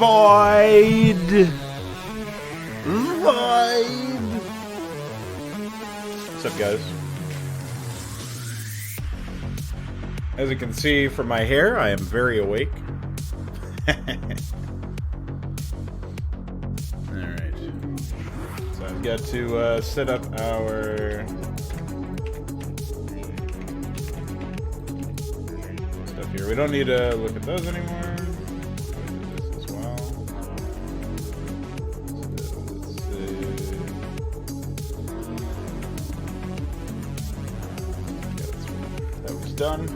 Void! Void! What's up, guys? As you can see from my hair, I am very awake. Alright. So I've got to set up our stuff here. We don't need to look at those anymore. This as well. Let's see. That was done.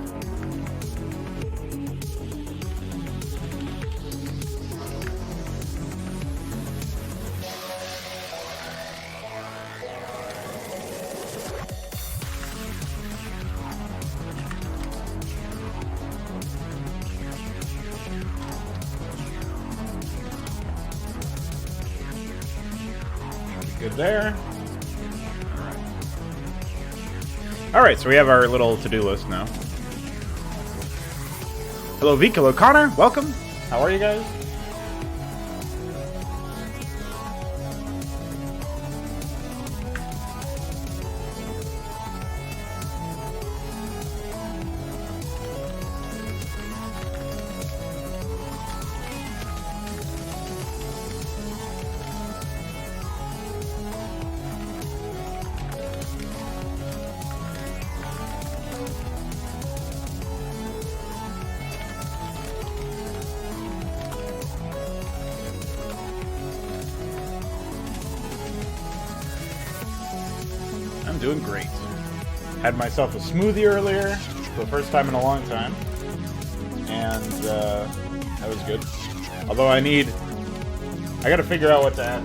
Good there. Alright, so we have our little to-do list now. Hello, Vic. Hello, Connor. Welcome. How are you guys? I'm doing great. Had myself a smoothie earlier for the first time in a long time, and that was good. Although I gotta figure out what to add.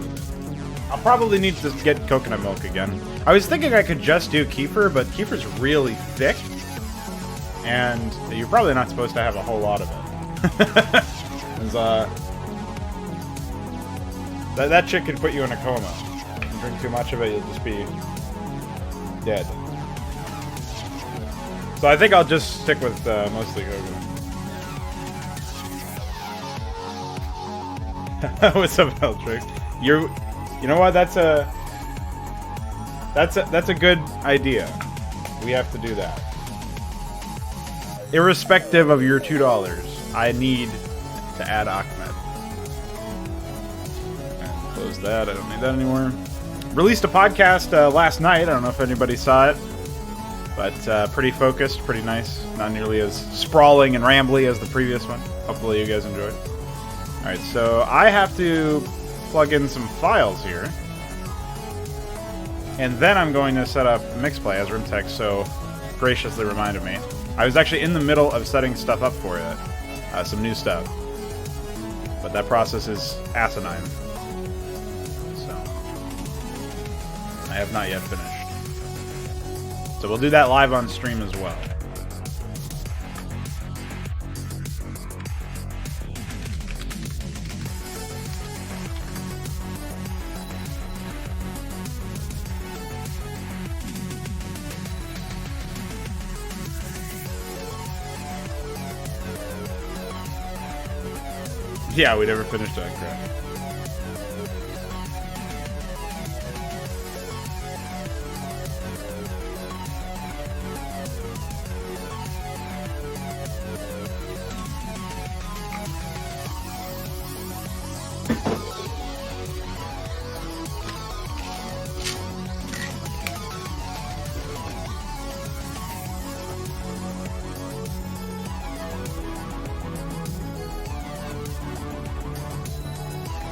I'll probably need to get coconut milk again. I was thinking I could just do kefir, but kefir's really thick, and you're probably not supposed to have a whole lot of it. That shit could put you in a coma. If you drink too much of it, you'll just be dead. So I think I'll just stick with mostly coconut. What's up, Eltrix? You know what? That's a good idea. We have to do that. Irrespective of your $2, I need to add Ahmed. And close that. I don't need that anymore. Released a podcast last night. I don't know if anybody saw it, but pretty focused, pretty nice. Not nearly as sprawling and rambly as the previous one. Hopefully you guys enjoyed. Alright, so I have to plug in some files here. And then I'm going to set up Mixplay, as Rimtech so graciously reminded me. I was actually in the middle of setting stuff up for it. Some new stuff. But that process is asinine. I have not yet finished. So we'll do that live on stream as well. Yeah, we never finished Starcraft.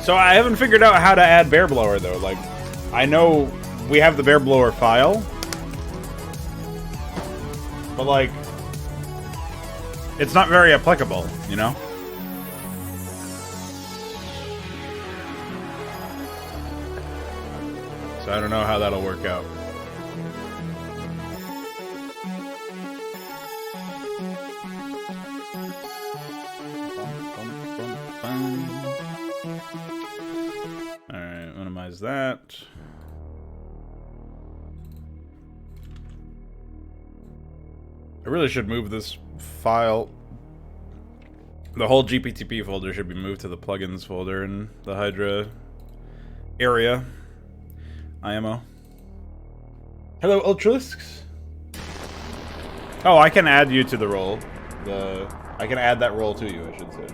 So I haven't figured out how to add Bear Blower, though. Like, I know we have the Bear Blower file, but, like, it's not very applicable, you know? So I don't know how that'll work out. Alright, minimize that. I really should move this file The whole GPTP folder should be moved to the plugins folder in the Hydra area. IMO. Hello, Ultralisks. Oh, I can add you to the role. I can add that role to you, I should say.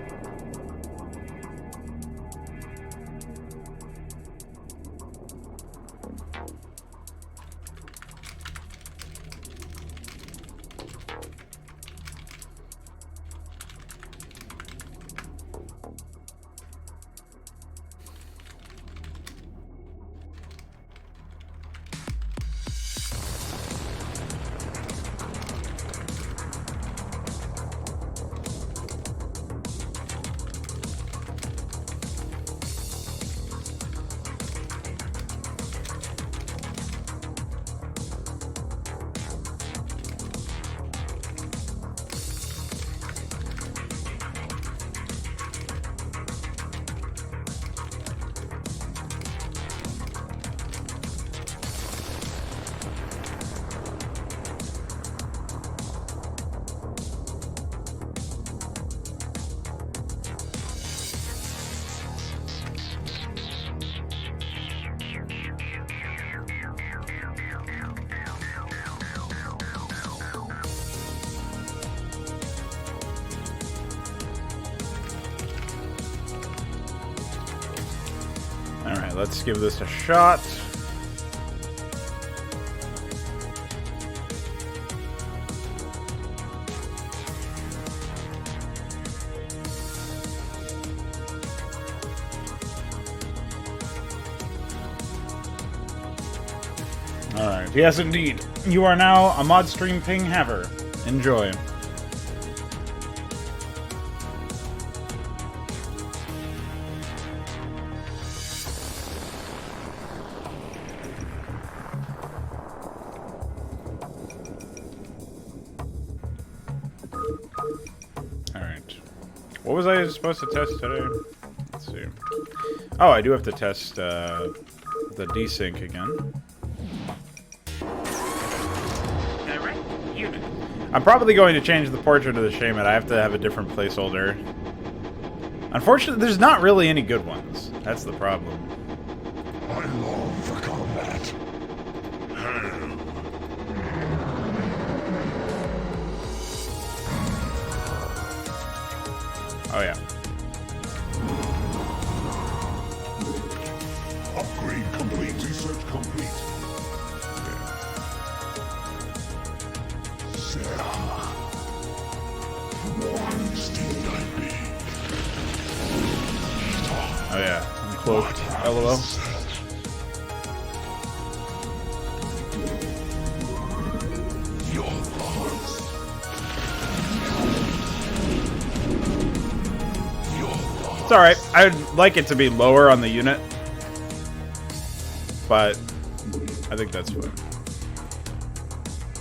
Alright, let's give this a shot. Alright, yes indeed. You are now a Modstream ping haver. Enjoy. What was I supposed to test today? Let's see. Oh, I do have to test the desync again. I'm probably going to change the portrait of the shaman. I have to have a different placeholder. Unfortunately, there's not really any good ones. That's the problem. I long for combat. Oh yeah. Upgrade complete. Research complete. Sarah. One still I be. Oh yeah. I'm cloaked. LOL. It's alright. I'd like it to be lower on the unit. But I think that's fine.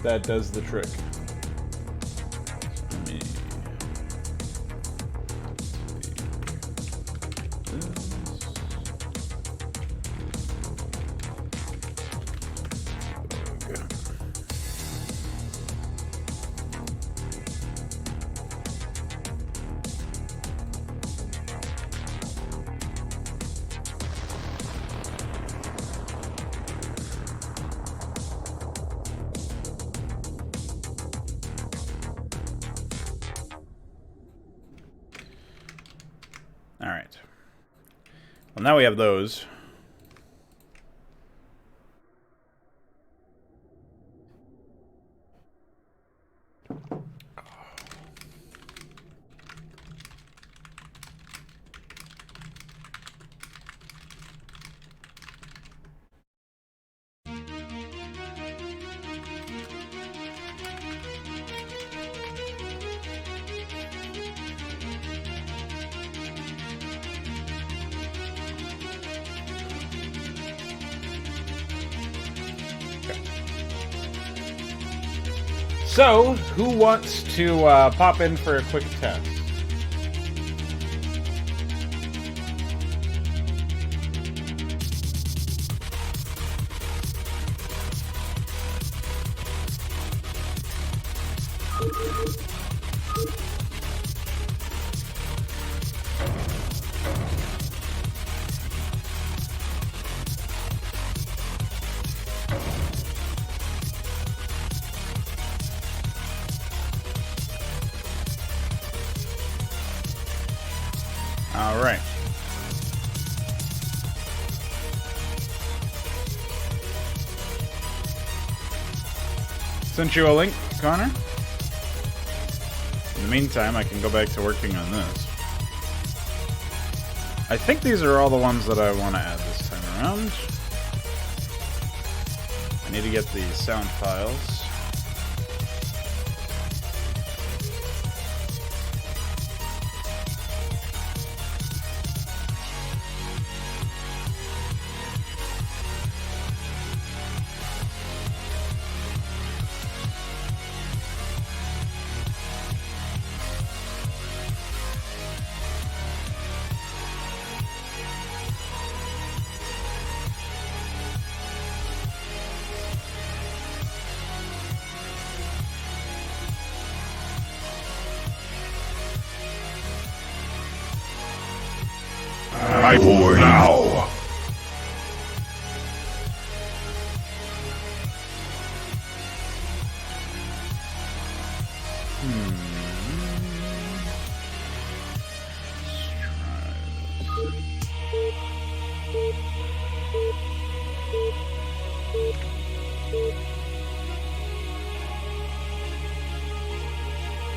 That does the trick. Alright. Well, now we have those. So, who wants to pop in for a quick test? Alright. Sent you a link, Connor. In the meantime, I can go back to working on this. I think these are all the ones that I want to add this time around. I need to get the sound files. I pour now.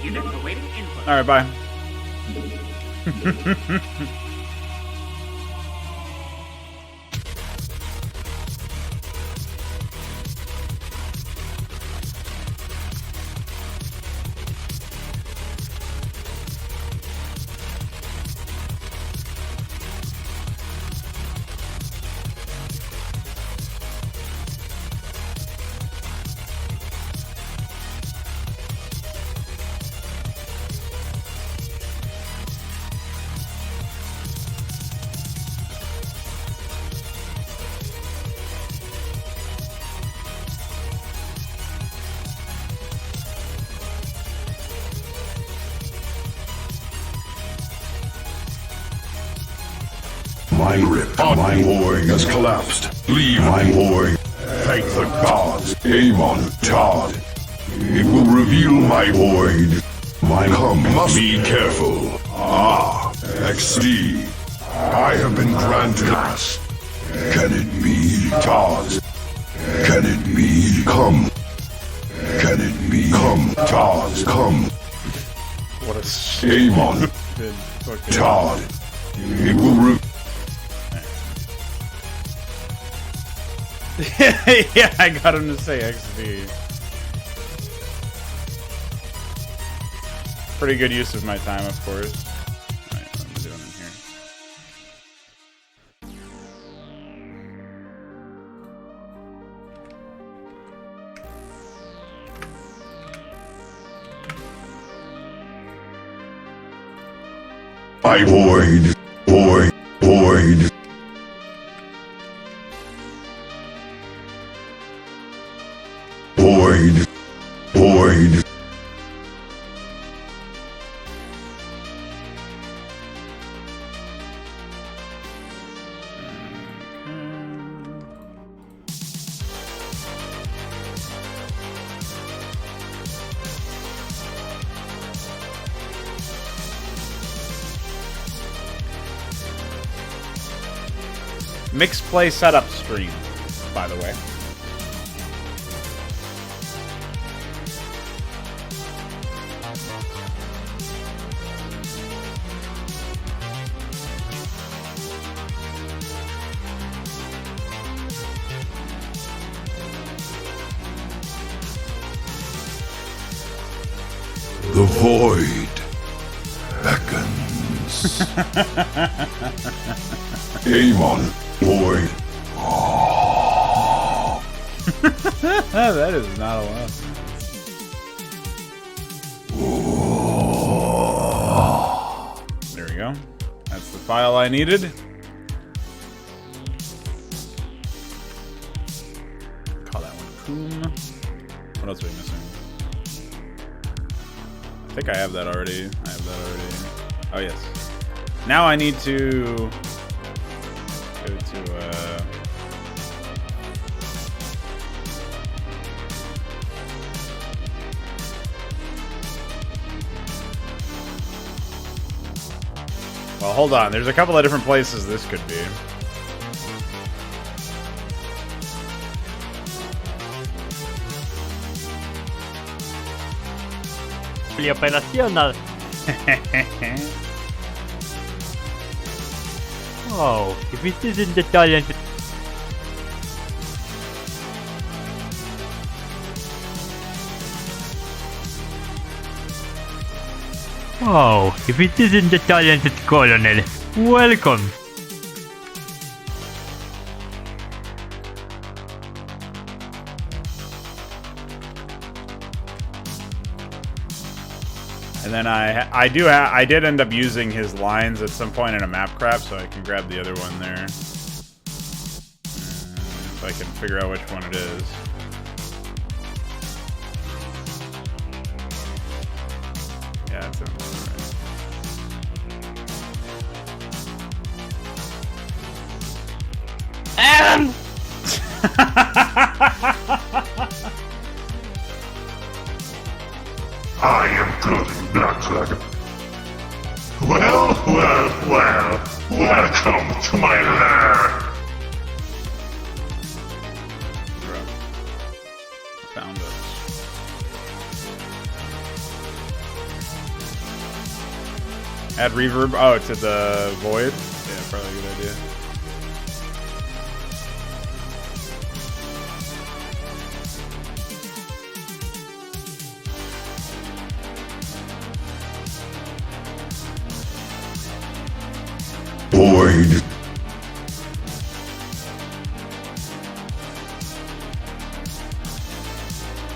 Unit awaiting input. Alright, bye. My rip, my void has collapsed. Leave my void. Thank the gods. Amon, Todd. It will reveal my void. My come must be careful. Ah, XD. I have been granted us. Can it be Todd? Can it be come? Can it be come? Todd, come. What a Amon, fucking Todd. It will reveal. yeah, I got him to say XD. Pretty good use of my time, of course. Alright, what am I doing in here? My void, void, void. Void, void. Mix play setup stream, by the way. The void beckons. Amon, void. That is not allowed. There we go. That's the file I needed. Call that one Poom. What else are we missing? I think I have that already. Oh, yes. Now I need to go to, Well, hold on. There's a couple of different places this could be. Operational. Oh, if it isn't the talent. Oh, if it isn't the talented colonel, welcome. And then I did end up using his lines at some point in a map craft, so I can grab the other one there. If I can figure out which one it is. Yeah, it's in I am good, Black Dragon. Well, welcome to my lair. Found it. Add reverb. Oh, to the void. Yeah, probably a good idea. Void.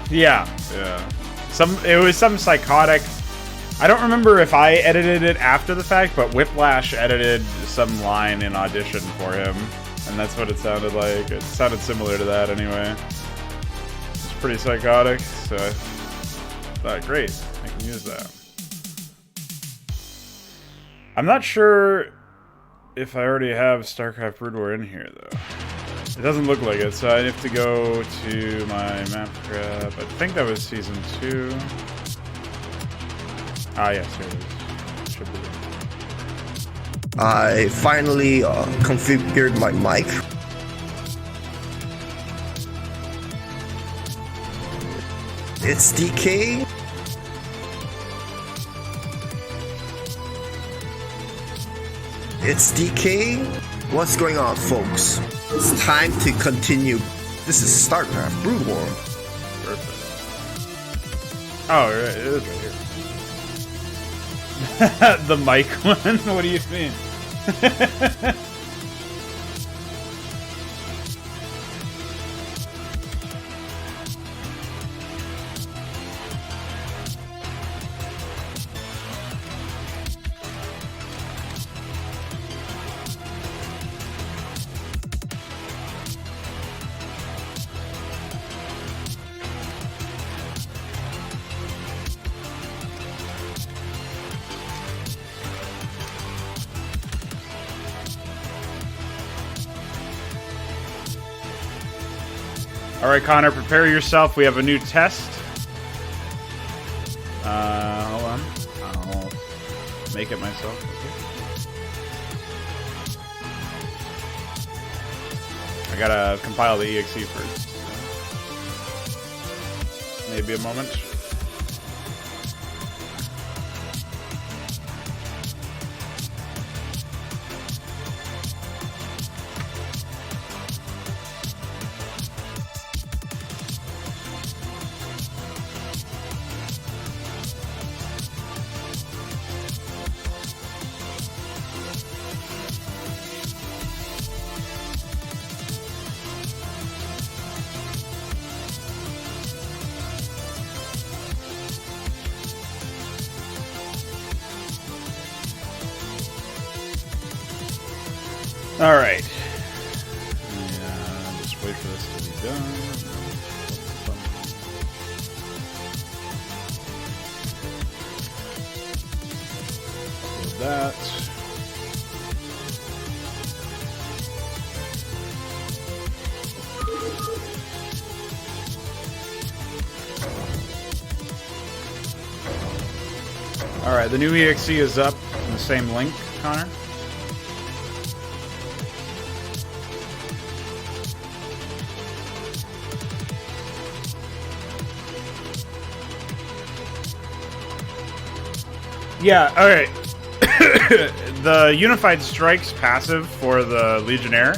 Yeah. It was some psychotic. I don't remember if I edited it after the fact, but Whiplash edited some line in Audition for him, and that's what it sounded like. It sounded similar to that anyway. It's pretty psychotic, so I thought, great, I can use that. I'm not sure if I already have Starcraft Brood War in here, though. It doesn't look like it, so I have to go to my map grab. I think that was Season 2. Ah, yes, here it is. Should be. I finally configured my mic. It's DK. It's DK. What's going on, folks? It's time to continue. This is Starcraft Brood War. Perfect. Oh, it is right here. The mic one? What do you mean? Alright, Connor, prepare yourself. We have a new test. Hold on. I'll make it myself. Okay. I gotta compile the EXE first. Maybe a moment. All right. Yeah, just wait for this to be done. Close that. All right, the new EXE is up in the same link. Connor? Yeah, alright. The Unified Strikes passive for the Legionnaire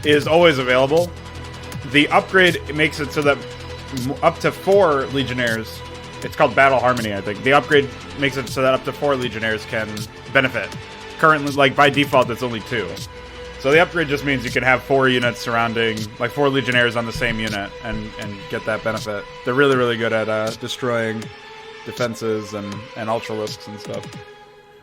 is always available. The upgrade makes it so that up to 4 Legionnaires, it's called Battle Harmony, I think. The upgrade makes it so that up to 4 Legionnaires can benefit. Currently, like, by default, it's only 2. So the upgrade just means you can have 4 units surrounding, like 4 Legionnaires on the same unit and get that benefit. They're really, really good at destroying defenses and ultralisks and stuff.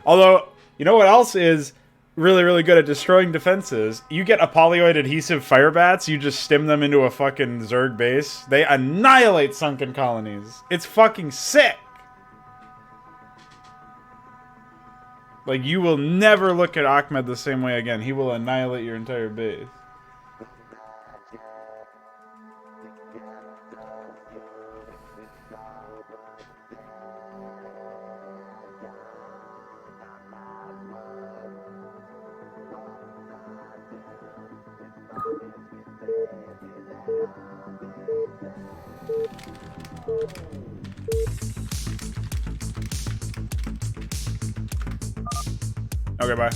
Although, you know what else is really, really good at destroying defenses? You get Apollyoid Adhesive Fire Bats, you just stim them into a fucking Zerg base. They annihilate sunken colonies. It's fucking sick! Like, you will never look at Ahmed the same way again. He will annihilate your entire base. Okay, bye.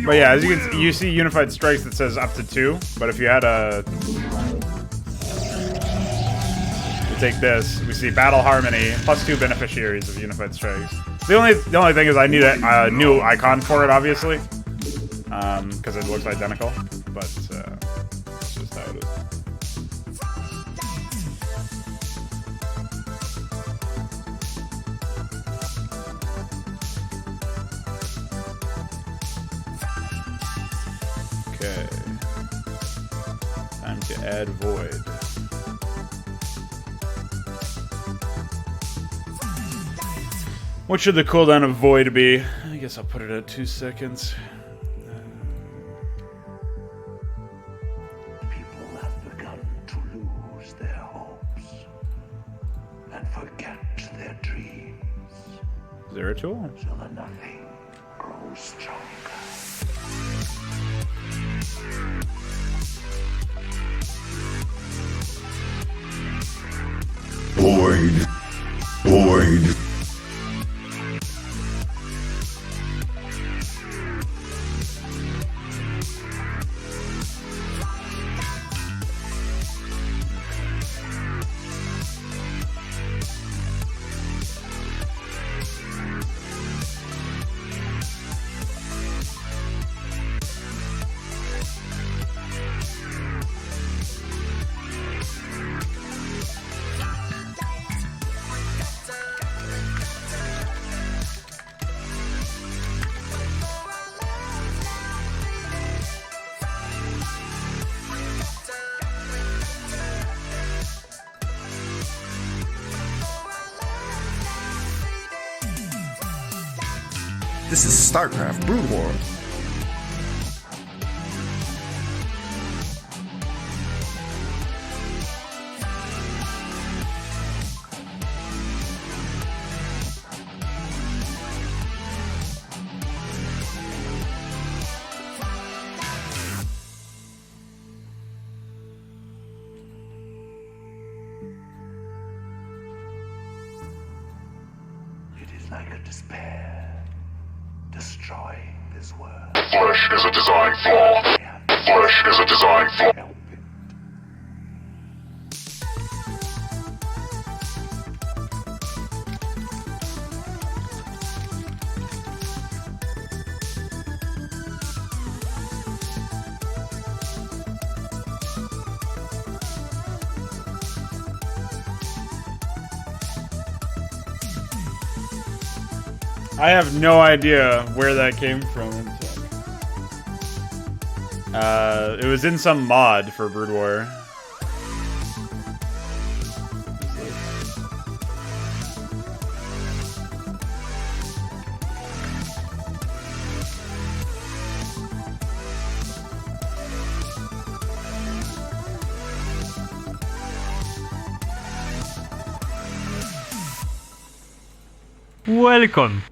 But yeah, as you can see, you see Unified Strikes that says up to 2, but if you had a... You take this, we see Battle Harmony, plus 2 beneficiaries of Unified Strikes. The only thing is I need a new icon for it, obviously. Because it looks identical, but that's just how it is. Okay. Time to add Void. What should the cooldown of Void be? I guess I'll put it at 2 seconds. People have begun to lose their hopes and forget their dreams. Zeratul? So that nothing grows stronger. Void. Void. This is Starcraft Brood War. It is like a despair, destroying this world. Flesh is a design flaw. Flesh is a design flaw. Help it. I have no idea where that came from. It was in some mod for Brood War. Welcome.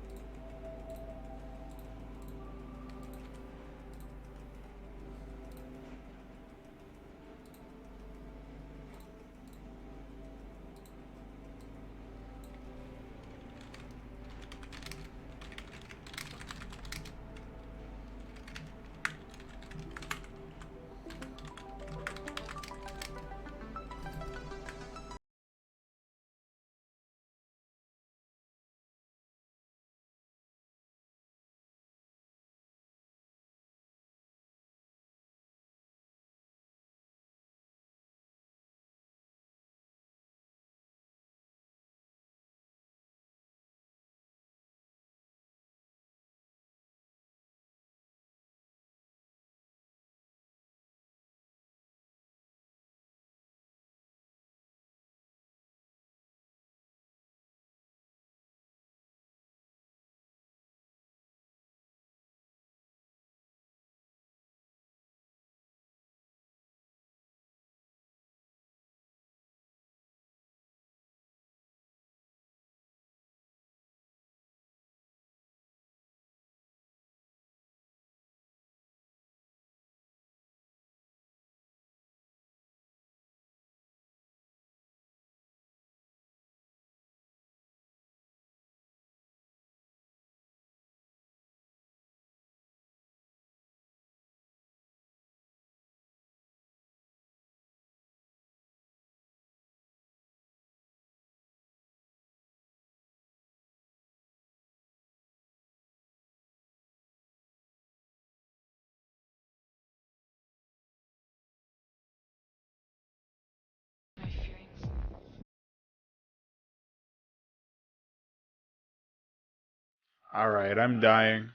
Alright, I'm dying.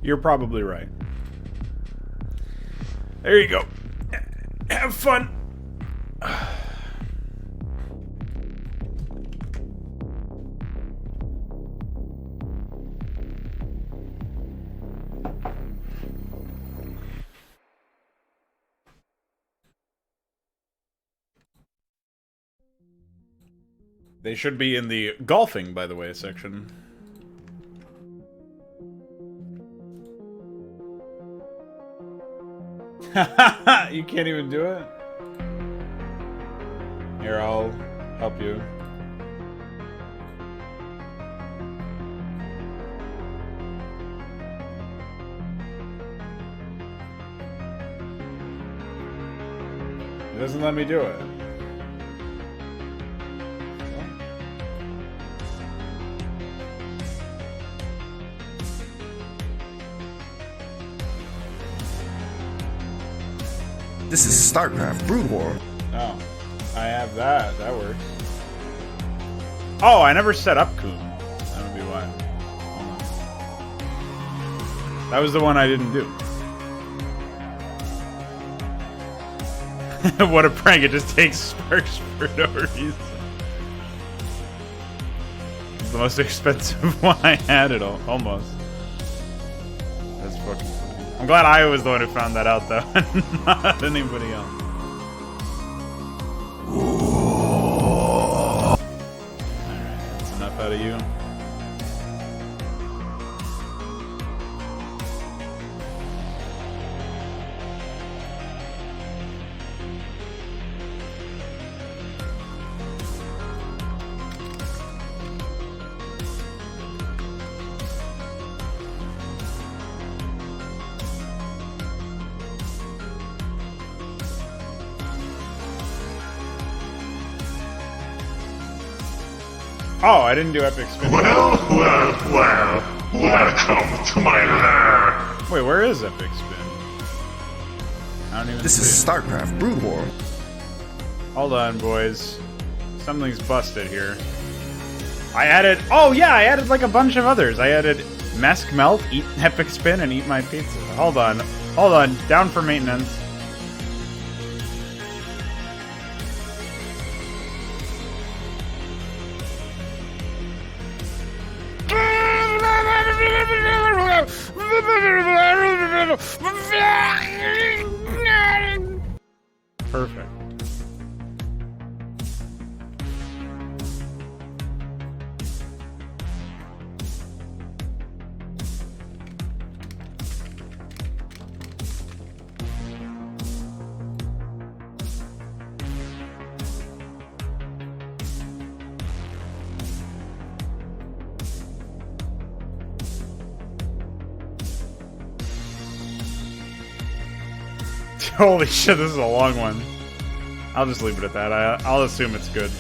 You're probably right. There you go. Have fun. They should be in the golfing, by the way, section. You can't even do it? Here, I'll help you. It doesn't let me do it. This is Starcraft Brood War. Oh, I have that. That works. Oh, I never set up Coon. That would be why. That was the one I didn't do. What a prank. It just takes sparks for no reason. It's the most expensive one I had it all. Almost. That's fucking funny. I'm glad I was the one who found that out, though. Not anybody else. Alright, that's enough out of you. Oh, I didn't do epic spin. Well. Welcome to my lair. Wait, where is epic spin? I don't even This see is it. Starcraft Brood War. Hold on, boys. Something's busted here. I added... Oh, yeah, I added like a bunch of others. I added Mesk Melt, Eat Epic Spin, and Eat My Pizza. Hold on. Hold on. Down for maintenance. Perfect. Holy shit, this is a long one. I'll just leave it at that. I'll assume it's good.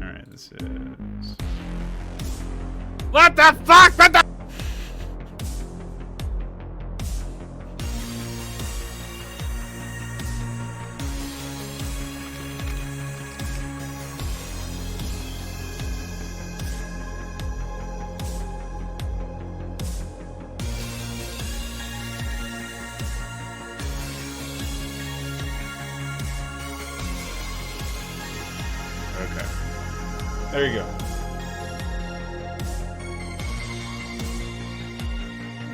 Alright, this is... What the fuck? What the... Okay. There you go.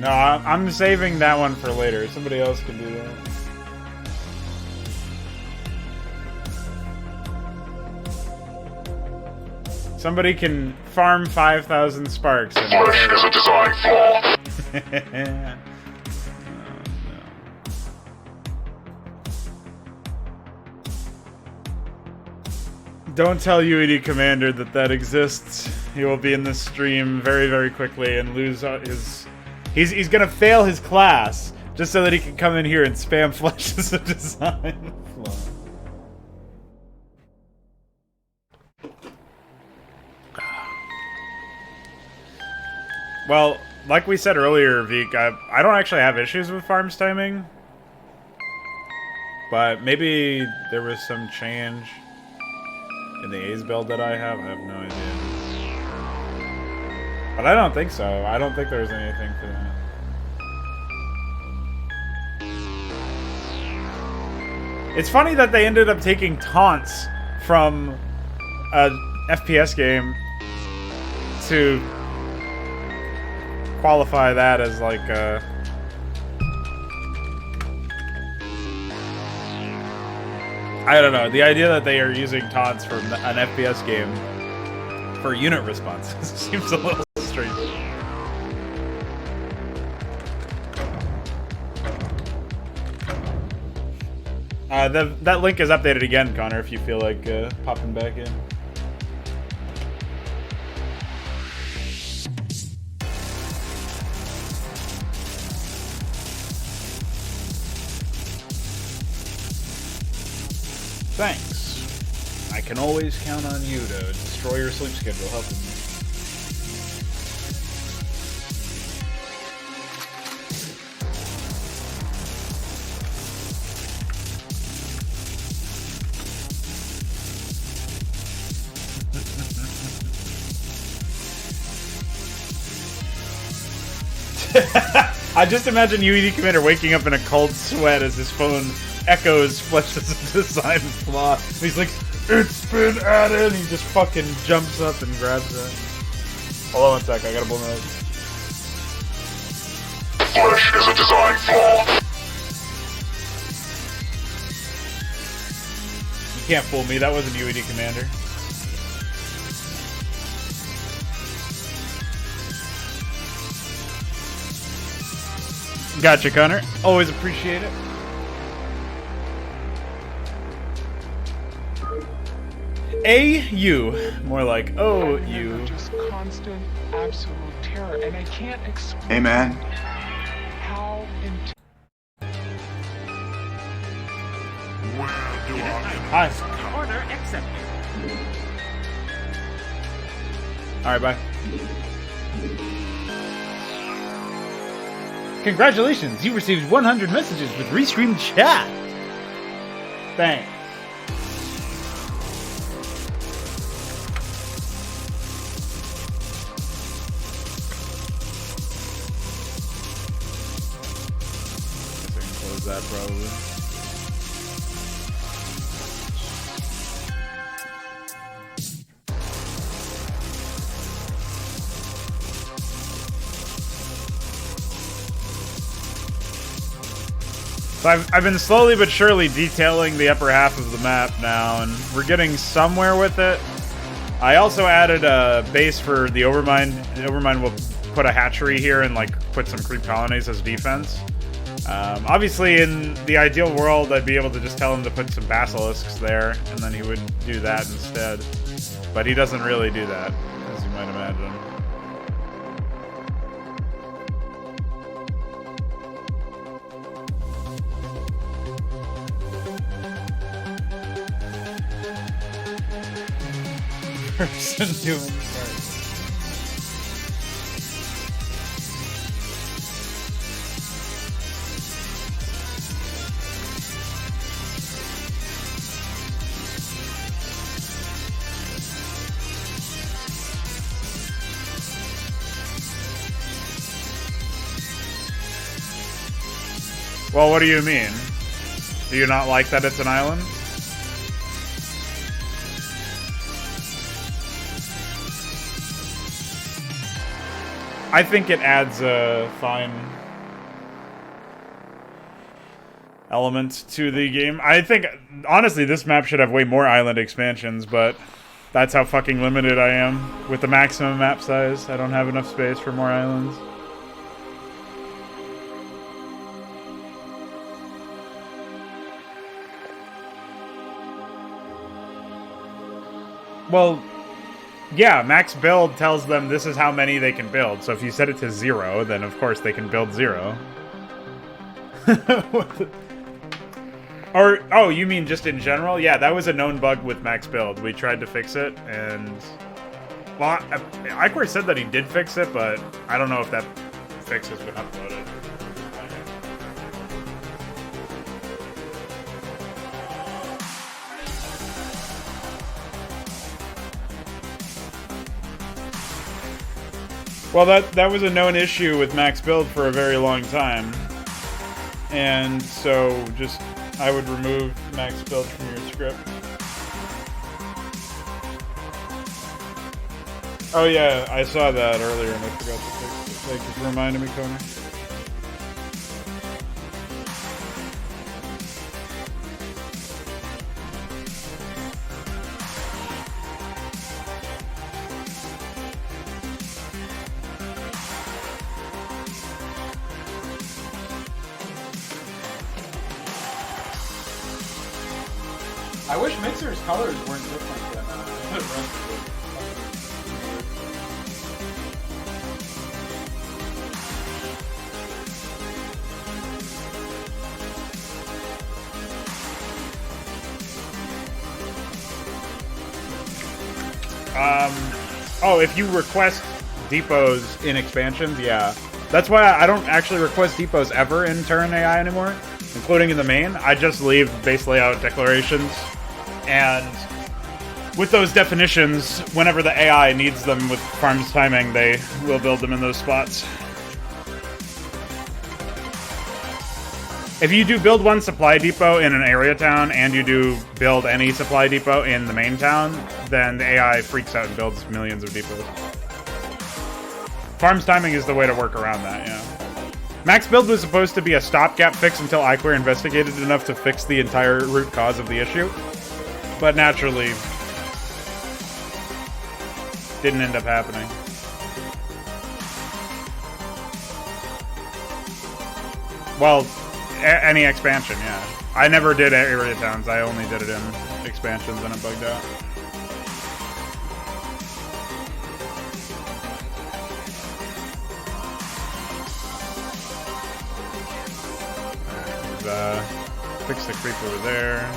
No, I'm saving that one for later. Somebody else can do that. Somebody can farm 5,000 sparks. Flesh is a design flaw. Don't tell UED Commander that exists. He will be in this stream very, very quickly and lose his... He's gonna fail his class just so that he can come in here and spam Flesh as a design flaw. Well, like we said earlier, Veek, I don't actually have issues with farms timing. But maybe there was some change in the A's build that I have no idea. But I don't think so. I don't think there's anything for that. It's funny that they ended up taking taunts from a FPS game to qualify that as like a... I don't know. The idea that they are using taunts from an FPS game for unit responses seems a little strange. That link is updated again, Connor, if you feel like popping back in. Thanks. I can always count on you to destroy your sleep schedule helping me. I just imagine UED Commander waking up in a cold sweat as his phone echoes Flesh as a design flaw. He's like, it's been added! He just fucking jumps up and grabs it. Hold on one sec, I gotta blow my nose. Flesh is a design flaw. You can't fool me, that wasn't UED Commander. Gotcha, Connor. Always appreciate it. A-U. More like O-U. Just constant, absolute terror, and I can't explain. Hey, man. How intense. Hi. Order accepted. Alright, bye. Congratulations, you received 100 messages with Restream Chat. Thanks. Guess I can close that probably. So I've been slowly but surely detailing the upper half of the map now, and we're getting somewhere with it. I also added a base for the Overmind. The Overmind will put a hatchery here and like put some creep colonies as defense. Obviously, in the ideal world, I'd be able to just tell him to put some basilisks there, and then he would do that instead. But he doesn't really do that, as you might imagine. Person doing parts. Well, what do you mean? Do you not like that it's an island? I think it adds a fine element to the game. I think, honestly, this map should have way more island expansions, but That's how fucking limited I am with the maximum map size. I don't have enough space for more islands. Well, yeah, max build tells them this is how many they can build. So if you set it to 0, then of course they can build 0. Or, oh, you mean just in general? Yeah, that was a known bug with max build. We tried to fix it, and... Well, Iquar said that he did fix it, but I don't know if that fix has been uploaded. Well, that was a known issue with max build for a very long time. And so just I would remove max build from your script. Oh yeah, I saw that earlier and I forgot to fix it. Thank you for reminding me, Connor. I wish Mixer's colors weren't different than the rest of it. Oh, if you request depots in expansions, yeah. That's why I don't actually request depots ever in Turn AI anymore, including in the main. I just leave base layout declarations, and with those definitions, whenever the AI needs them with farms timing, they will build them in those spots. If you do build one supply depot in an area town, and you do build any supply depot in the main town, then the AI freaks out and builds millions of depots. Farms timing is the way to work around that, yeah. Max build was supposed to be a stopgap fix until Iquar investigated enough to fix the entire root cause of the issue. But naturally, didn't end up happening. Well, any expansion, yeah. I never did area towns, I only did it in expansions and it bugged out. Fix the creep over there.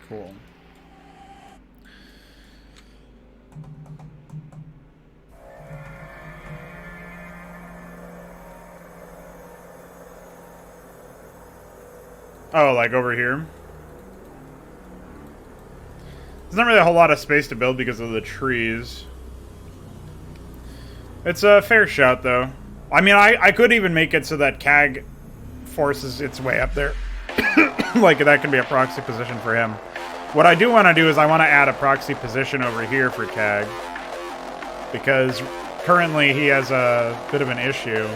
Cool. Oh, like over here? There's not really a whole lot of space to build because of the trees. It's a fair shout, though. I mean, I could even make it so that CAG forces its way up there. Like, that could be a proxy position for him. What I do want to do is I want to add a proxy position over here for CAG. Because currently he has a bit of an issue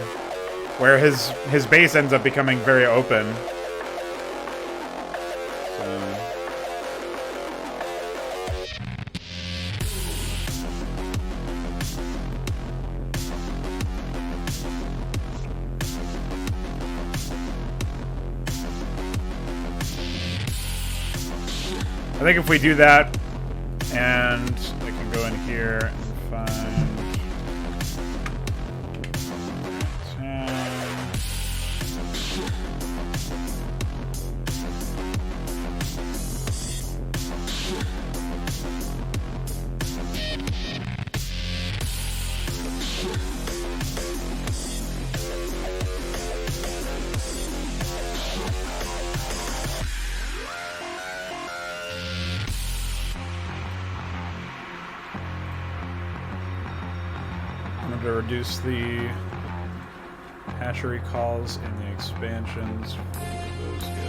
where his base ends up becoming very open. I think if we do that, and I can go in here and find... to reduce the hatchery calls in the expansions for those guys.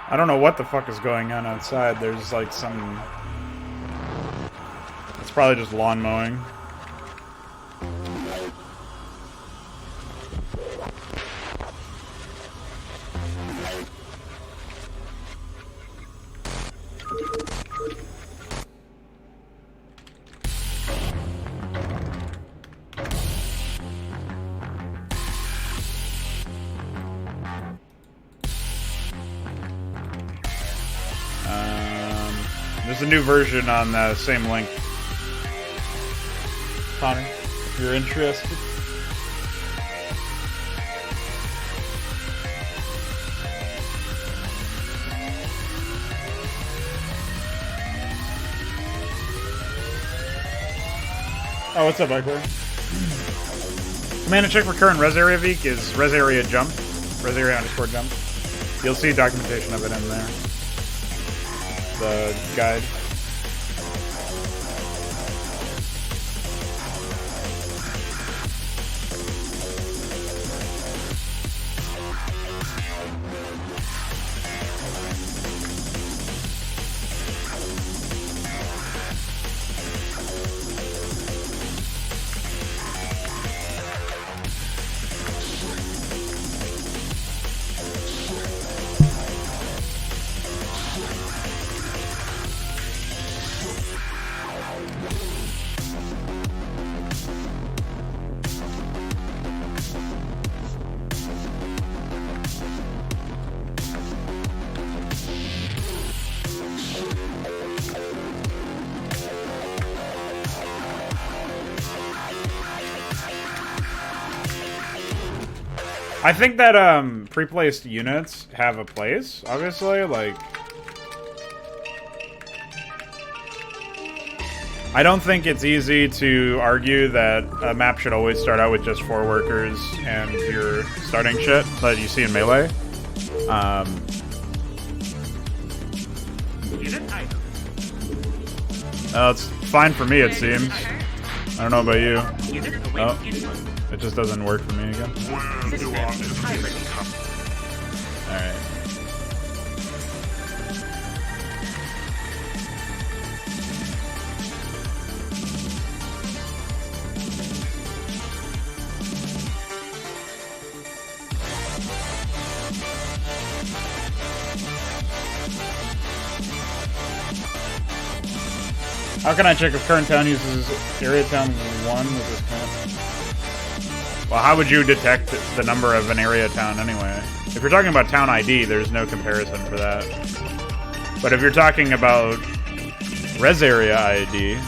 I don't know what the fuck is going on outside. There's like some... It's probably just lawn mowing. There's a new version on the same link. Connor, if you're interested. Oh, what's up, Michael? Command and check for current res area Veek is res area jump. Res area underscore jump. You'll see documentation of it in there. The guide. I think that pre-placed units have a place, obviously, like I don't think it's easy to argue that a map should always start out with just 4 workers and your starting shit that you see in Melee. Unit item. It's fine for me, it seems. I don't know about you. Unit awaiting Oh, input. it just doesn't work for me again. System entirely covered. Alright. How can I check if current town uses area town 1 with this count? Well, how would you detect the number of an area town anyway? If you're talking about town ID, there's no comparison for that. But if you're talking about res area ID,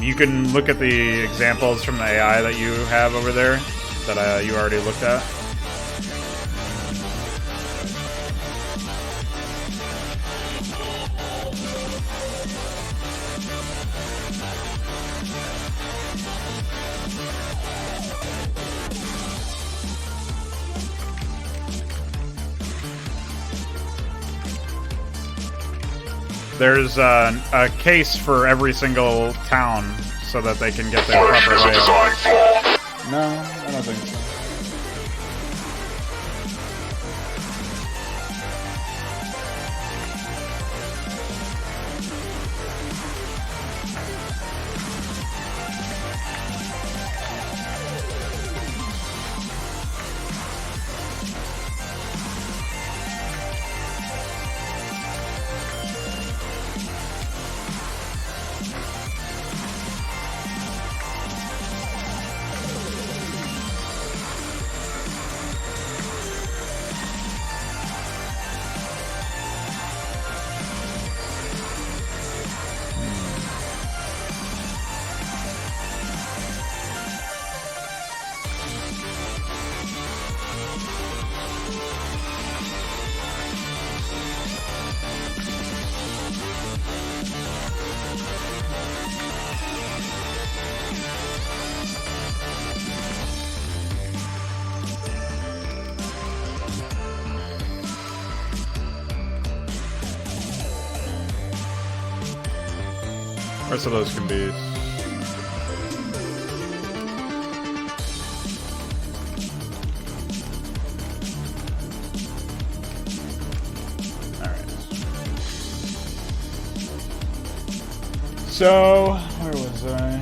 you can look at the examples from the AI that you have over there that you already looked at. There's a case for every single town so that they can get their proper layout. No, I don't think so. Rest of those can be. Alright. So, where was I?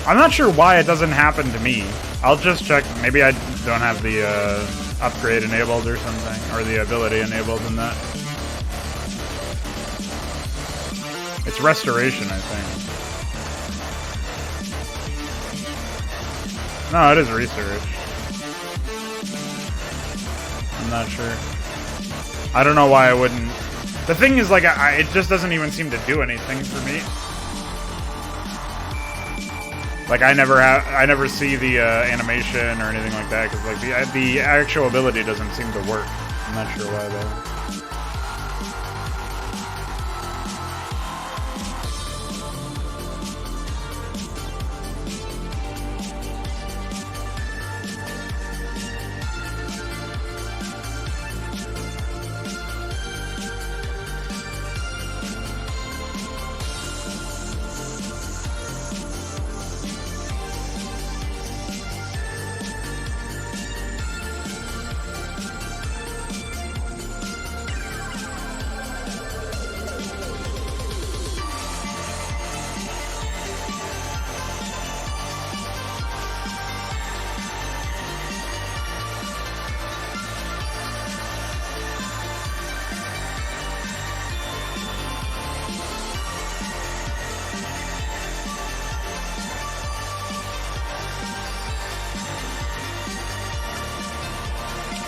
I'm not sure why it doesn't happen to me. I'll just check. Maybe I don't have the upgrade enabled or something, or the ability enabled in that. It's restoration, I think. No, it is research. I'm not sure. I don't know why I wouldn't. The thing is, like, it just doesn't even seem to do anything for me. Like, I never see the animation or anything like that, because, like, the actual ability doesn't seem to work. I'm not sure why, though.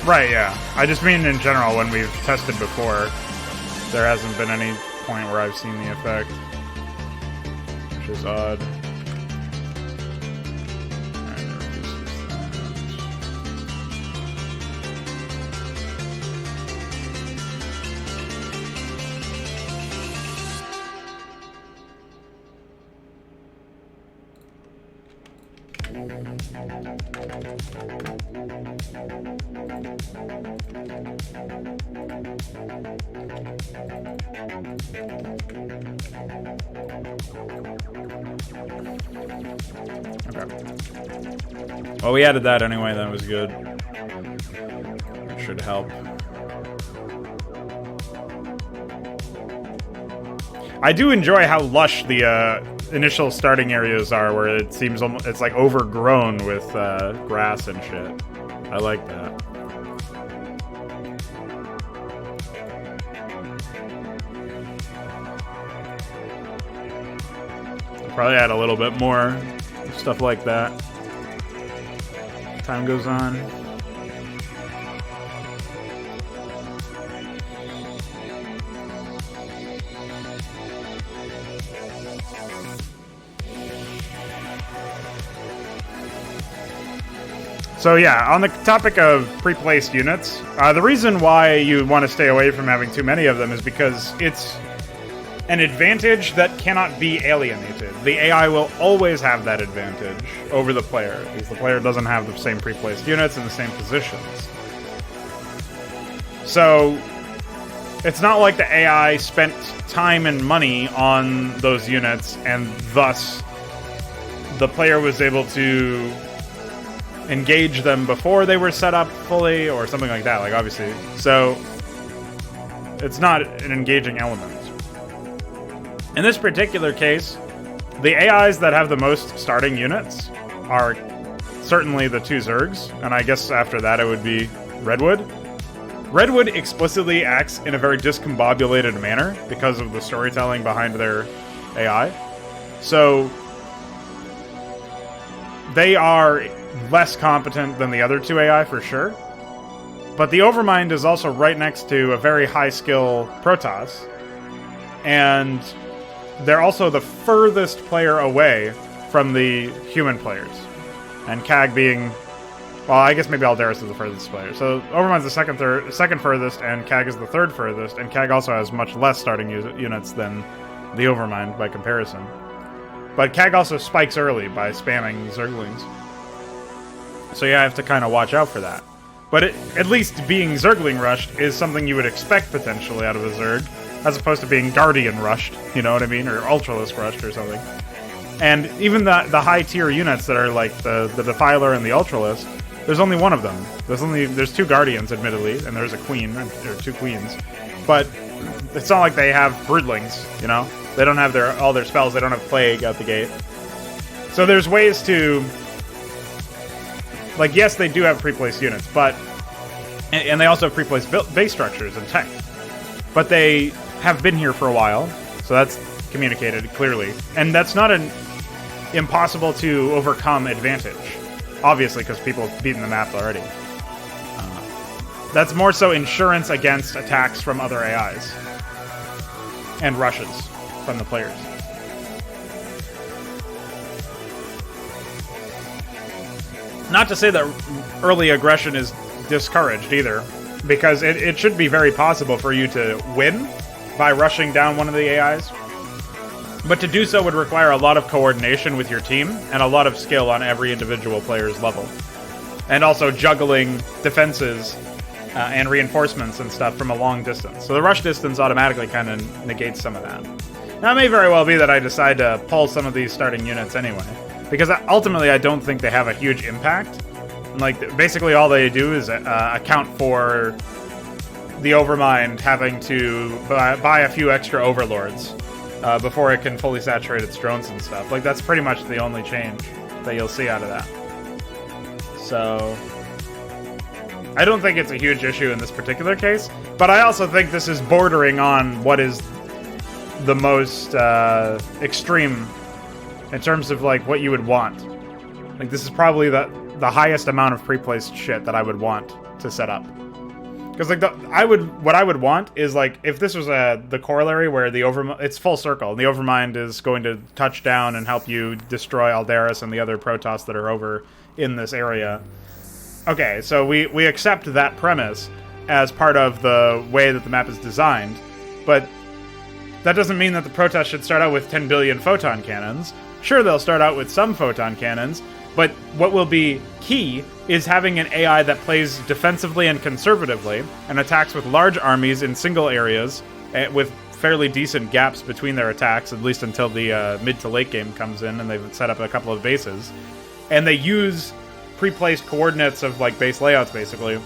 Right, yeah. I just mean in general, when we've tested before, there hasn't been any point where I've seen the effect. Which is odd. Okay. Well, we added that anyway. That was good. That should help. I do enjoy how lush the initial starting areas are, where it seems almost, it's like overgrown with grass and shit. I like that. Probably add a little bit more stuff like that. Time goes on. So yeah, on the topic of pre-placed units, the reason why you want to stay away from having too many of them is because it's an advantage that cannot be alienated. The AI will always have that advantage over the player, because the player doesn't have the same pre-placed units in the same positions. So it's not like the AI spent time and money on those units, and thus the player was able to engage them before they were set up fully, or something like that, like obviously. So it's not an engaging element. In this particular case, the AIs that have the most starting units are certainly the 2 Zergs, and I guess after that it would be Redwood. Redwood explicitly acts in a very discombobulated manner because of the storytelling behind their AI. So they are less competent than the other 2 AI for sure. But the Overmind is also right next to a very high skill Protoss. And they're also the furthest player away from the human players. And CAG being... Well, I guess maybe Aldaris is the furthest player. So Overmind's the second furthest, and CAG is the 3rd furthest, and CAG also has much less starting units than the Overmind by comparison. But CAG also spikes early by spamming Zerglings. So yeah, I have to kind of watch out for that. But at least being Zergling rushed is something you would expect potentially out of a Zerg, as opposed to being Guardian rushed, you know what I mean? Or Ultralisk rushed or something. And even the high tier units that are like the Defiler and the Ultralisk, there's only one of them. There's 2 Guardians, admittedly, and there's a Queen, or 2 Queens. But it's not like they have Broodlings, you know? They don't have all their spells, they don't have Plague out the gate. So there's ways to... Like, yes, they do have pre-placed units, but... And they also have pre-placed base structures and tech. But they have been here for a while, so that's communicated clearly. And that's not an impossible to overcome advantage, obviously, because people have beaten the map already. That's more so insurance against attacks from other AIs. And rushes from the players. Not to say that early aggression is discouraged either, because it should be very possible for you to win by rushing down one of the AIs. But to do so would require a lot of coordination with your team and a lot of skill on every individual player's level. And also juggling defenses and reinforcements and stuff from a long distance. So the rush distance automatically kind of negates some of that. Now, it may very well be that I decide to pull some of these starting units anyway, because ultimately I don't think they have a huge impact. Like, basically all they do is account for the Overmind having to buy a few extra Overlords before it can fully saturate its drones and stuff. Like, that's pretty much the only change that you'll see out of that. So I don't think it's a huge issue in this particular case, but I also think this is bordering on what is the most extreme in terms of, like, what you would want. Like, this is probably the highest amount of pre-placed shit that I would want to set up. Because, like, what I would want is, like, if this was the corollary where it's full circle, and the Overmind is going to touch down and help you destroy Aldaris and the other Protoss that are over in this area. Okay, so we accept that premise as part of the way that the map is designed, but that doesn't mean that the Protoss should start out with 10 billion photon cannons. Sure, they'll start out with some photon cannons, But what will be key is having an AI that plays defensively and conservatively and attacks with large armies in single areas with fairly decent gaps between their attacks, at least until the mid to late game comes in and they've set up a couple of bases. And they use pre-placed coordinates of like base layouts basically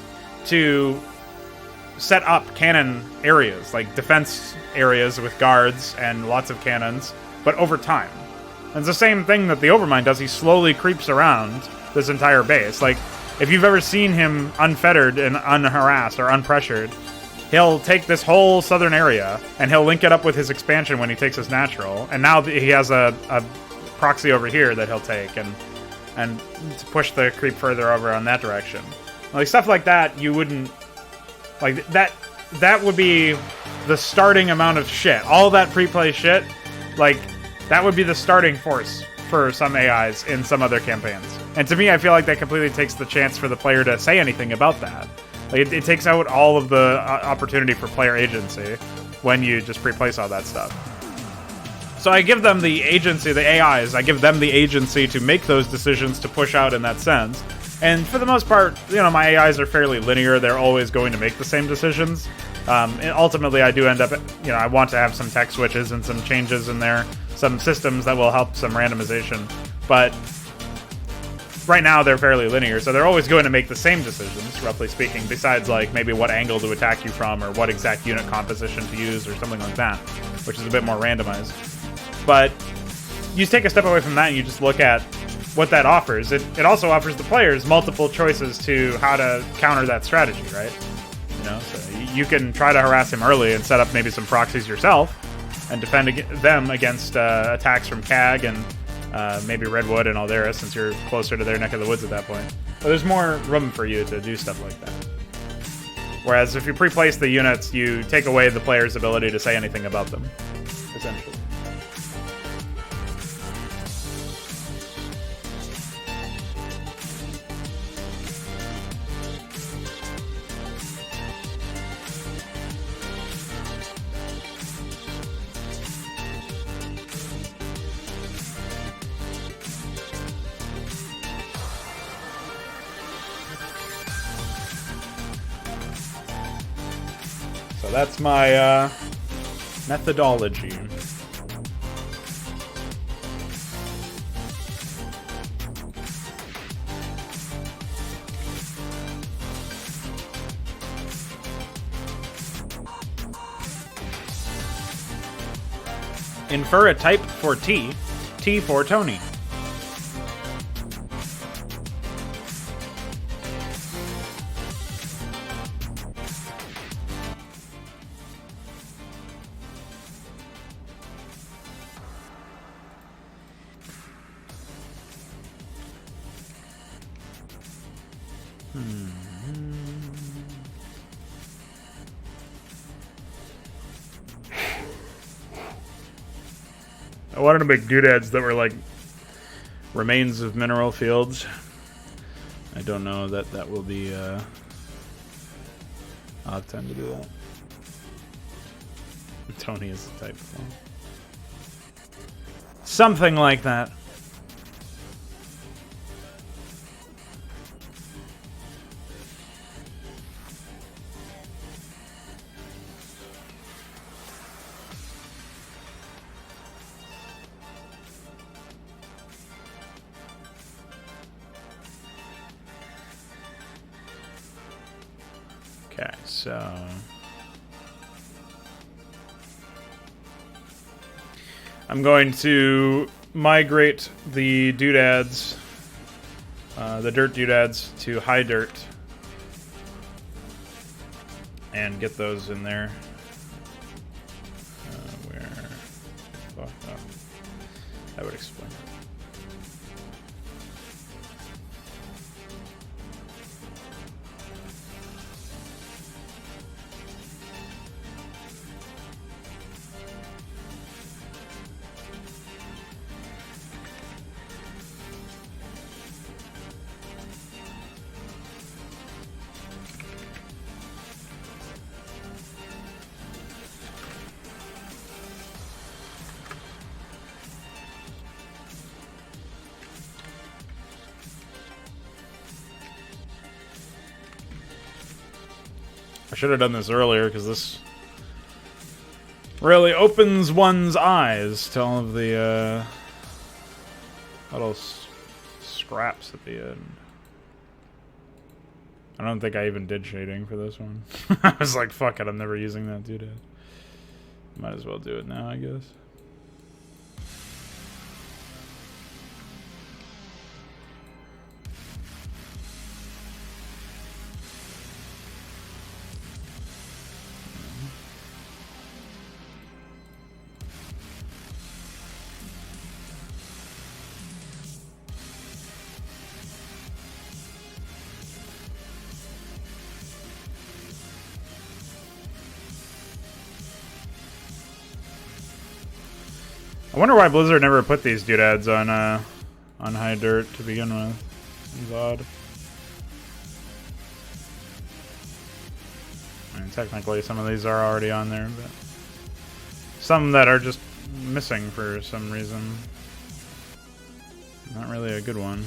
to set up cannon areas, like defense areas with guards and lots of cannons, but over time. And it's the same thing that the Overmind does. He slowly creeps around this entire base. Like, if you've ever seen him unfettered and unharassed or unpressured, he'll take this whole southern area and he'll link it up with his expansion when he takes his natural. And now he has a proxy over here that he'll take and to push the creep further over on that direction. Like, stuff like that, you wouldn't... Like, that would be the starting amount of shit. All that pre-play shit, like, that would be the starting force for some AIs in some other campaigns. And to me, I feel like that completely takes the chance for the player to say anything about that. Like, it takes out all of the opportunity for player agency when you just pre-place all that stuff. So I give them the agency, the AIs, I give them the agency to make those decisions to push out in that sense. And for the most part, you know, my AIs are fairly linear. They're always going to make the same decisions. And ultimately, I do end up, you know, I want to have some tech switches and some changes in there, some systems that will help some randomization. But right now, they're fairly linear, so they're always going to make the same decisions, roughly speaking, besides, like, maybe what angle to attack you from or what exact unit composition to use or something like that, which is a bit more randomized. But you take a step away from that and you just look at what that offers. It also offers the players multiple choices to how to counter that strategy, right? You know, so you can try to harass him early and set up maybe some proxies yourself and defend them against attacks from CAG and maybe Redwood and Aldera, since you're closer to their neck of the woods at that point. But there's more room for you to do stuff like that. Whereas if you pre-place the units, you take away the player's ability to say anything about them, essentially. That's my methodology. Infer a type for T, T for Tony. I wanted to make doodads that were like remains of mineral fields. I don't know that that will be odd time to do that. Tony is the type. Something like that. Okay, so I'm going to migrate the doodads, the dirt doodads, to high dirt and get those in there. Where? Oh, that would explain it. I should have done this earlier, because this really opens one's eyes to all of the little scraps at the end. I don't think I even did shading for this one. I was like, fuck it, I'm never using that doodad. Might as well do it now, I guess. I wonder why Blizzard never put these doodads on high dirt to begin with. Seems odd. I mean, technically some of these are already on there, but some that are just missing for some reason. Not really a good one.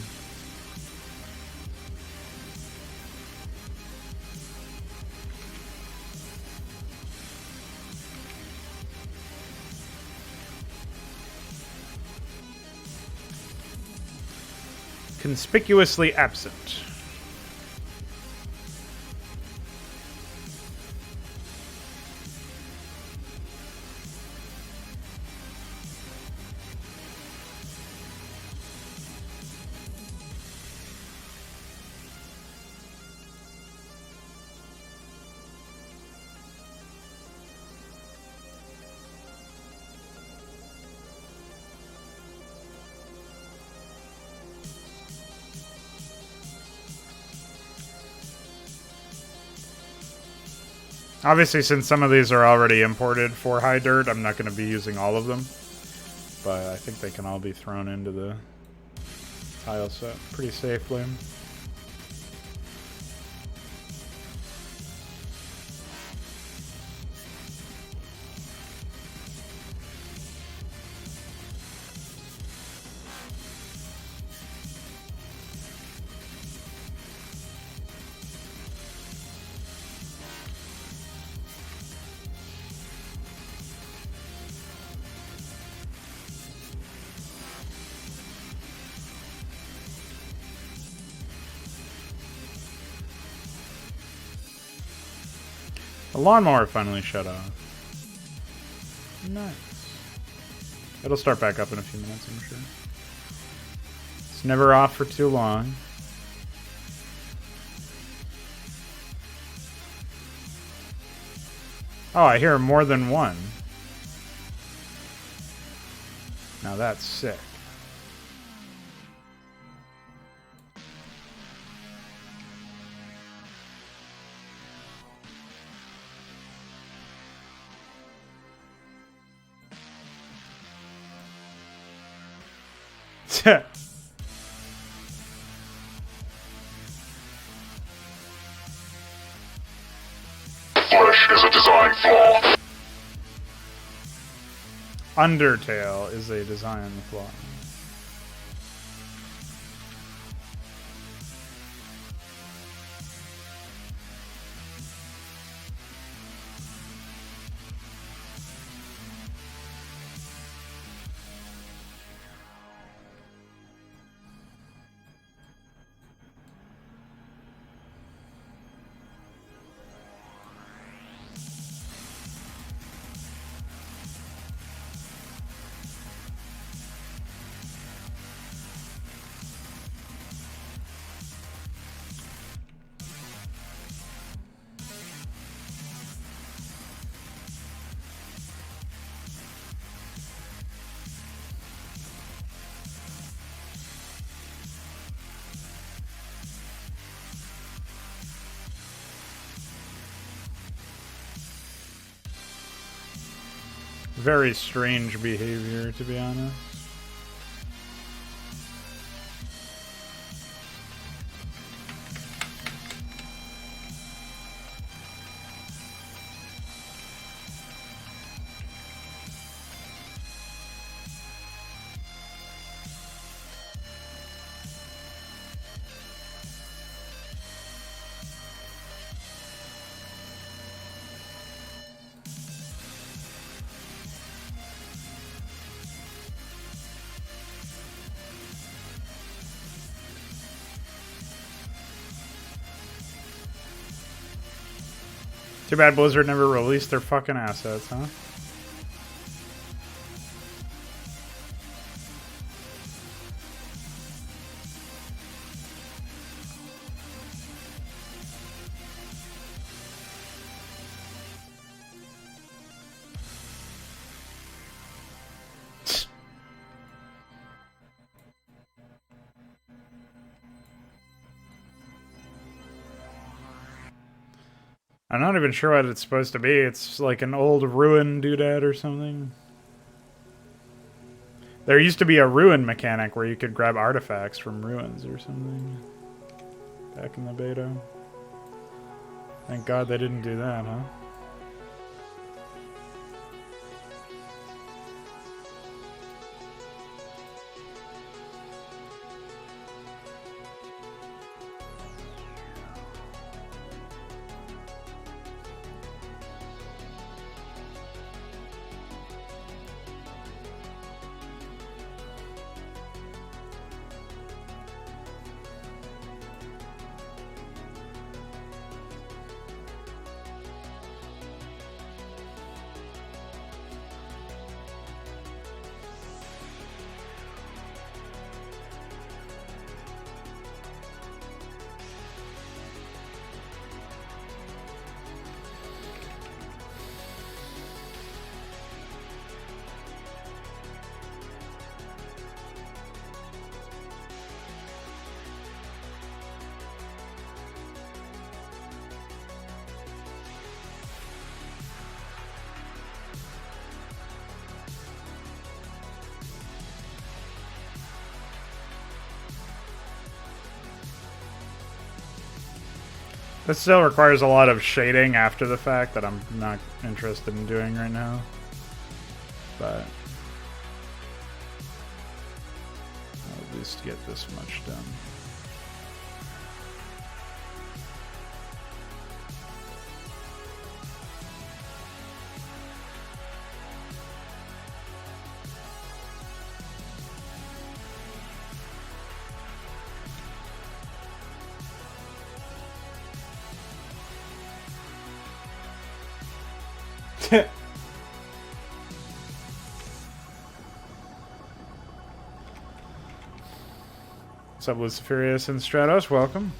Conspicuously absent. Obviously, since some of these are already imported for high dirt, I'm not going to be using all of them. But I think they can all be thrown into the tile set pretty safely. The lawnmower finally shut off. Nice. It'll start back up in a few minutes, I'm sure. It's never off for too long. Oh, I hear more than one. Now that's sick. Flesh is a design flaw. Undertale is a design flaw. Very strange behavior, to be honest. Too bad Blizzard never released their fucking assets, huh? I'm not even sure what it's supposed to be. It's like an old ruin doodad or something. There used to be a ruin mechanic where you could grab artifacts from ruins or something. Back in the beta. Thank God they didn't do that, huh? This still requires a lot of shading after the fact that I'm not interested in doing right now. But I'll at least get this much done. What's up, Luciferius and Stratos? Welcome.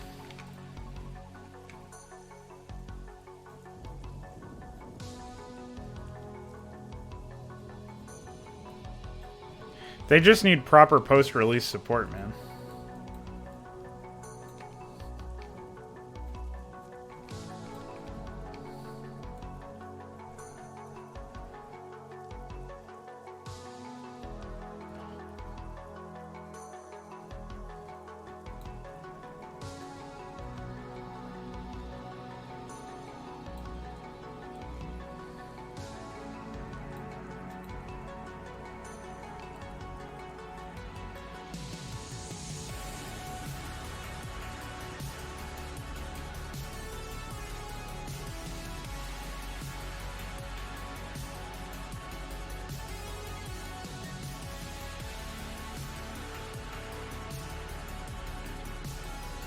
They just need proper post-release support, man.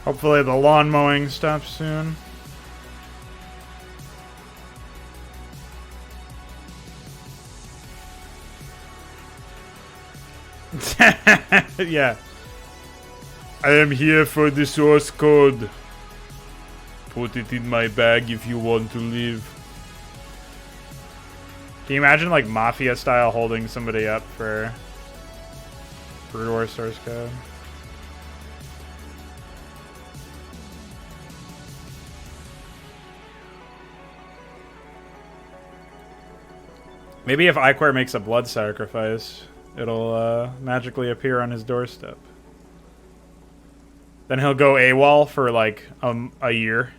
Hopefully the lawn mowing stops soon. Yeah. I am here for the source code. Put it in my bag if you want to leave. Can you imagine like Mafia style holding somebody up for Brood War source code? Maybe if Iquare makes a blood sacrifice, it'll magically appear on his doorstep. Then he'll go AWOL for like a year.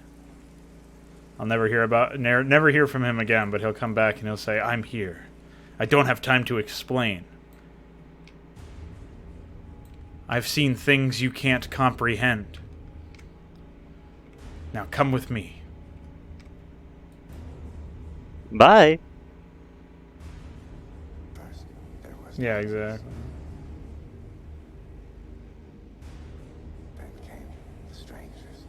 I'll never hear from him again, but he'll come back and he'll say, "I'm here. I don't have time to explain. I've seen things you can't comprehend. Now come with me." Bye. Yeah, exactly. Then came the strangers.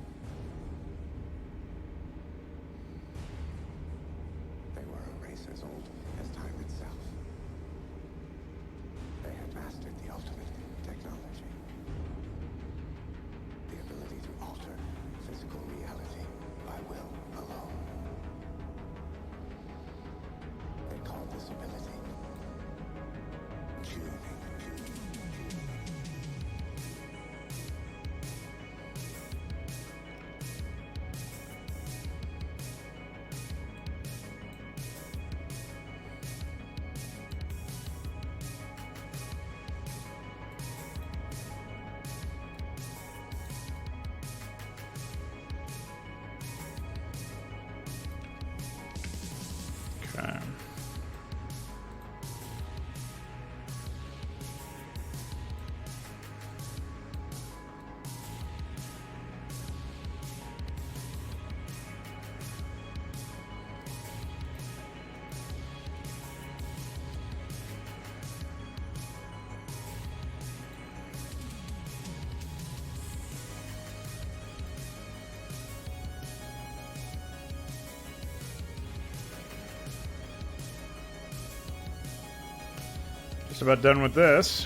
Just about done with this.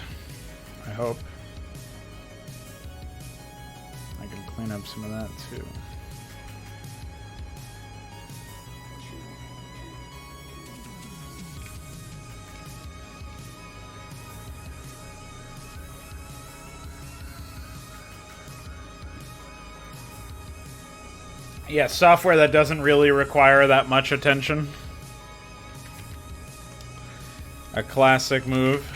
I hope. I can clean up some of that too. Yeah, software that doesn't really require that much attention. A classic move.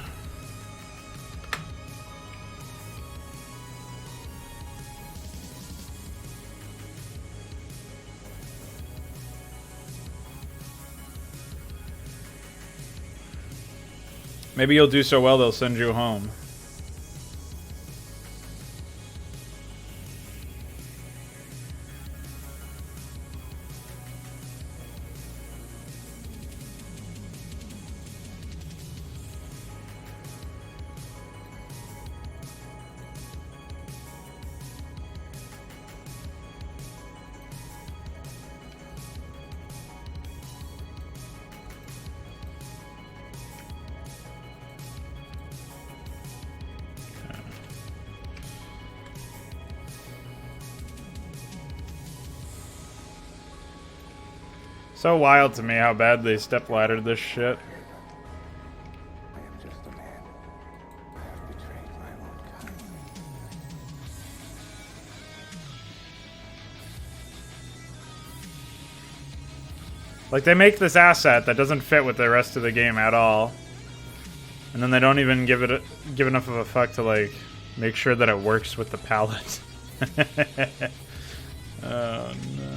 Maybe you'll do so well they'll send you home. So wild to me how bad they stepladdered this shit. I am just a man. I have betrayed my own kind. Like, they make this asset that doesn't fit with the rest of the game at all. And then they don't even give enough of a fuck to, like, make sure that it works with the palette. Oh, no.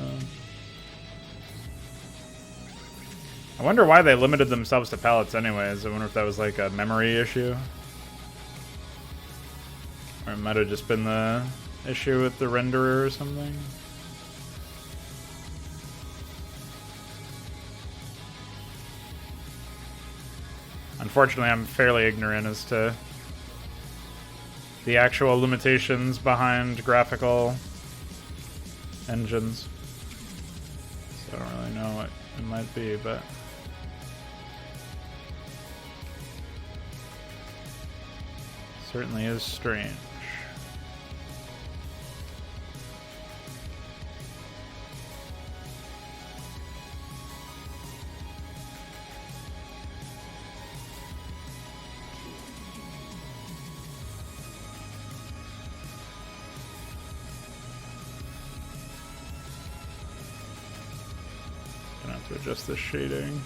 I wonder why they limited themselves to palettes anyways. I wonder if that was, like, a memory issue. Or it might have just been the issue with the renderer or something. Unfortunately, I'm fairly ignorant as to the actual limitations behind graphical engines. So I don't really know what it might be, but... certainly is strange. Gonna have to adjust the shading.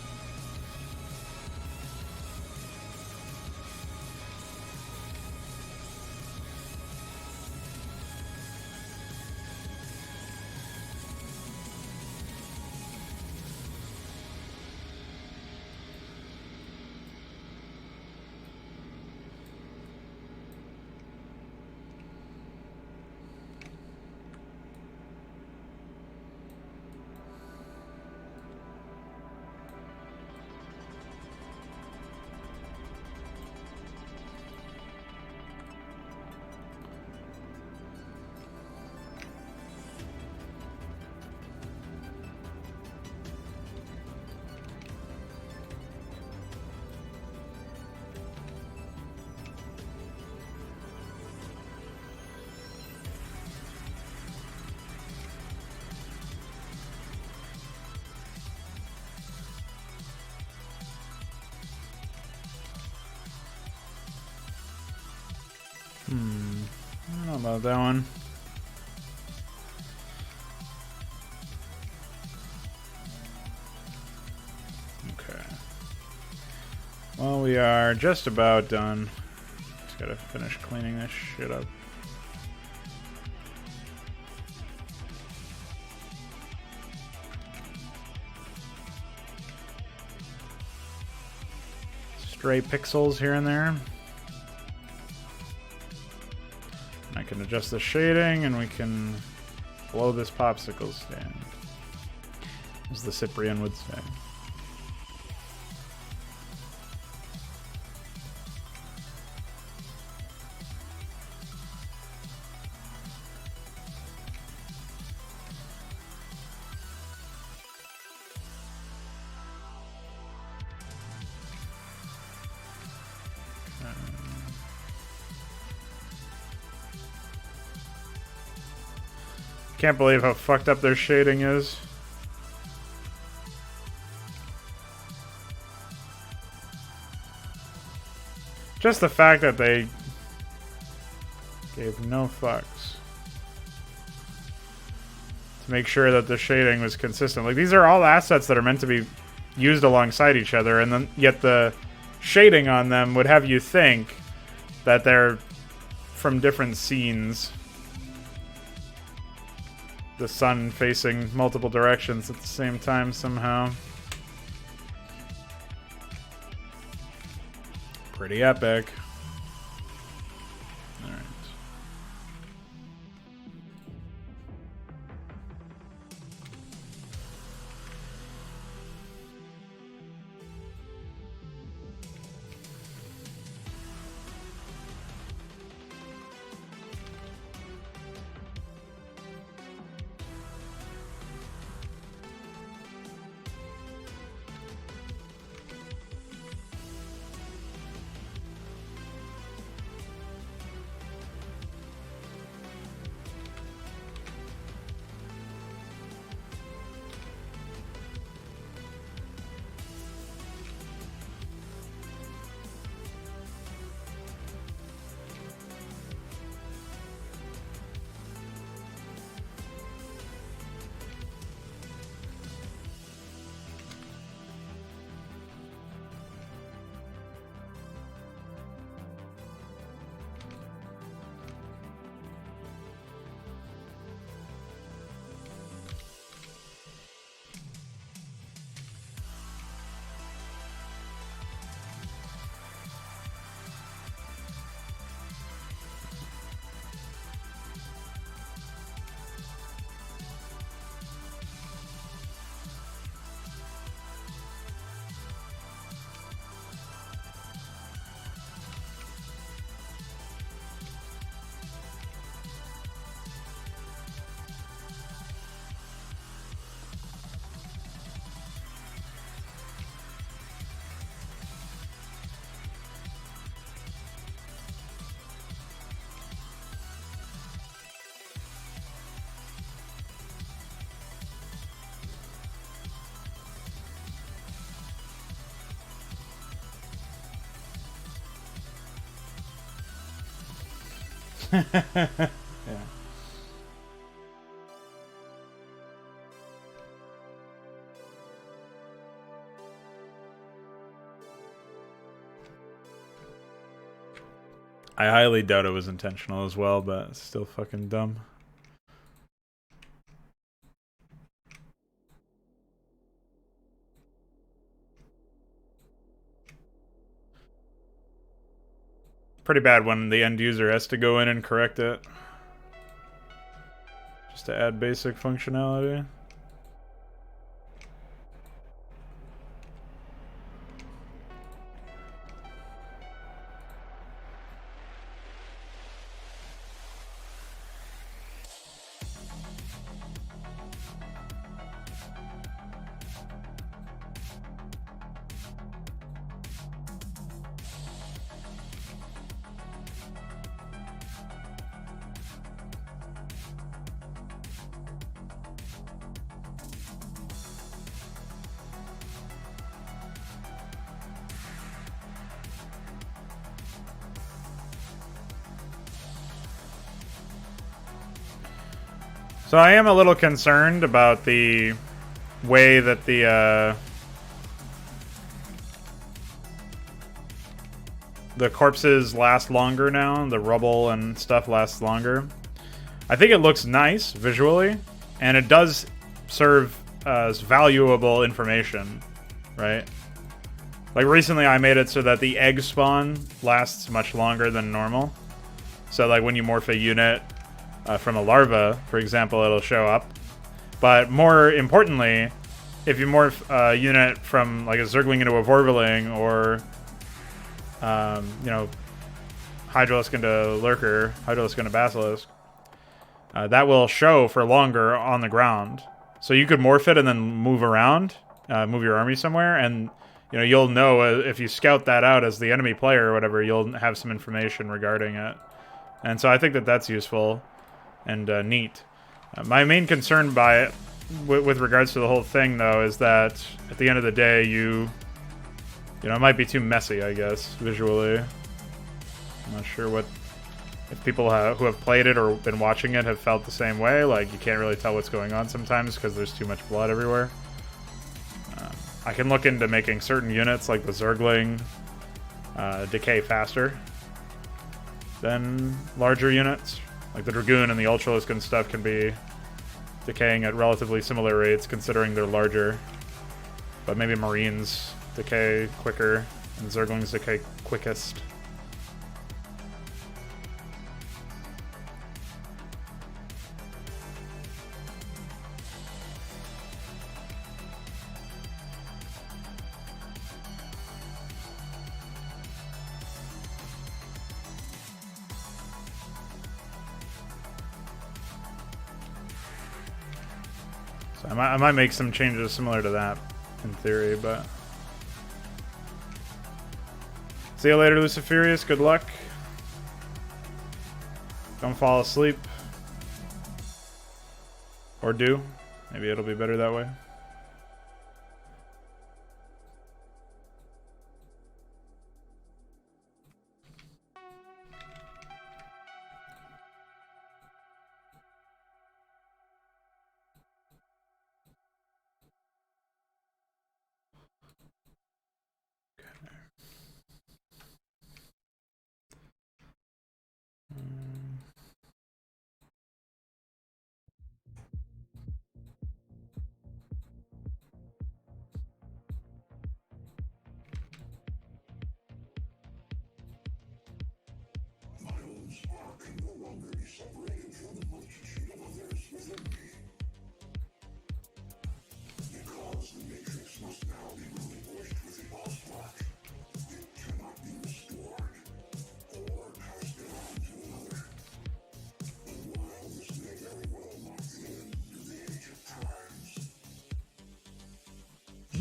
I don't know about that one. Okay. Well, we are just about done. Just gotta finish cleaning this shit up. Stray pixels here and there. I can adjust the shading and we can blow this popsicle stand, as the Cyprian would say. Can't believe how fucked up their shading is. Just the fact that they gave no fucks to make sure that the shading was consistent. Like, these are all assets that are meant to be used alongside each other, and then yet the shading on them would have you think that they're from different scenes. The sun facing multiple directions at the same time somehow. Pretty epic. Alright. Yeah. I highly doubt it was intentional as well, but it's still fucking dumb. Pretty bad when the end user has to go in and correct it. Just to add basic functionality. So I am a little concerned about the way that the corpses last longer now. The rubble and stuff lasts longer. I think it looks nice visually, and it does serve as valuable information, right? Like recently I made it so that the egg spawn lasts much longer than normal. So like when you morph a unit from a larva, for example, it'll show up. But more importantly, if you morph a unit from like a Zergling into a Vorvaling, or you know, Hydralisk into Lurker, Hydralisk into Basilisk, that will show for longer on the ground. So you could morph it and then move around, move your army somewhere, and you know, you'll know if you scout that out as the enemy player or whatever, you'll have some information regarding it. And so I think that that's useful and neat. My main concern by it, with regards to the whole thing, though, is that at the end of the day, you know, it might be too messy, I guess, visually. I'm not sure if people who have played it or been watching it have felt the same way. Like, you can't really tell what's going on sometimes because there's too much blood everywhere. I can look into making certain units, like the Zergling, decay faster than larger units. Like the Dragoon and the Ultralisk and stuff can be decaying at relatively similar rates considering they're larger. But maybe Marines decay quicker and Zerglings decay quickest. I might make some changes similar to that, in theory, but... See you later, Luciferius. Good luck. Don't fall asleep. Or do. Maybe it'll be better that way.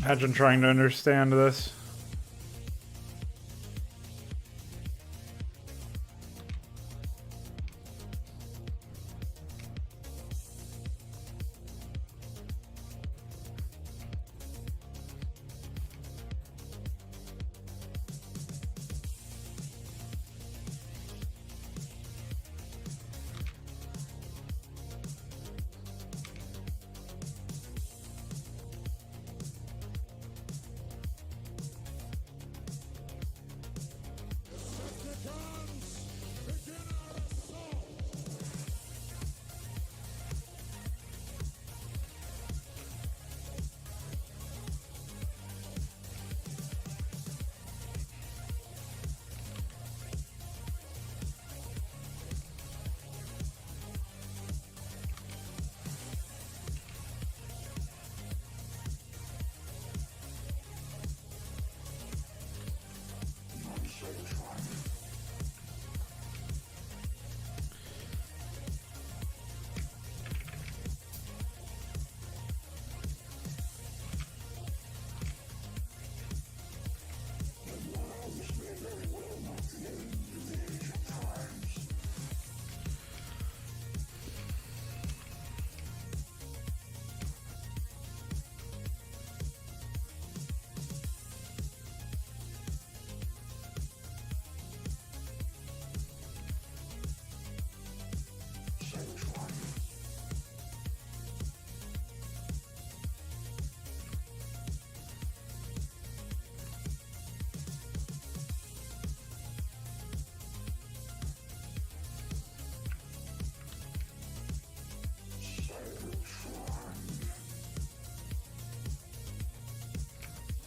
Imagine trying to understand this.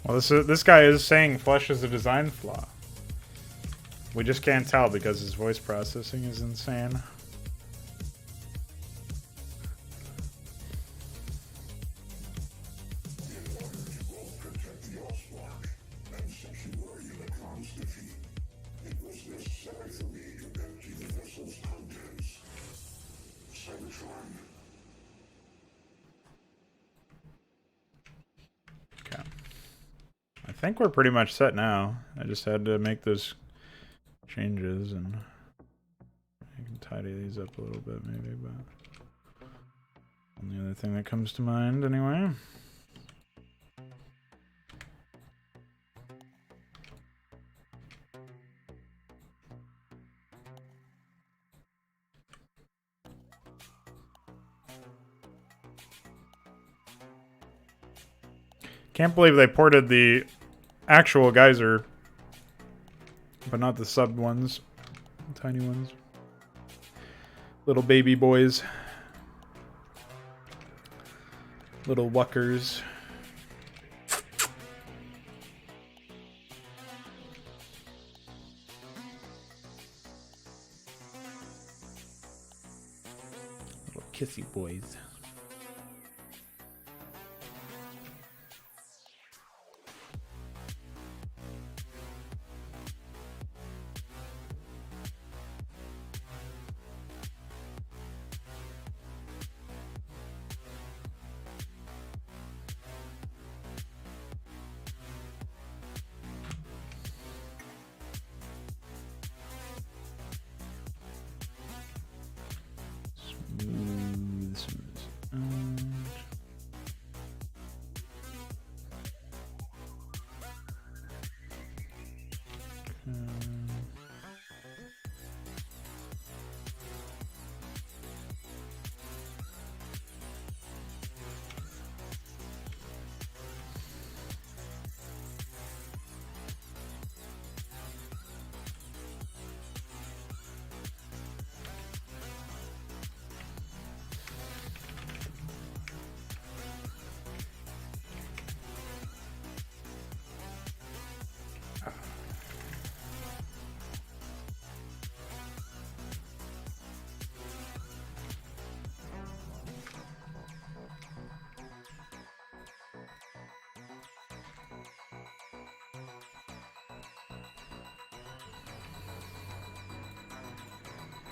Well, this guy is saying flesh is a design flaw. We just can't tell because his voice processing is insane. think we're pretty much set now. I just had to make those changes, and I can tidy these up a little bit maybe, but only other thing that comes to mind anyway. Can't believe they ported the actual geyser, but not the sub ones, the tiny ones. Little baby boys. Little wuckers. Little kissy boys.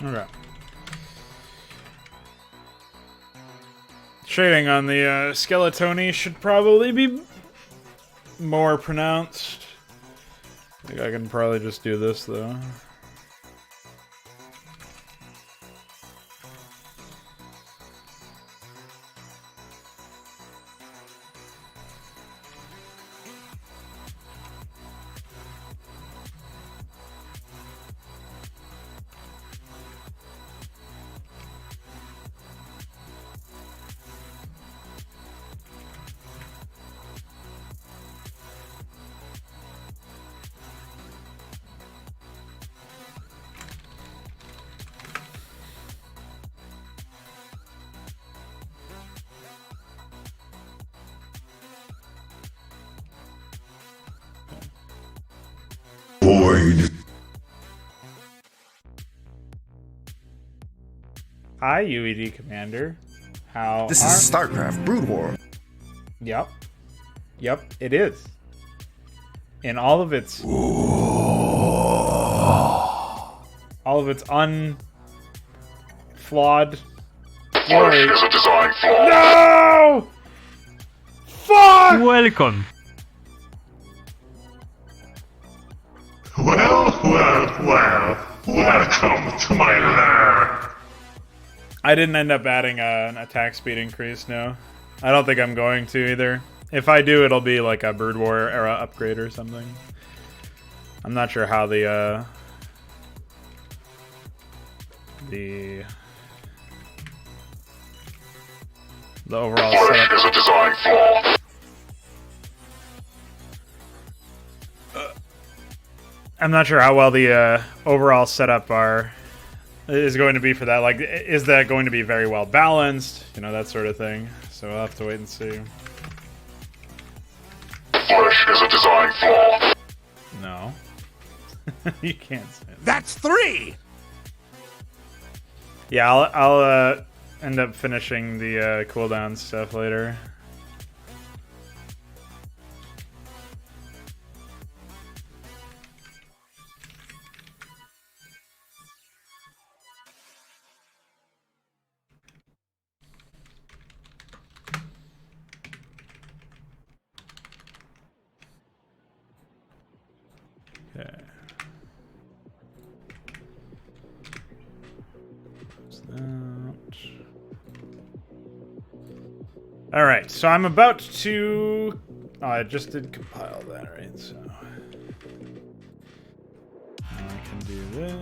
Okay. Shading on the Skeletoni should probably be more pronounced. I think I can probably just do this though. Void. Hi, UED Commander. How This are... is Starcraft Brood War. Yep. Yep, it is. In all of its... all of its unflawed glory. Flesh is a design flaw. No! Fuck! Welcome. Well. Welcome to my lair. I didn't end up adding an attack speed increase, no. I don't think I'm going to either. If I do, it'll be like a Brood War era upgrade or something. I'm not sure how the overall Flesh setup. is a design flaw. I'm not sure how well the overall setup is going to be for that. Like, is that going to be very well balanced? You know, that sort of thing. So we'll have to wait and see. Flesh is a design flaw. No. You can't say that. That's 3! Yeah, I'll end up finishing the cooldown stuff later. Alright, so I'm about to... Oh, I just did compile that, right? So... I can do this...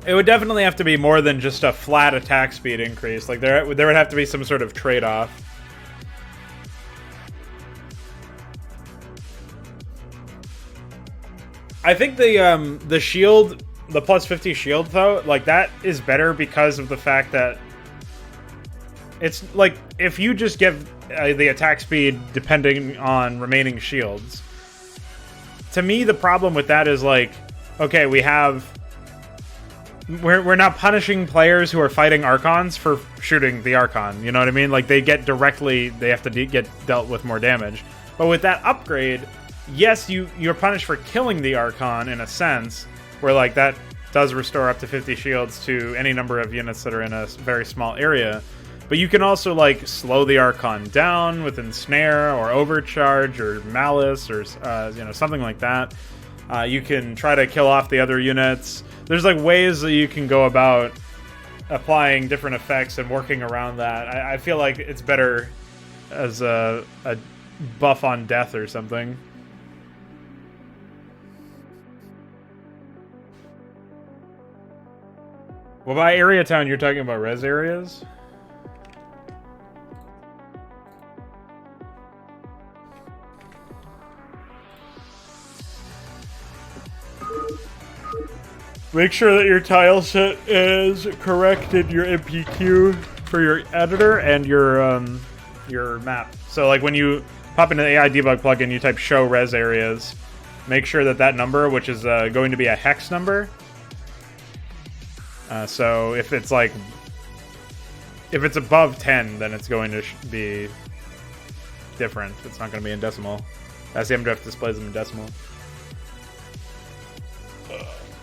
It would definitely have to be more than just a flat attack speed increase. Like there would have to be some sort of trade-off. I think the shield, the plus 50 shield though, like that is better because of the fact that it's like if you just give the attack speed depending on remaining shields. To me, the problem with that is like, okay, we're not punishing players who are fighting Archons for shooting the Archon. You know what I mean? Like they have to get dealt with more damage. But with that upgrade, yes, you're punished for killing the Archon in a sense, where like that does restore up to 50 shields to any number of units that are in a very small area. But you can also like slow the Archon down with Ensnare or Overcharge or Malice or something like that. You can try to kill off the other units. There's like ways that you can go about applying different effects and working around that. I feel like it's better as a buff on death or something. Well, by area town, you're talking about res areas? Make sure that your tile set is correct in your MPQ for your editor and your map. So like when you pop into the AI debug plugin, you type show res areas. Make sure that number, which is going to be a hex number. So if it's above 10, then it's going to be different. It's not going to be in decimal. SCMDrift displays them in decimal.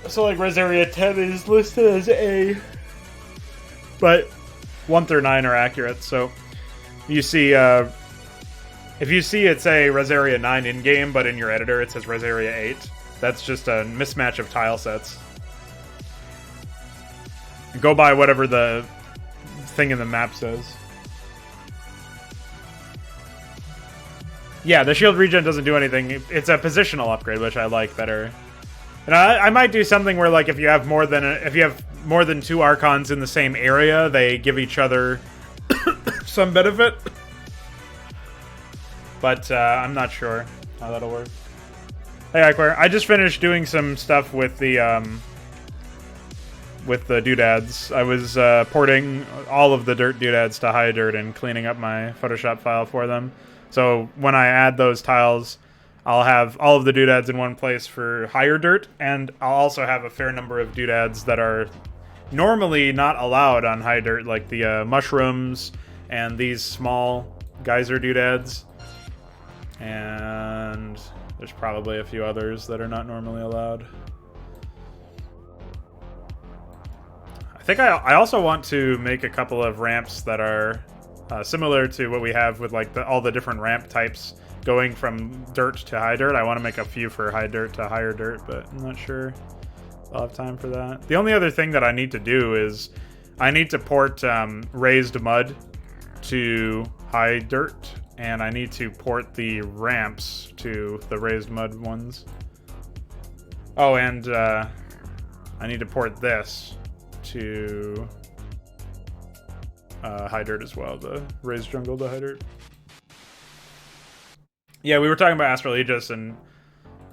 So like res area 10 is listed as A, but 1 through 9 are accurate. So you see, if you see it say res area 9 in game, but in your editor it says res area 8, that's just a mismatch of tile sets. Go by whatever the thing in the map says. Yeah, the shield regen doesn't do anything. It's a positional upgrade, which I like better. And I might do something where, like, if you have more than 2 Archons in the same area, they give each other some benefit. But I'm not sure how that'll work. Hey, Iquare, I just finished doing some stuff with the doodads. I was porting all of the dirt doodads to high dirt and cleaning up my Photoshop file for them. So when I add those tiles, I'll have all of the doodads in one place for higher dirt, and I'll also have a fair number of doodads that are normally not allowed on high dirt, like the mushrooms and these small geyser doodads. And there's probably a few others that are not normally allowed. I think I also want to make a couple of ramps that are similar to what we have with like all the different ramp types going from dirt to high dirt. I want to make a few for high dirt to higher dirt, but I'm not sure I'll have time for that. The only other thing that I need to do is I need to port raised mud to high dirt, and I need to port the ramps to the raised mud ones. Oh, and I need to port this to high dirt as well, the raised jungle to high dirt. Yeah, we were talking about Astral Aegis, and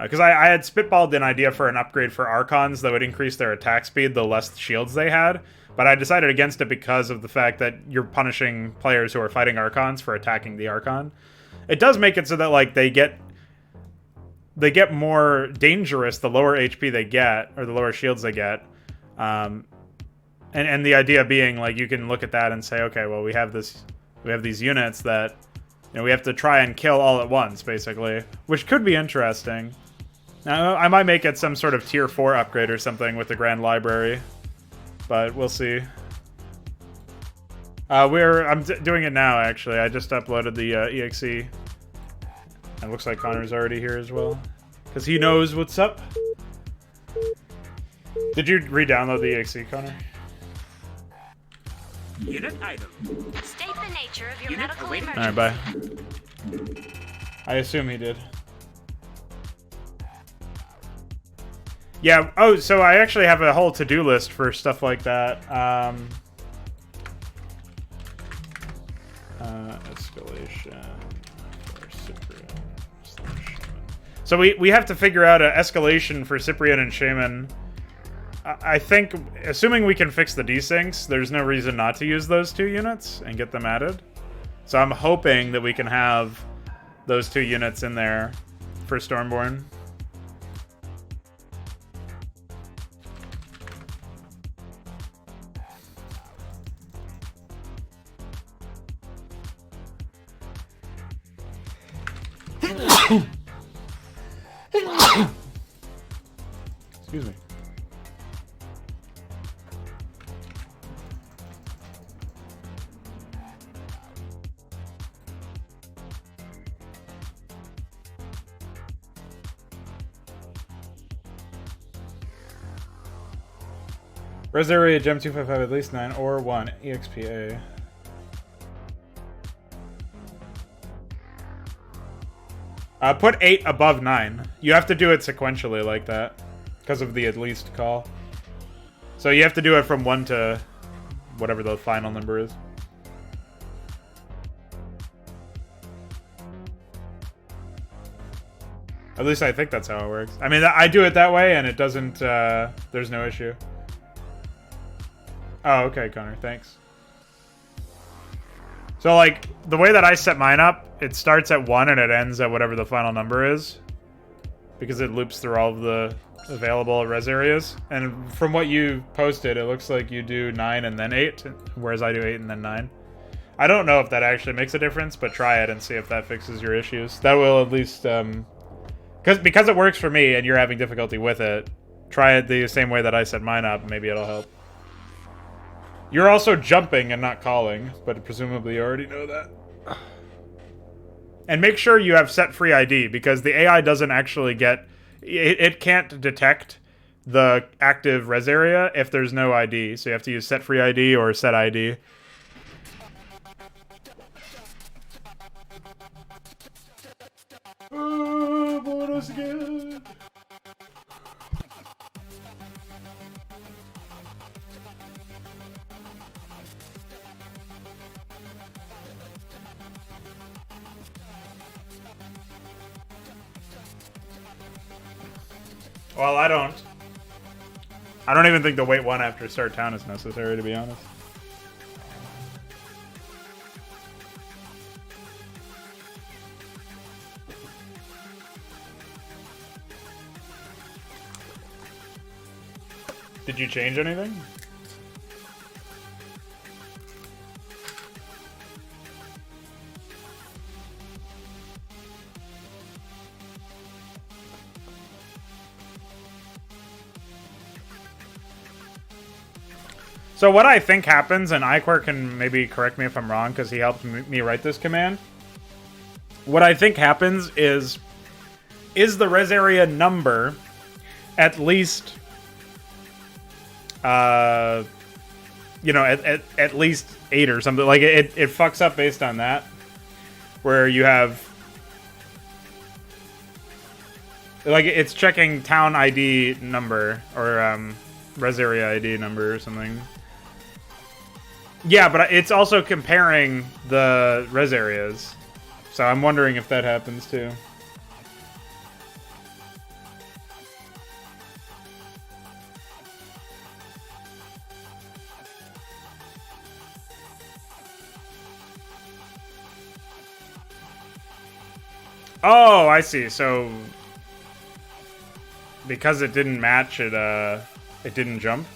because I had spitballed an idea for an upgrade for Archons that would increase their attack speed the less shields they had, but I decided against it because of the fact that you're punishing players who are fighting Archons for attacking the Archon. It does make it so that like they get more dangerous the lower HP they get, or the lower shields they get. And And the idea being, like, you can look at that and say, okay, well, we have these units that, you know, we have to try and kill all at once, basically, which could be interesting. Now, I might make it some sort of tier 4 upgrade or something with the Grand Library, but we'll see. I'm doing it now, actually. I just uploaded the EXE. It looks like Connor's already here as well, because he knows what's up. Did you re-download the EXE, Connor? Unit item. State the nature of your Unit medical awaiting- emergency. Alright, bye. I assume he did. Yeah, oh, so I actually have a whole to-do list for stuff like that. Escalation for Cyprian / Shaman. So we have to figure out an escalation for Cyprian and Shaman. I think, assuming we can fix the desyncs, there's no reason not to use those 2 units and get them added. So I'm hoping that we can have those 2 units in there for Stormborne. Excuse me. Res area gem 255 at least 9 or 1 EXPA. Put 8 above 9. You have to do it sequentially like that because of the at least call. So you have to do it from 1 to whatever the final number is. At least I think that's how it works. I mean, I do it that way and it doesn't, there's no issue. Oh, okay, Connor, thanks. So, like, the way that I set mine up, it starts at 1 and it ends at whatever the final number is. Because it loops through all of the available res areas. And from what you posted, it looks like you do 9 and then 8, whereas I do 8 and then 9. I don't know if that actually makes a difference, but try it and see if that fixes your issues. That will at least, because it works for me and you're having difficulty with it, try it the same way that I set mine up, maybe it'll help. You're also jumping and not calling, but presumably you already know that. And make sure you have set free ID, because the AI doesn't actually get... It can't detect the active res area if there's no ID, so you have to use set free ID or set ID. Oh, bonus again. Well, I don't even think the wait 1 after start town is necessary, to be honest. Did you change anything? So what I think happens, and Iquar can maybe correct me if I'm wrong because he helped me write this command. What I think happens is the res area number at least, at least 8 or something. Like it fucks up based on that, where you have, like, it's checking town ID number or res area ID number or something. Yeah, but it's also comparing the res areas. So I'm wondering if that happens too. Oh, I see. So because it didn't match, it didn't jump.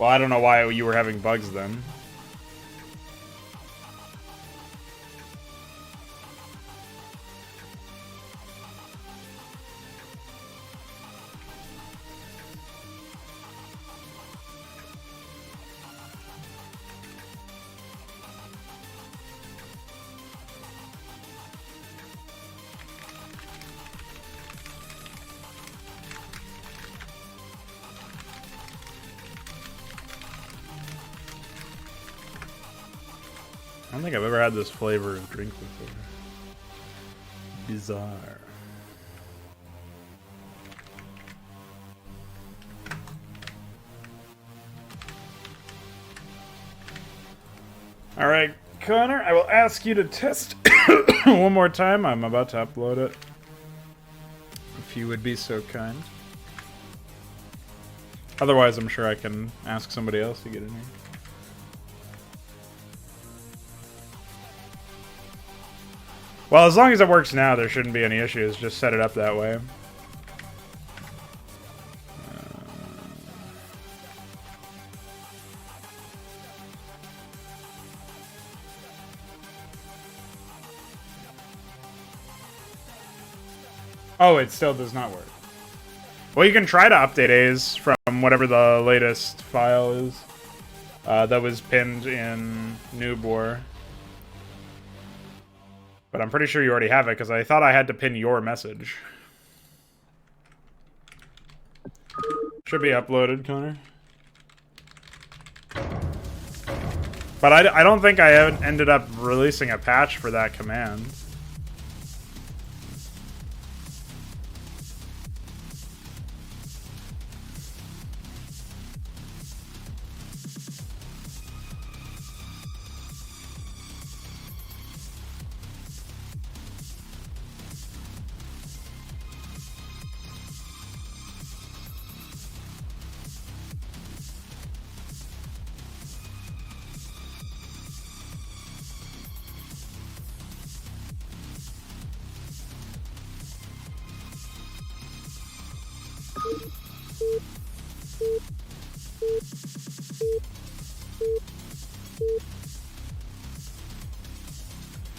Well, I don't know why you were having bugs then. I don't think I've ever had this flavor of drink before. Bizarre. Alright, Connor, I will ask you to test one more time. I'm about to upload it. If you would be so kind. Otherwise, I'm sure I can ask somebody else to get in here. Well, as long as it works now, there shouldn't be any issues. Just set it up that way. Oh, it still does not work. Well, you can try to update A's from whatever the latest file is that was pinned in Newbor. But I'm pretty sure you already have it, because I thought I had to pin your message. Should be uploaded, Connor. But I don't think I ended up releasing a patch for that command.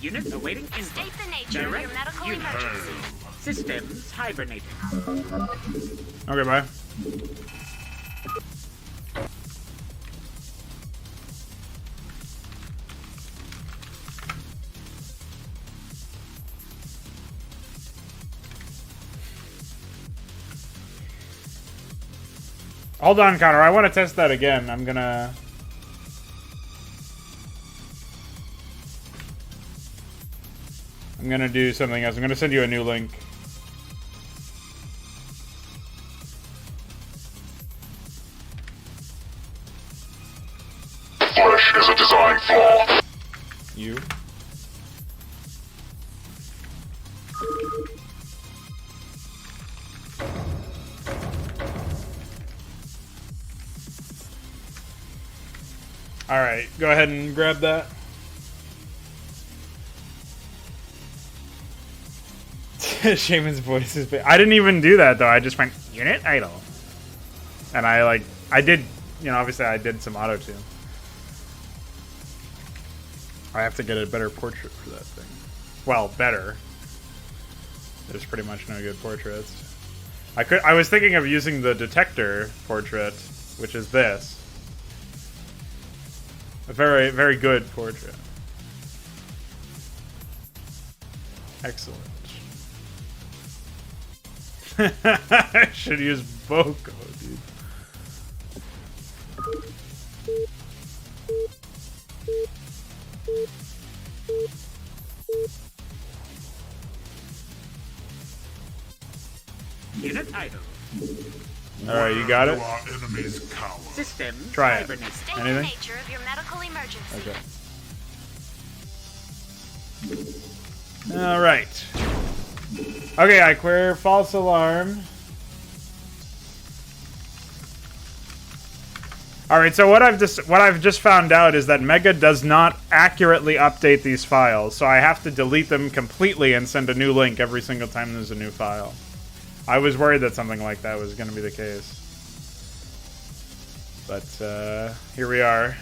Unit awaiting input. State the nature of your medical emergency. Systems hibernating. Okay, bye. Hold on, Connor. I want to test that again. I'm gonna do something else. I'm gonna send you a new link. Flesh is a design flaw. You. Alright, go ahead and grab that. Shaman's voice is big. I didn't even do that though. I just went unit idle. And I did, you know, obviously I did some auto tune. I have to get a better portrait for that thing. Well, better. There's pretty much no good portraits. I was thinking of using the detector portrait, which is this. A very, very good portrait. Excellent. I should use Boko, dude. Unit idle. Alright, you got it? Systems Try it. hibernating. State the Anything? nature of your medical emergency. Okay. Alright. Okay, I queer false alarm. Alright, so what I've just found out is that Mega does not accurately update these files, so I have to delete them completely and send a new link every single time there's a new file. I was worried that something like that was going to be the case. But here we are.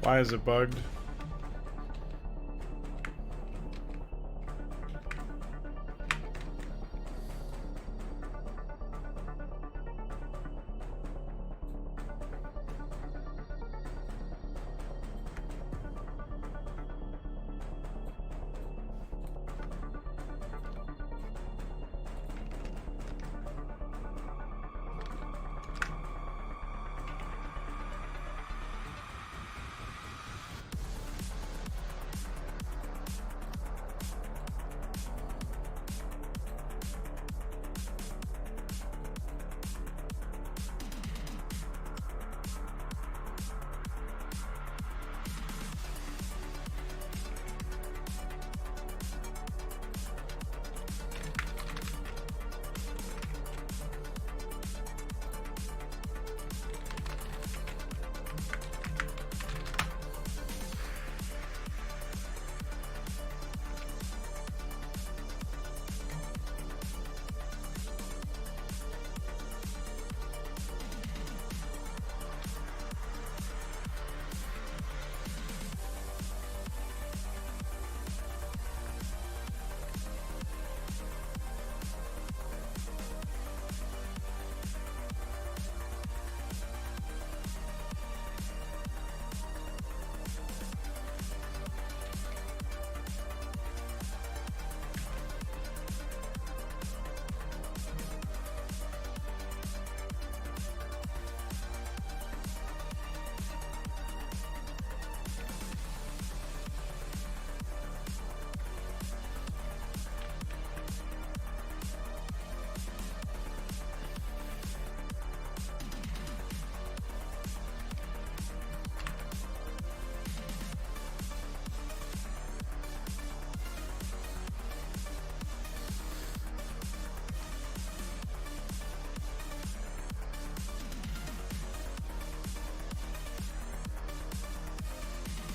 Why is it bugged?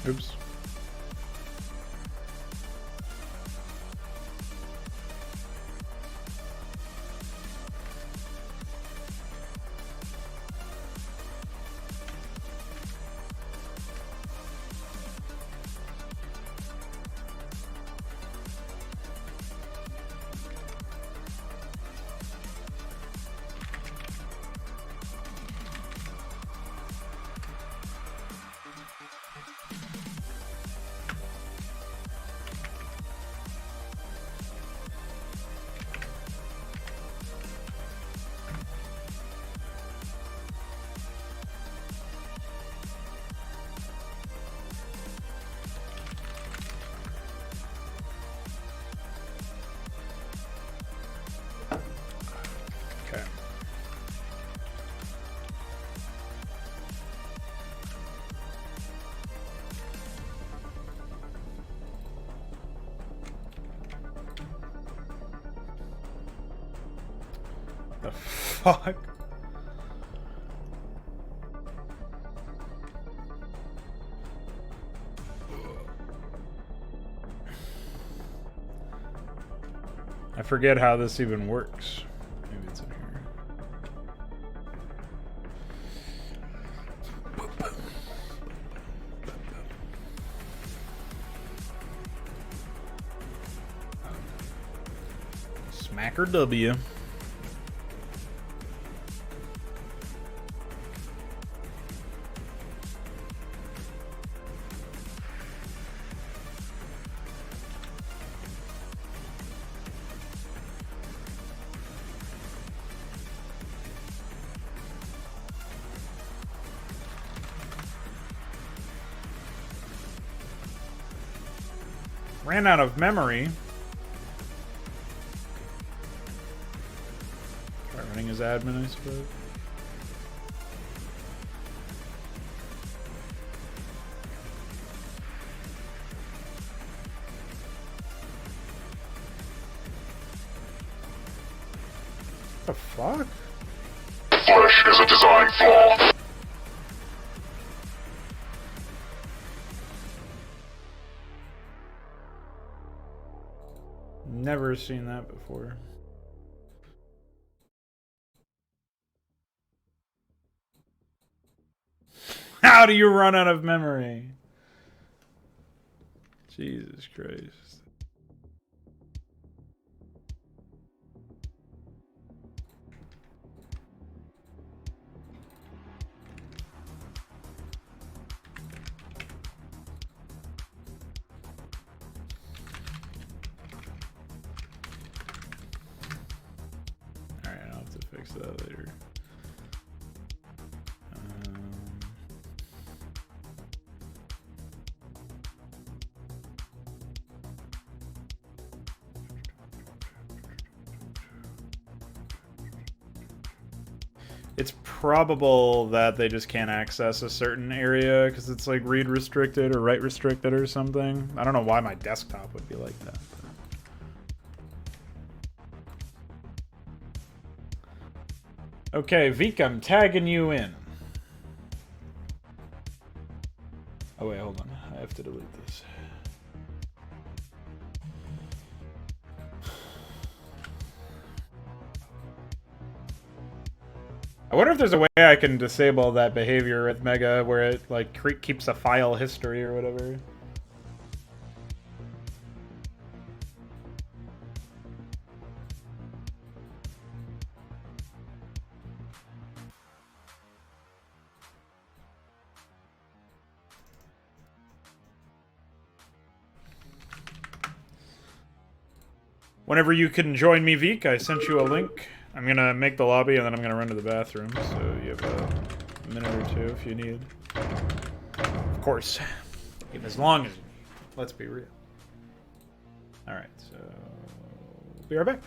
Oops. The fuck? I forget how this even works. Maybe it's in here. Smacker W. Ran out of memory. Try running as admin, I suppose. What the fuck? Flesh is a design flaw. Never seen that before. How do you run out of memory? Jesus Christ. Alright, I'll have to fix that later. It's probable that they just can't access a certain area because it's like read restricted or write restricted or something. I don't know why my desktop would be like that. But... Okay, Vik, I'm tagging you in. Oh wait, hold on. I have to delete this. I wonder if there's a way I can disable that behavior with Mega where it like keeps a file history or whatever. Whenever you can join me, Vik, I sent you a link. I'm gonna make the lobby and then I'm gonna run to the bathroom, so you have a minute or two if you need. Of course. Even as long as you need. Let's be real. Alright, so... be right back.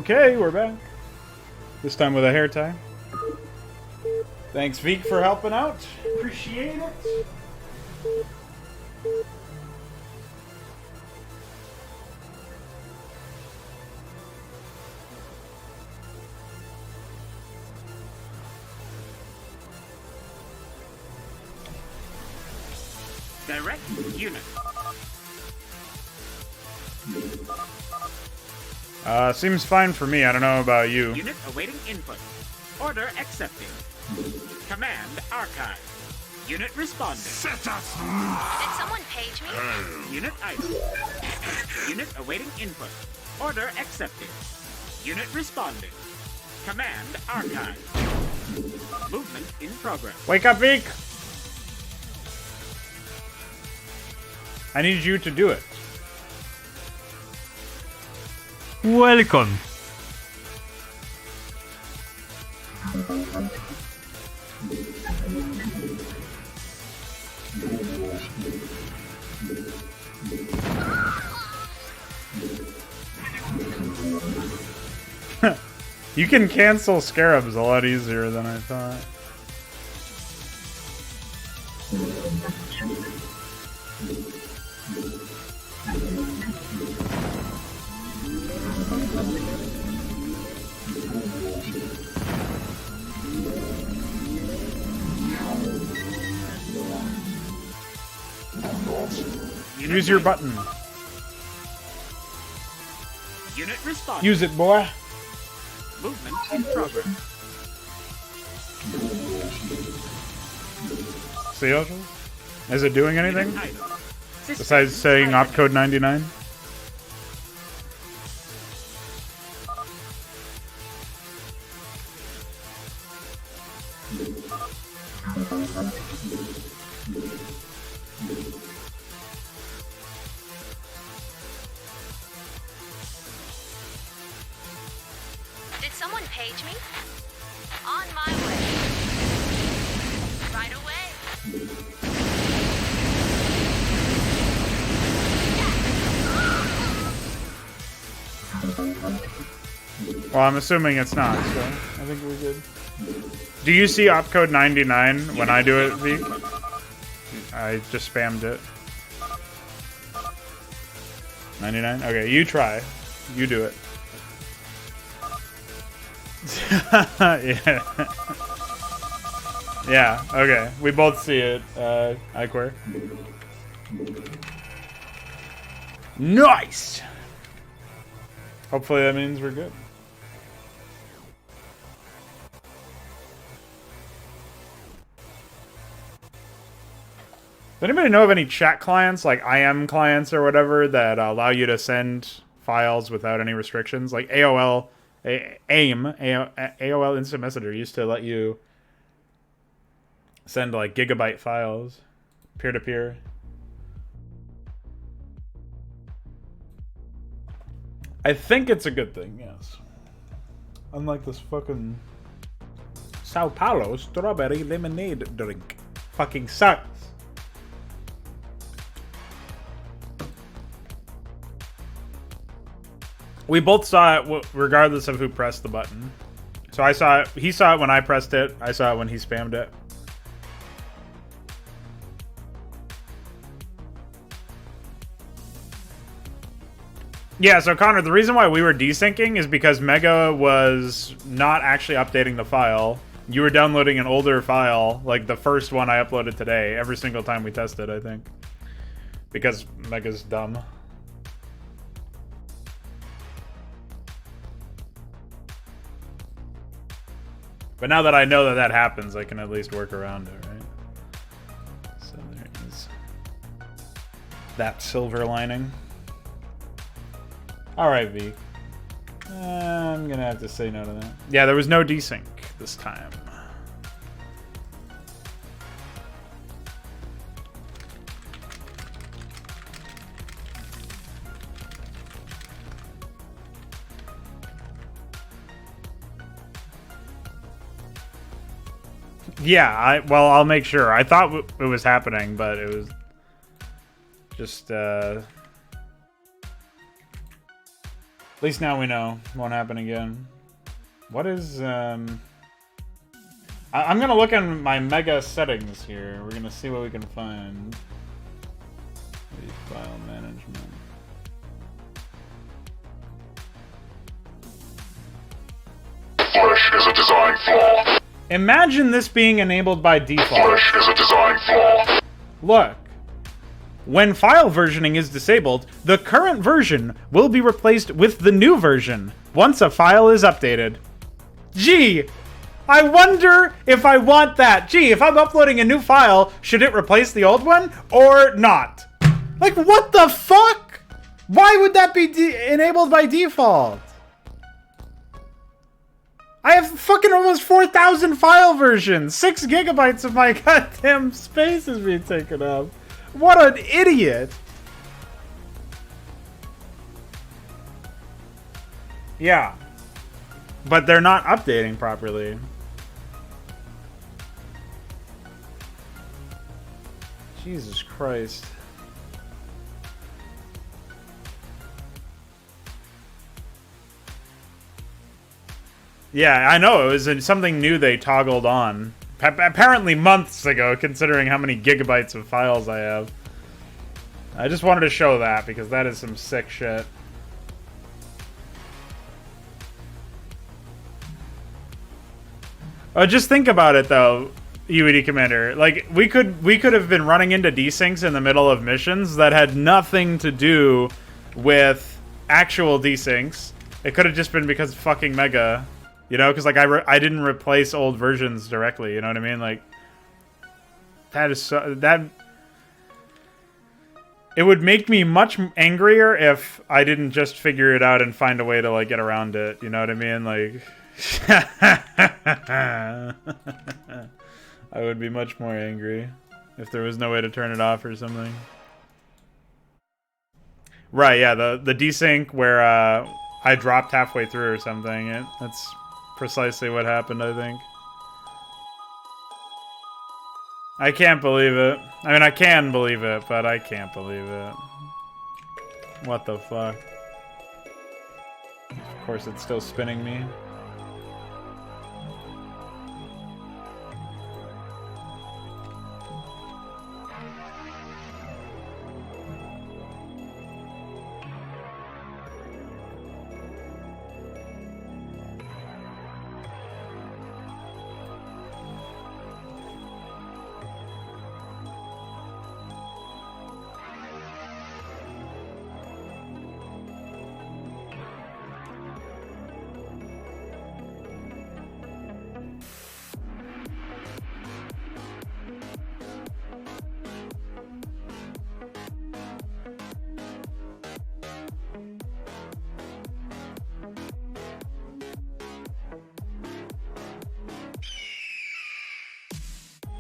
Okay, we're back. This time with a hair tie. Thanks, Veek, for helping out. Appreciate it. Direct unit. Seems fine for me. I don't know about you. Unit awaiting input. Order accepted. Command archive. Unit responding. Did someone page me? Unit item. Unit awaiting input. Order accepted. Unit responding. Command archive. Movement in progress. Wake up, Veek! I need you to do it. Welcome. You can cancel scarabs a lot easier than I thought. Use your button. Unit responding. Use it, boy. Movement in progress. See, is it doing anything? Unit item. System Besides saying hibernate. opcode 99? Did someone page me? On my way. Right away. Well, I'm assuming it's not, so I think we're good. Do you see opcode 99 when I do it, Veek? I just spammed it. 99? Okay, you try. You do it. Yeah. Yeah, okay. We both see it, Iquare. Nice! Hopefully that means we're good. Does anybody know of any chat clients, like IM clients or whatever, that allow you to send files without any restrictions? Like AOL, AOL Instant Messenger used to let you send like gigabyte files, peer-to-peer. I think it's a good thing, yes. Unlike this fucking Sao Paulo strawberry lemonade drink. Fucking sucks. We both saw it regardless of who pressed the button. So I saw it, he saw it when I pressed it, I saw it when he spammed it. Yeah, so Connor, the reason why we were desyncing is because Mega was not actually updating the file. You were downloading an older file, like the first one I uploaded today, every single time we tested, I think. Because Mega's dumb. But now that I know that that happens, I can at least work around it, right? So there is that silver lining. Alright, V. I'm gonna have to say no to that. Yeah, there was no desync this time. Yeah, well, I'll make sure. I thought it was happening, but it was just, At least now we know. Won't happen again. What is, I'm gonna look in my mega settings here. We're gonna see what we can find. File management. Flesh is a design flaw. Imagine this being enabled by default. Flesh is a design flaw. Look. When file versioning is disabled, the current version will be replaced with the new version once a file is updated. Gee, I wonder if I want that. Gee, if I'm uploading a new file, should it replace the old one or not? Like, what the fuck? Why would that be enabled by default? I have fucking almost 4,000 file versions. 6 gigabytes of my goddamn space is being taken up. What an idiot. Yeah. But they're not updating properly. Jesus Christ. Yeah, I know. It was something new they toggled on. Apparently months ago, considering how many gigabytes of files I have. I just wanted to show that, because that is some sick shit. Just think about it, though, UED Commander. Like, we could have been running into desyncs in the middle of missions that had nothing to do with actual desyncs. It could have just been because of fucking Mega. You know, because, like, I didn't replace old versions directly, you know what I mean? Like, that is so... That... It would make me much angrier if I didn't just figure it out and find a way to, like, get around it, you know what I mean? Like... I would be much more angry if there was no way to turn it off or something. Right, yeah, the desync where, I dropped halfway through or something. That's... precisely what happened, I think. I can't believe it. I mean, I can believe it, but I can't believe it. What the fuck? Of course, it's still spinning me.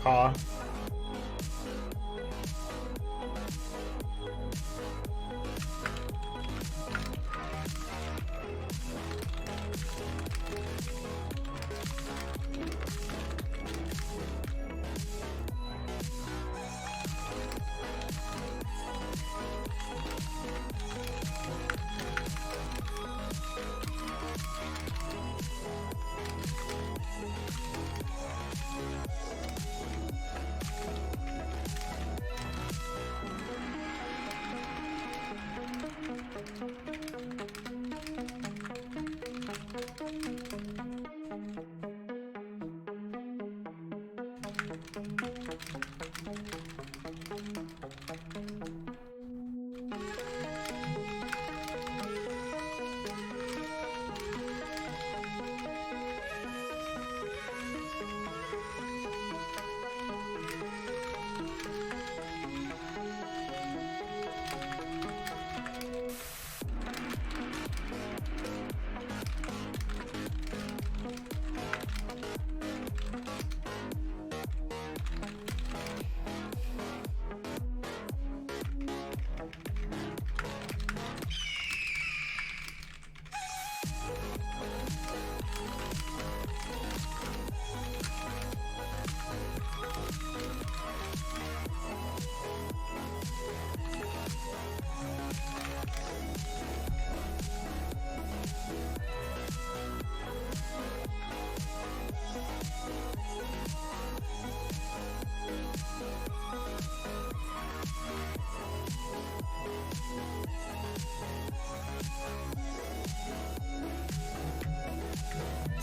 Caw.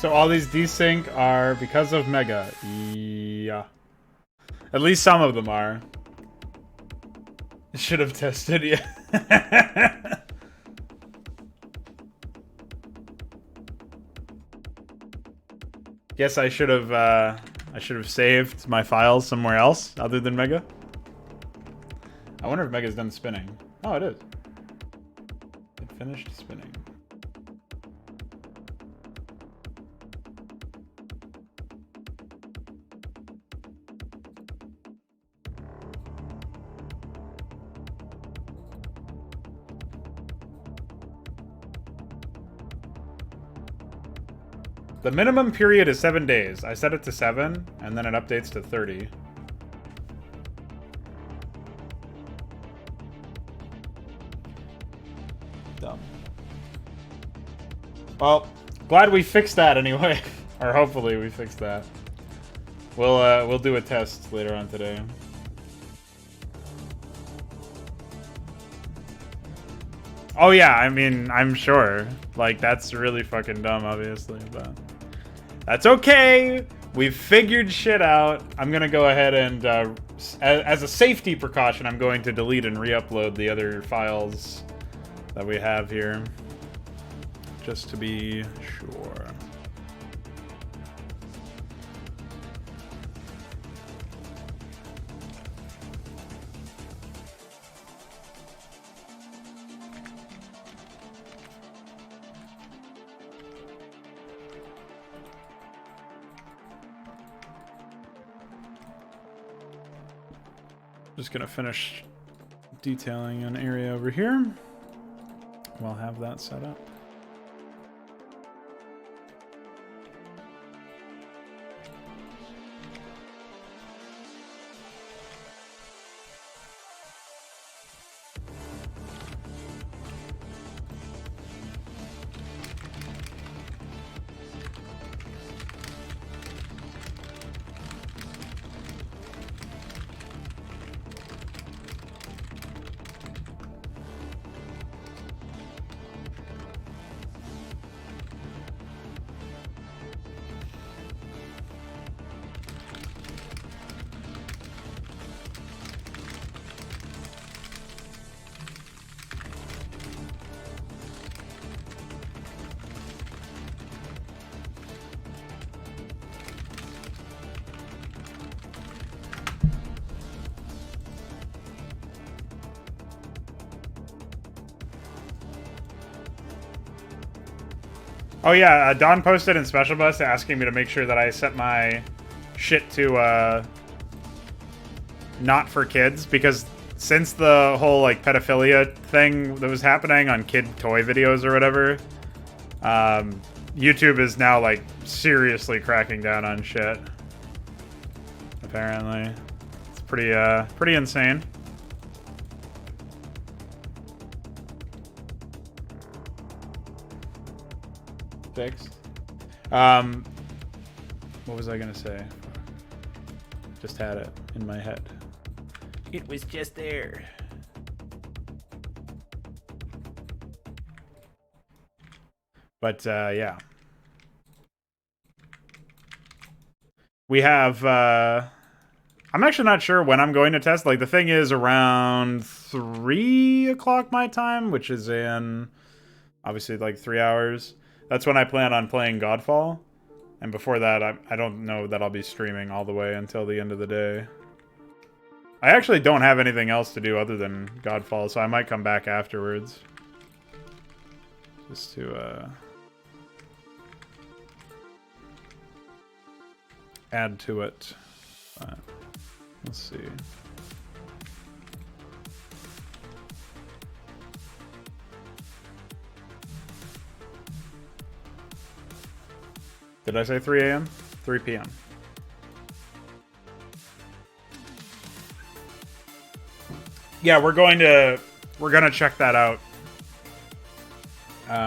So all these desync are because of Mega. Yeah. At least some of them are. Should have tested, yeah. Guess I should have saved my files somewhere else other than Mega. I wonder if Mega's done spinning. Oh, it is. It finished spinning. The minimum period is 7 days. I set it to 7, and then it updates to 30. Dumb. Well, glad we fixed that anyway. Or hopefully we fixed that. We'll do a test later on today. Oh yeah, I mean, I'm sure. Like, that's really fucking dumb, obviously, but that's okay. We've figured shit out. I'm gonna go ahead and, as a safety precaution, I'm going to delete and re-upload the other files that we have here, just to be sure. Just gonna finish detailing an area over here. We'll have that set up. Oh yeah, Don posted in Special Bus asking me to make sure that I set my shit to not for kids, because since the whole like pedophilia thing that was happening on kid toy videos or whatever, YouTube is now like seriously cracking down on shit. Apparently, it's pretty insane. Fixed. What was I gonna say? Just had it in my head. It was just there. But yeah. We have I'm actually not sure when I'm going to test. Like, the thing is around 3 o'clock my time, which is in obviously like 3 hours. That's when I plan on playing Godfall. And before that, I don't know that I'll be streaming all the way until the end of the day. I actually don't have anything else to do other than Godfall, so I might come back afterwards. Just to add to it. Let's see. Did I say 3 a.m.? 3 p.m. Yeah, we're gonna check that out.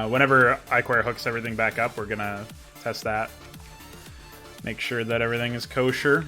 Whenever iQuare hooks everything back up, we're gonna test that. Make sure that everything is kosher.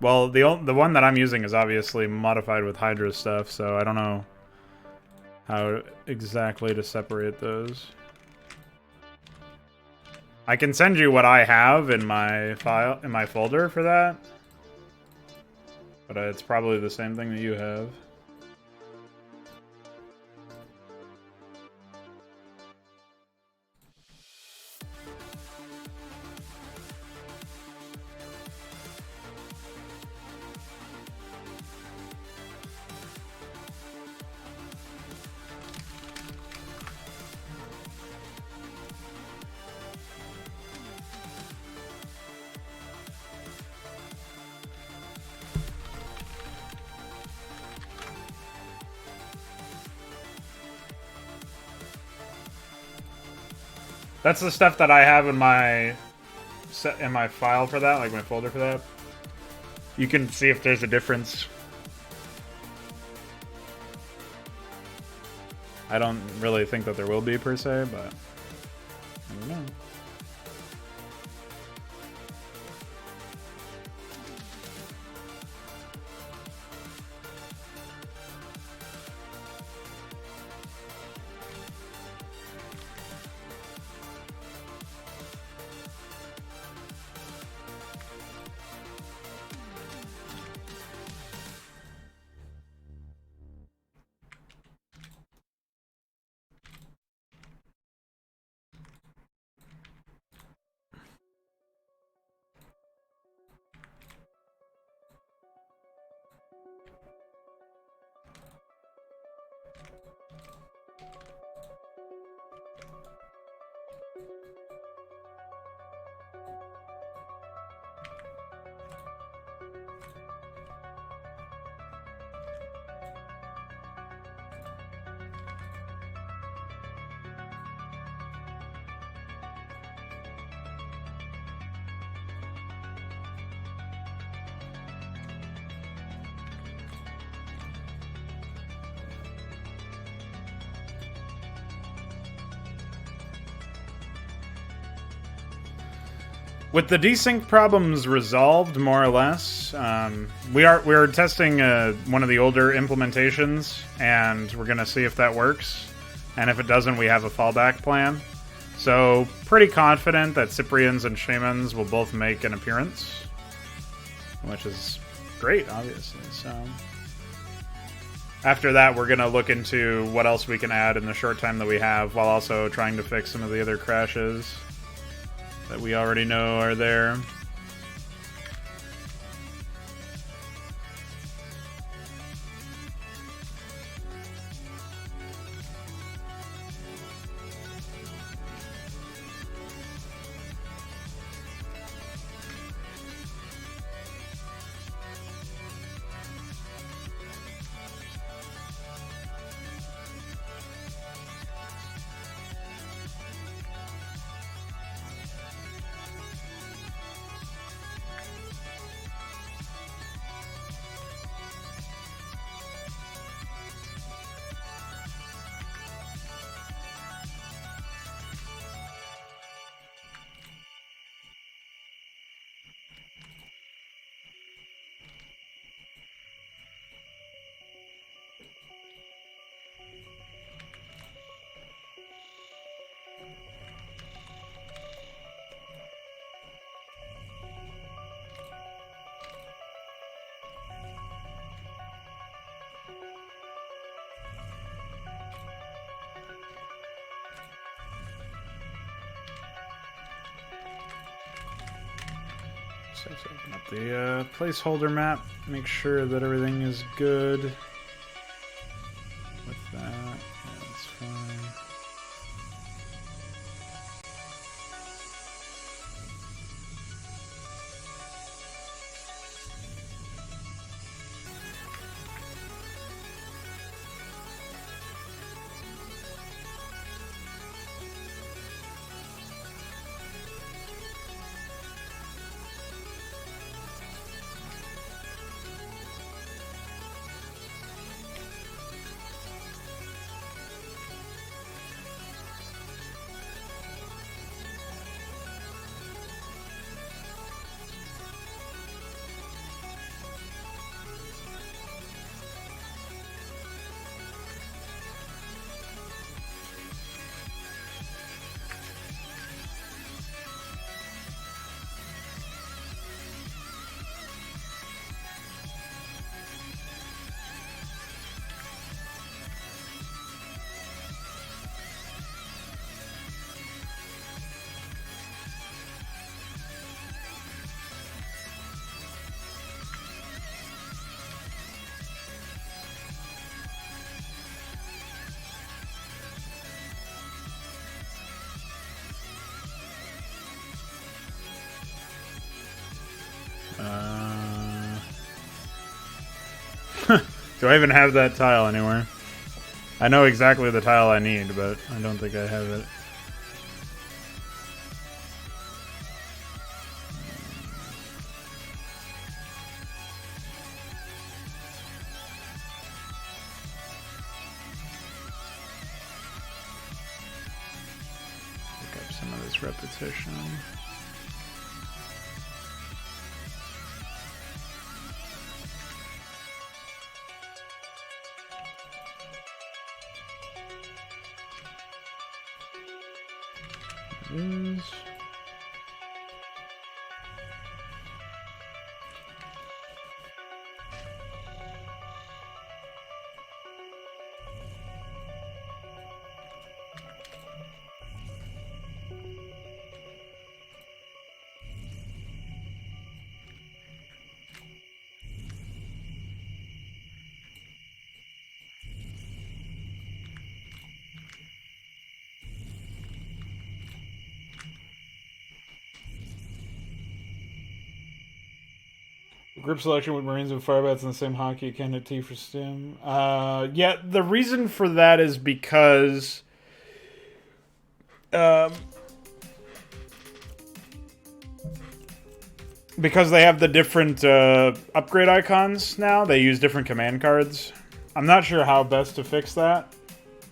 Well, the one that I'm using is obviously modified with Hydra stuff, so I don't know how exactly to separate those. I can send you what I have in my folder for that, but it's probably the same thing that you have. That's the stuff that I have in my file for that, like my folder for that. You can see if there's a difference. I don't really think that there will be per se, but I don't know. With the desync problems resolved, more or less, we are testing one of the older implementations, and we're gonna see if that works. And if it doesn't, we have a fallback plan. So pretty confident that Cyprians and Shamans will both make an appearance, which is great, obviously. So after that, we're gonna look into what else we can add in the short time that we have, while also trying to fix some of the other crashes that we already know are there. So let's open up the placeholder map, make sure that everything is good with that. Yeah, that's fine. Do I even have that tile anywhere? I know exactly the tile I need, but I don't think I have it. Pick up some of this repetition. Is group selection with Marines and Firebats in the same hockey account at T for Stim. Yeah, the reason for that is because they have the different upgrade icons now. They use different command cards. I'm not sure how best to fix that.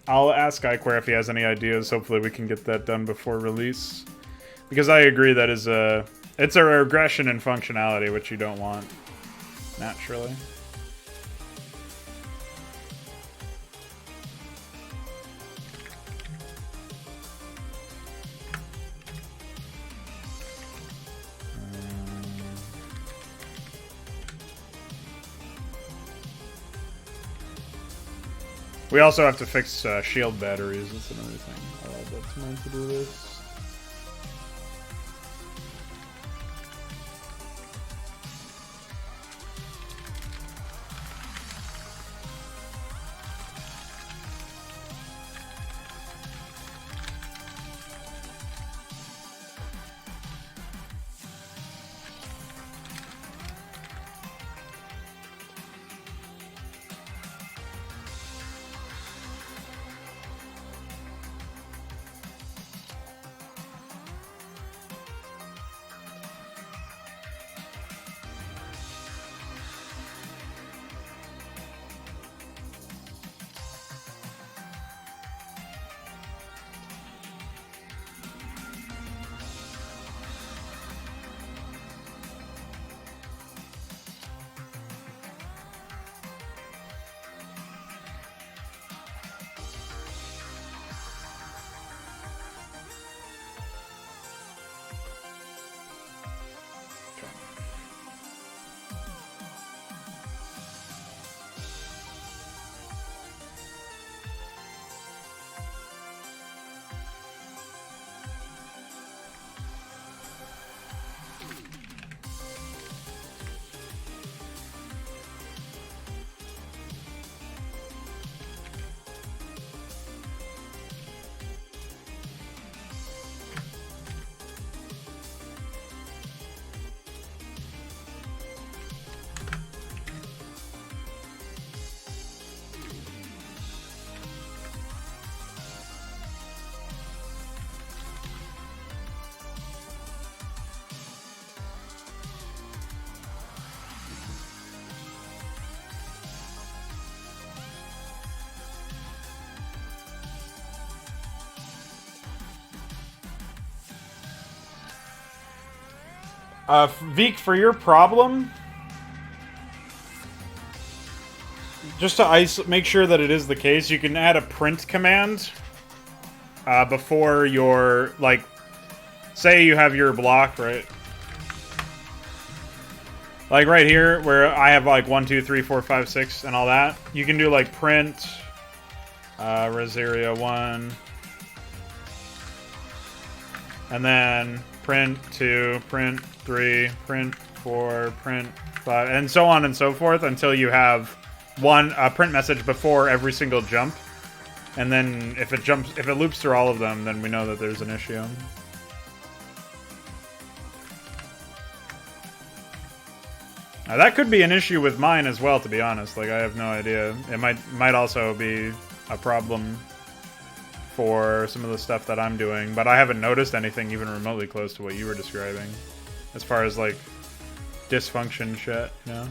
I'll ask Iquare if he has any ideas. Hopefully we can get that done before release. Because I agree that is it's a regression in functionality, which you don't want, naturally. We also have to fix shield batteries. That's another thing that's meant to do this. Veek, for your problem, just to make sure that it is the case, you can add a print command before your, like, say you have your block, right? Like right here, where I have like 1, 2, 3, 4, 5, 6, and all that, you can do like print, Rosaria 1, and then print 2, print 3, print 4, print 5, and so on and so forth until you have one print message before every single jump. And then if it loops through all of them, then we know that there's an issue. That could be an issue with mine as well, to be honest. Like, I have no idea. It might also be a problem for some of the stuff that I'm doing, but I haven't noticed anything even remotely close to what you were describing, as far as like dysfunction shit, you know?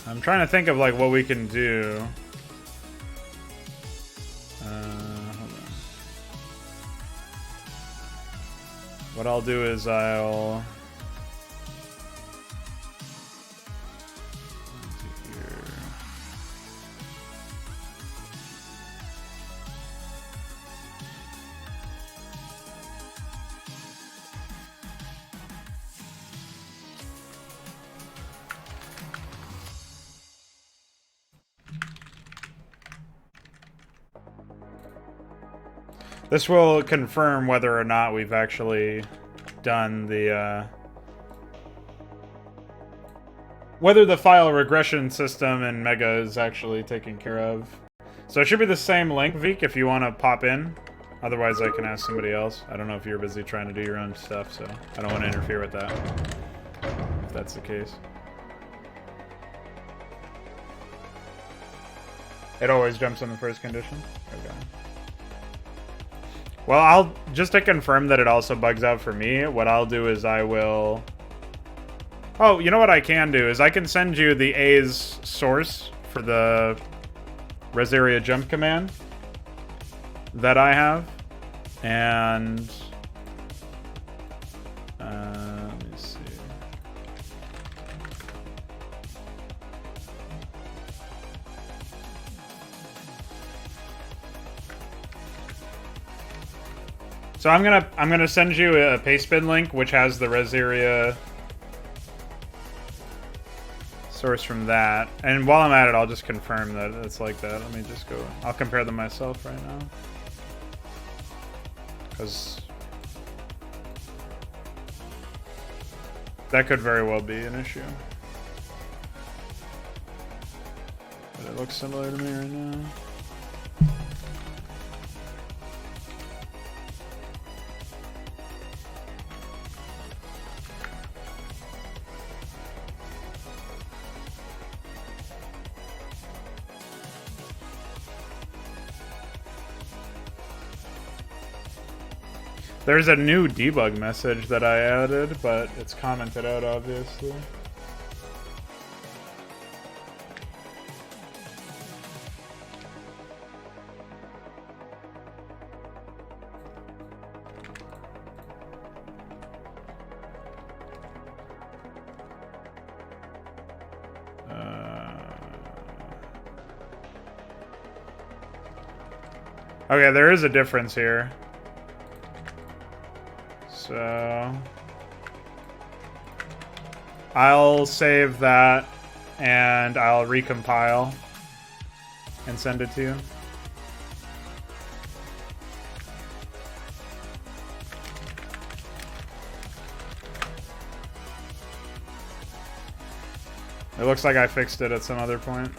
I'm trying to think of like what we can do. Hold on. What I'll do is I'll... let's see here. This will confirm whether or not we've actually done the, whether the file regression system in Mega is actually taken care of. So it should be the same link, Veek, if you want to pop in. Otherwise, I can ask somebody else. I don't know if you're busy trying to do your own stuff, so I don't want to interfere with that, if that's the case. It always jumps on the first condition? Okay. Well, I'll just to confirm that it also bugs out for me, what I'll do is I will... Oh, you know what I can do is I can send you the A's source for the res area jump command that I have, and let me see. So I'm gonna send you a pastebin link which has the res area source from that, and while I'm at it, I'll just confirm that it's like that. Let me just go. I'll compare them myself right now, because that could very well be an issue. But it looks similar to me right now. There's a new debug message that I added, but it's commented out, obviously. Okay, there is a difference here. So I'll save that and I'll recompile and send it to you. It looks like I fixed it at some other point.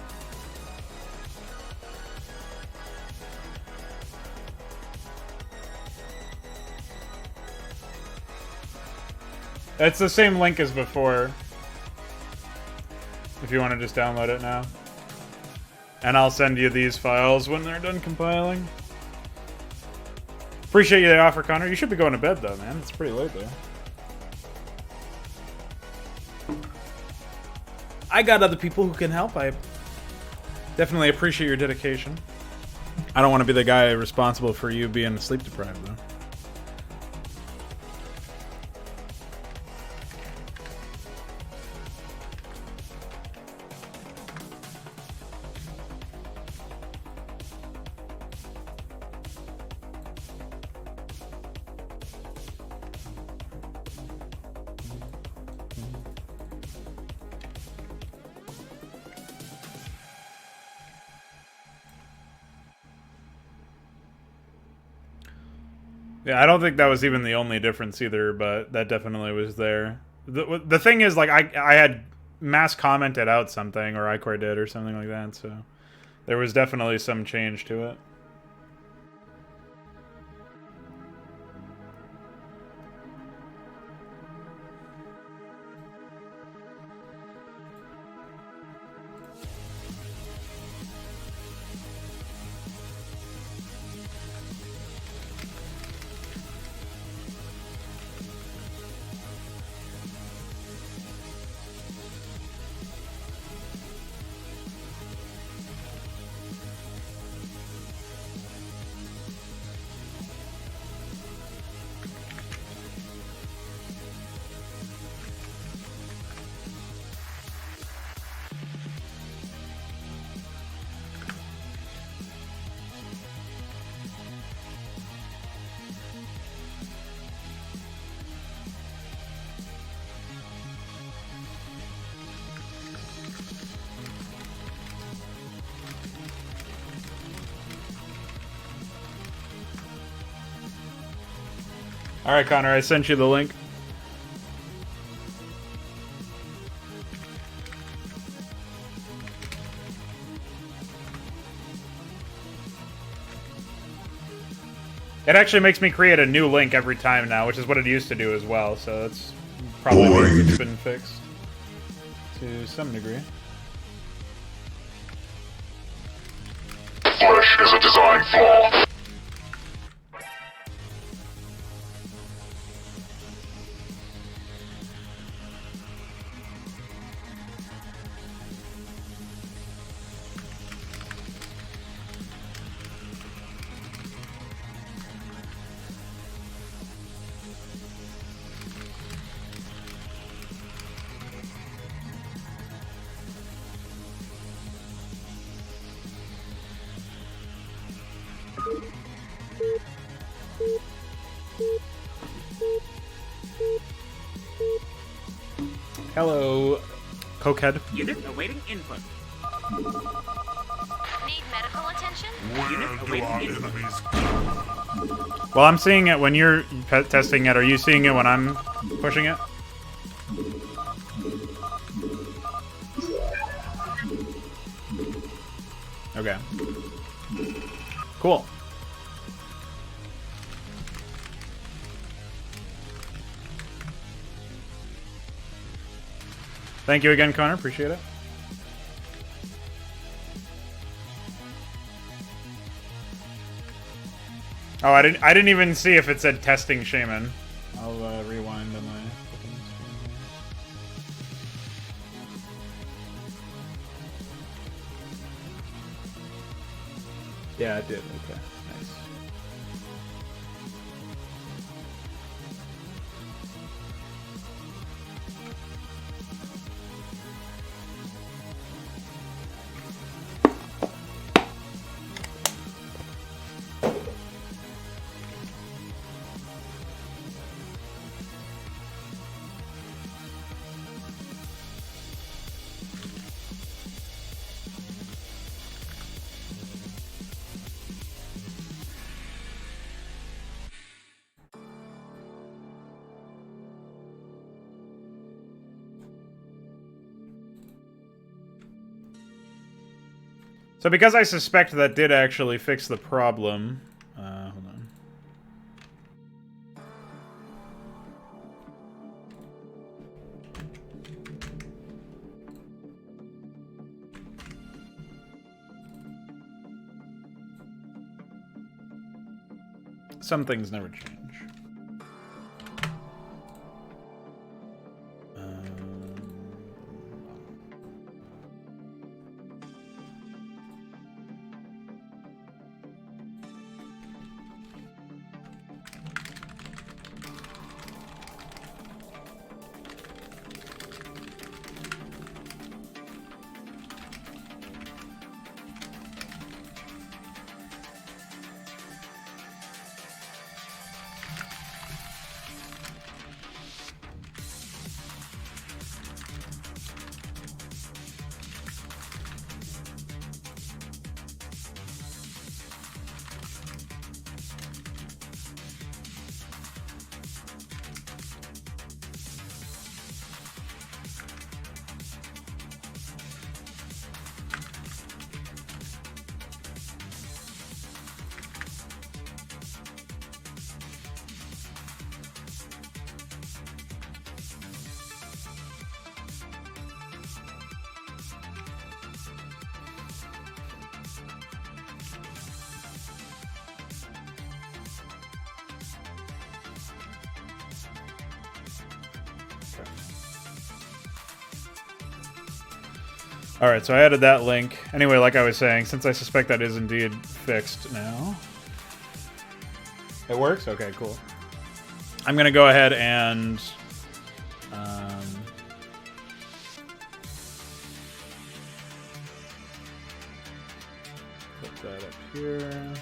It's the same link as before, if you want to just download it now. And I'll send you these files when they're done compiling. Appreciate you the offer, Connor. You should be going to bed, though, man. It's pretty late, though. I got other people who can help. I definitely appreciate your dedication. I don't want to be the guy responsible for you being sleep deprived, though. Yeah, I don't think that was even the only difference either, but that definitely was there. The thing is, like, I had mass commented out something, or Icor did, or something like that, so There was definitely some change to it. Alright, Connor, I sent you the link. It actually makes me create a new link every time now, which is what it used to do as well, so that's probably means it's been fixed to some degree. Flesh is a design flaw. Hello, Cokehead. Unit awaiting input. Need medical attention? Unit awaiting input. Well, I'm seeing it when you're testing it. Are you seeing it when I'm pushing it? Okay. Cool. Thank you again, Connor. Appreciate it. Oh, I didn't even see if it said testing shaman. I'll rewind on my fucking screen here. Yeah, it did. Okay, nice. So because I suspect that did actually fix the problem, hold on. Some things never change. Alright, so I added that link. Anyway, like I was saying, since I suspect that is indeed fixed now. It works? Okay, cool. I'm gonna go ahead and... put that up here.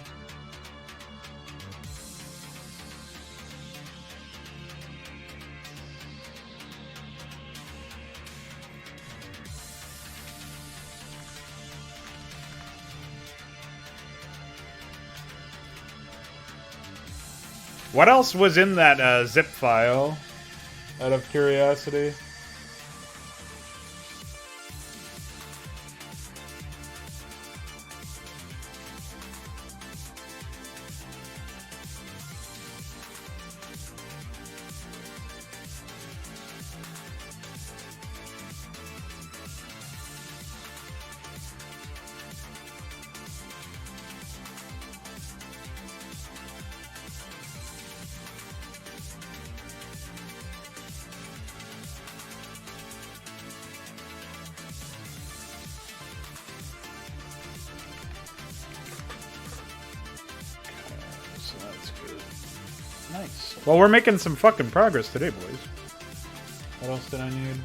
What else was in that zip file, out of curiosity? Nice. Well, we're making some fucking progress today, boys. What else did I need?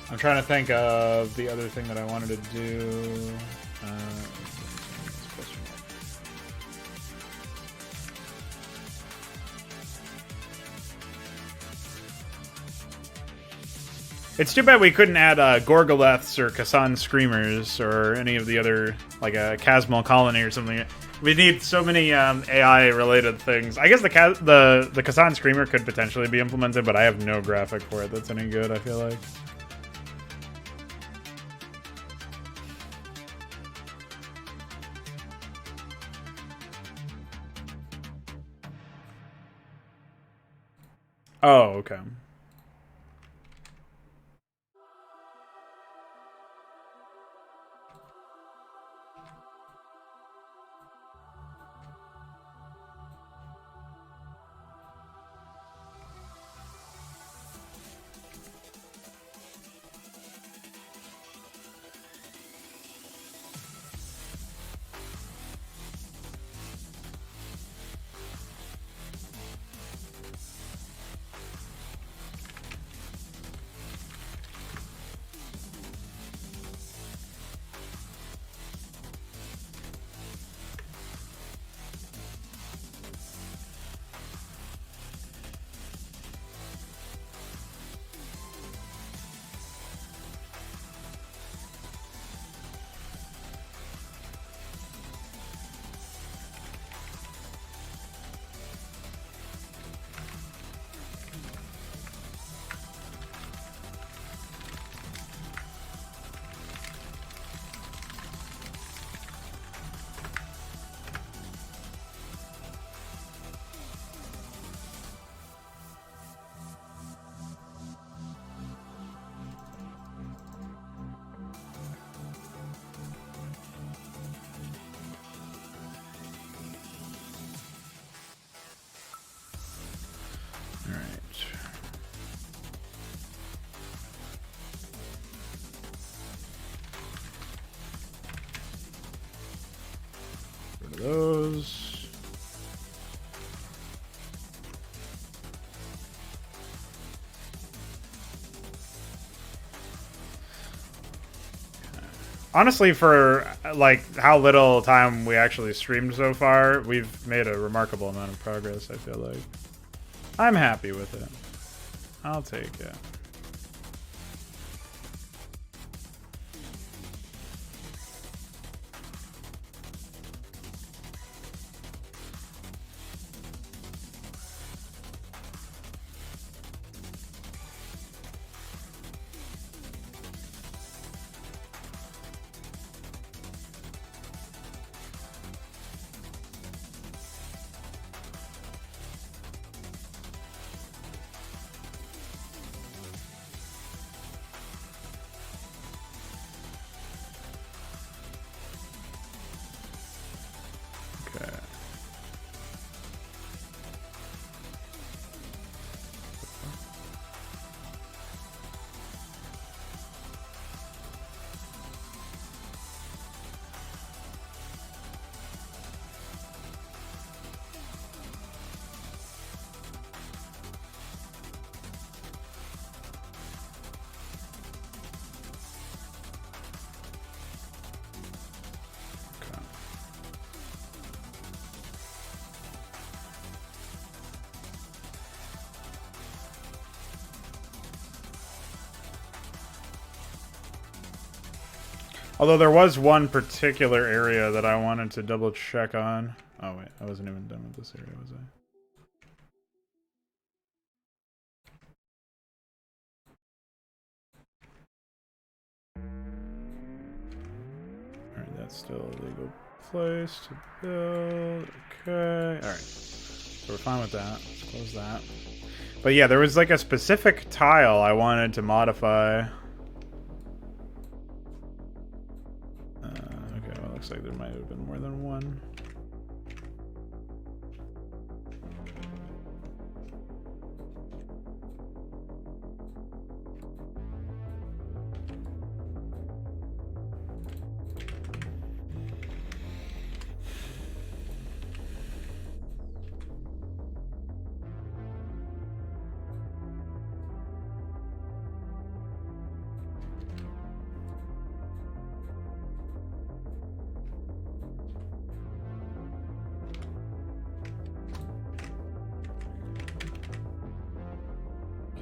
I'm trying to think of the other thing that I wanted to do. It's too bad we couldn't add Gorgoleths or Kassan Screamers or any of the other, like a Chasmal Colony or something. We need so many AI-related things. I guess the Kassan Screamer could potentially be implemented, but I have no graphic for it that's any good, I feel like. Oh, okay. Those. Honestly, for like how little time we actually streamed so far, we've made a remarkable amount of progress, I feel like. I'm happy with it. I'll take it. Although there was one particular area that I wanted to double check on. Oh wait, I wasn't even done with this area, was I? Alright, that's still a legal place to build. Okay, alright. So we're fine with that. Let's close that. But yeah, there was like a specific tile I wanted to modify. Okay, well, looks like there might have been more than one.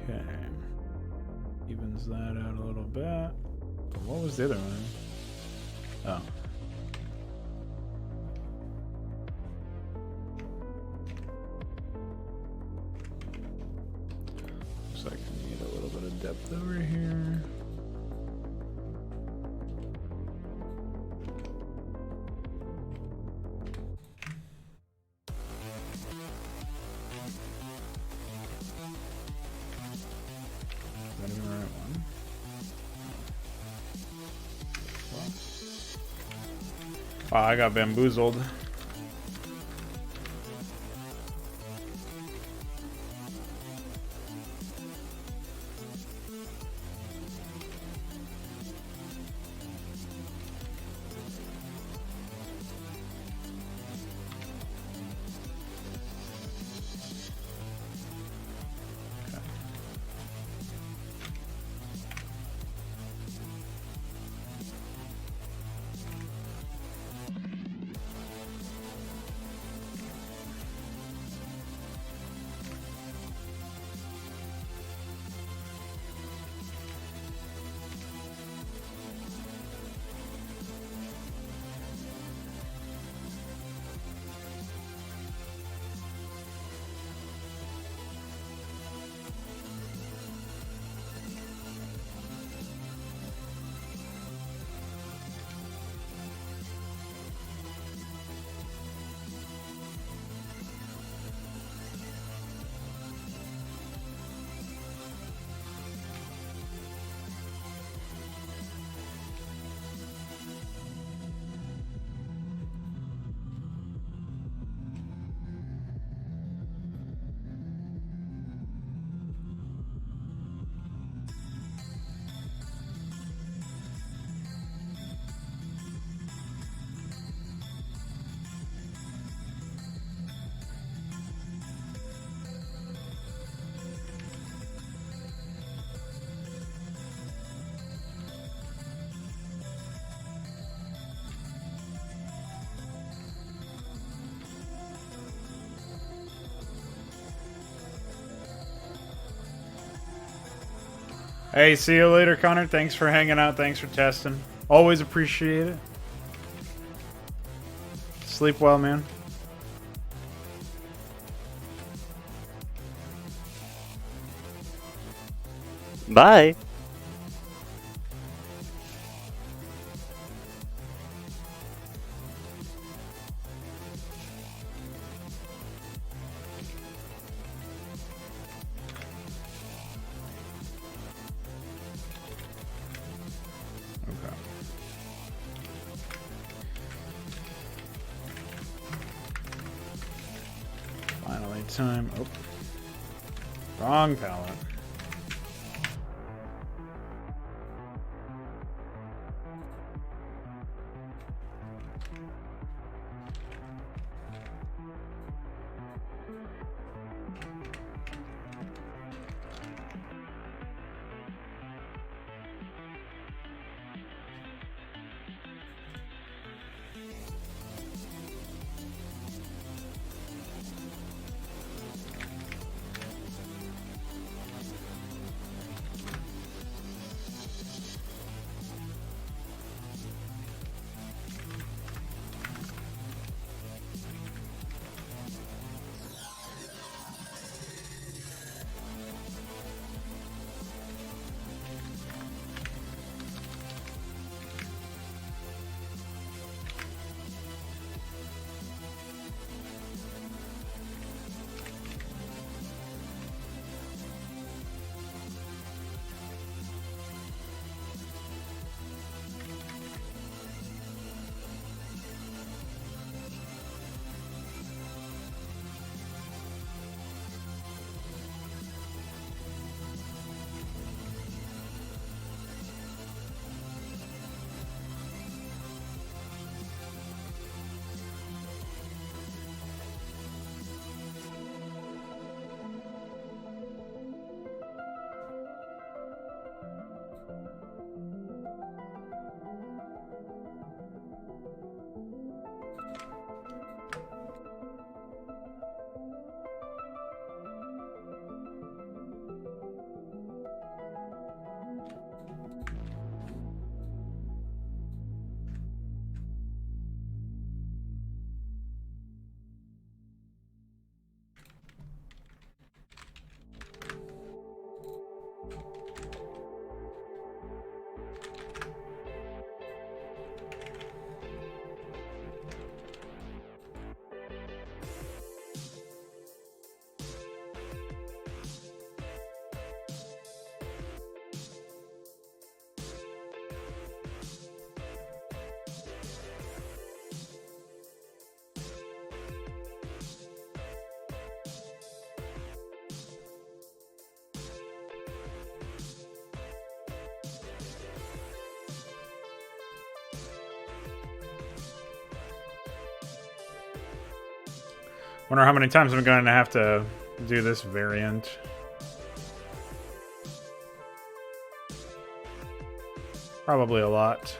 Okay. Evens that out a little bit. But what was the other one? Oh. Looks like I need a little bit of depth over here. Wow, I got bamboozled. Hey, see you later, Connor. Thanks for hanging out. Thanks for testing. Always appreciate it. Sleep well, man. Bye. Time. Oh. Wrong palette. Wonder how many times I'm going to have to do this variant. Probably a lot.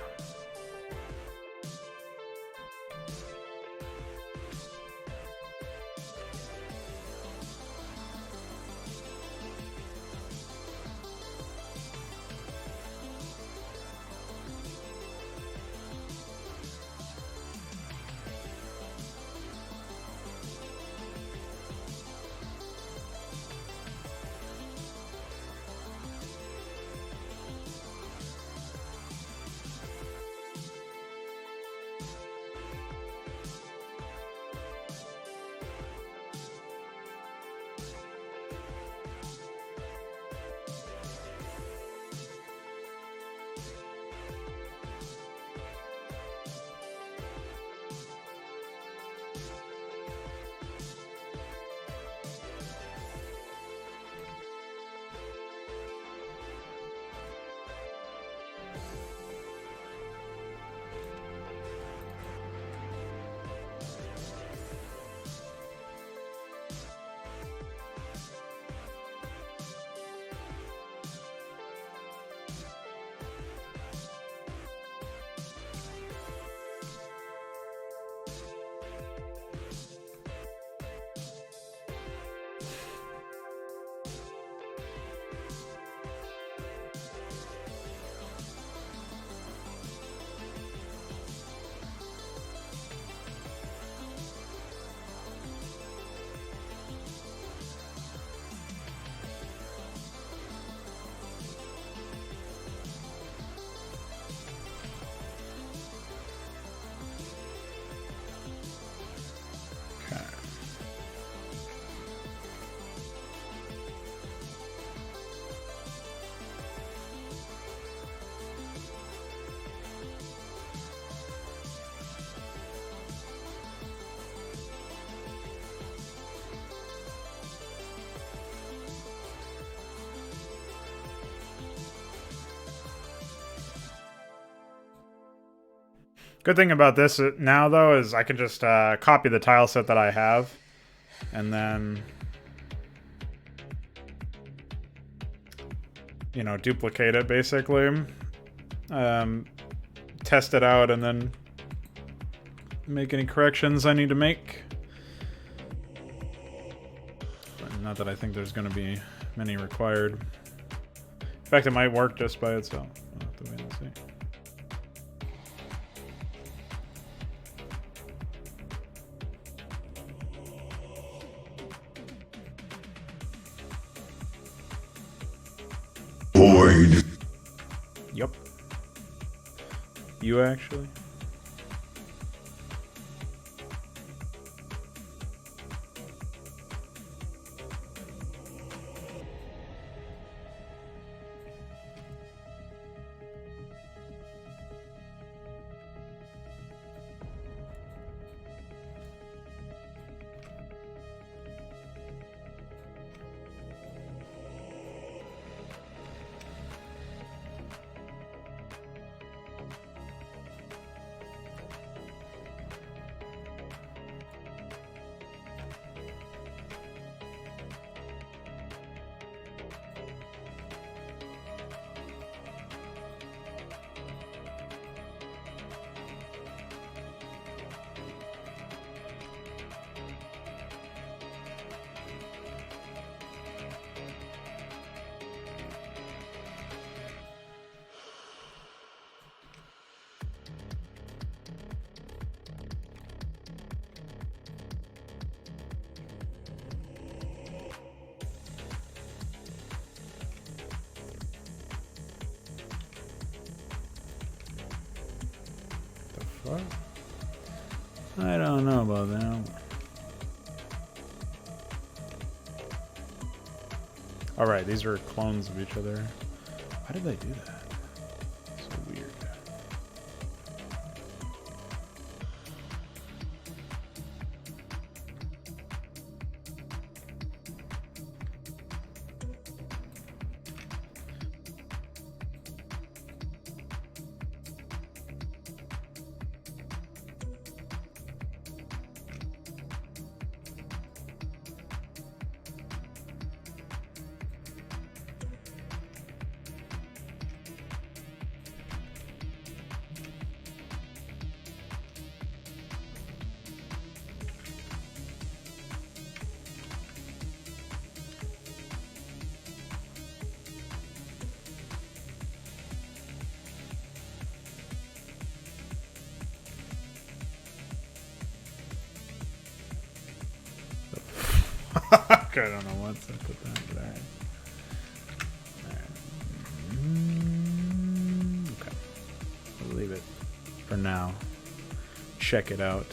Good thing about this now, though, is I can just copy the tile set that I have, and then, you know, duplicate it, basically. Test it out, and then make any corrections I need to make. But not that I think there's going to be many required. In fact, it might work just by itself. We'll have to wait and see. Void. Yep. You actually? What? I don't know about that. Alright, these are clones of each other. Why did they do that? So weird. fuck, I don't know what's up with that, but alright. Okay. We'll leave it for now. Check it out.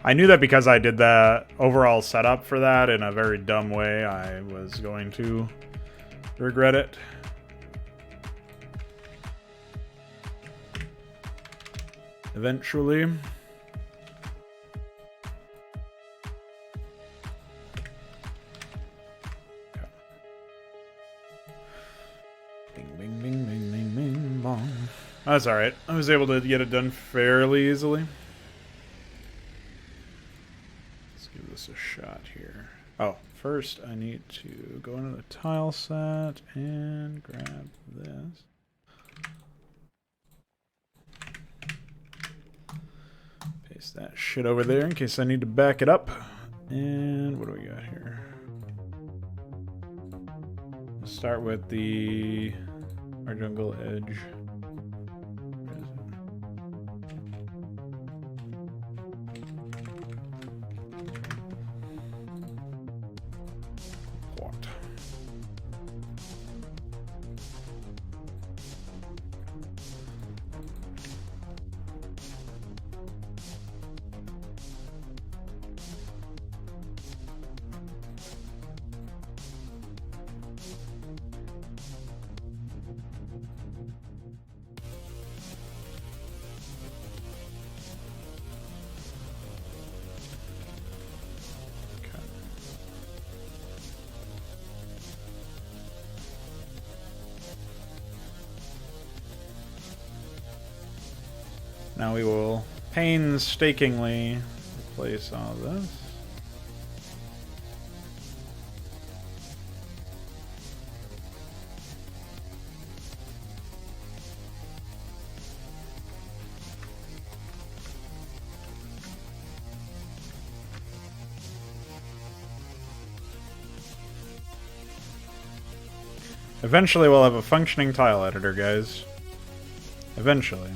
I knew that because I did the overall setup for that in a very dumb way, I was going to regret it. Eventually. Bing, bing, bing, bing, bing, bing, bong. That's alright. I was able to get it done fairly easily. This a shot here. Oh, first I need to go into the tile set and grab this. Paste that shit over there in case I need to back it up. And what do we got here? Let's start with our jungle edge. Now we will painstakingly replace all this. Eventually we'll have a functioning tile editor, guys. Eventually.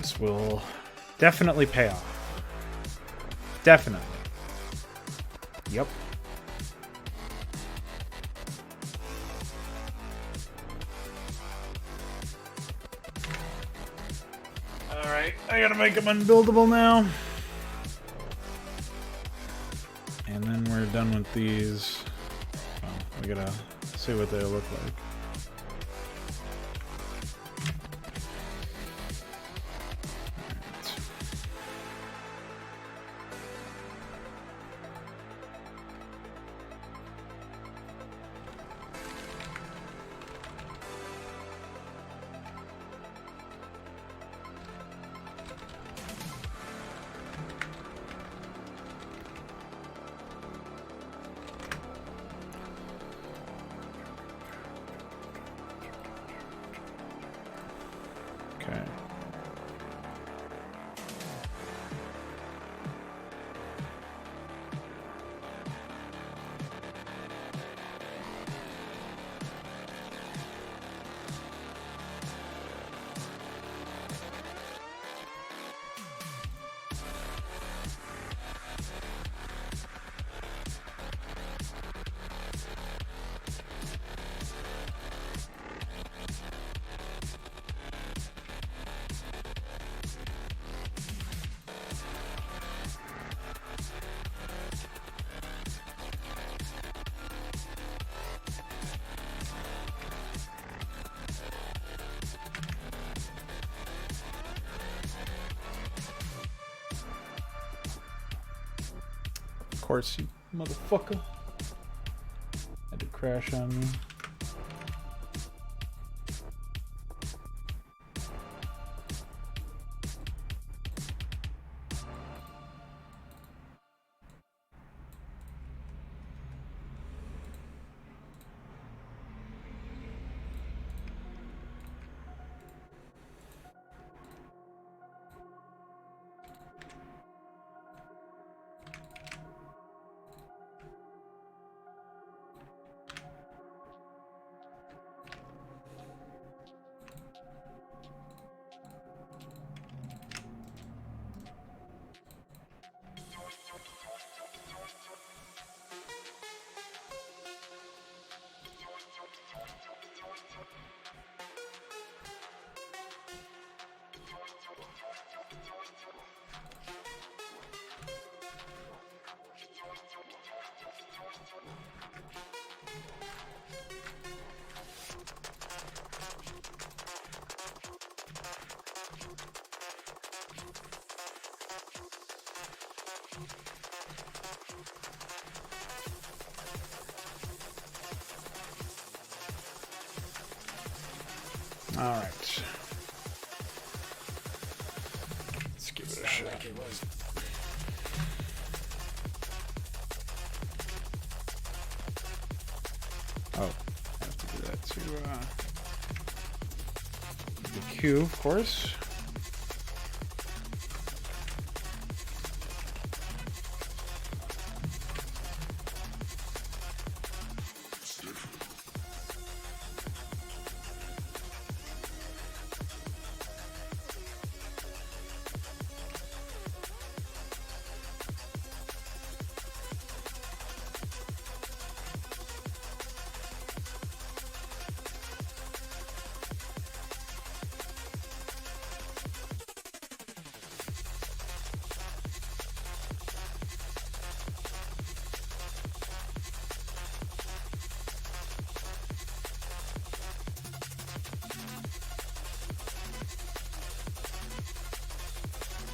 This will definitely pay off. Definitely. Yep. Alright, I gotta make them unbuildable now. And then we're done with these. Well, we gotta see what they look like. Okay. Of course, you motherfucker. Had to crash on me. All right. Let's give it a shot. Oh, I have to do that to the queue, of course.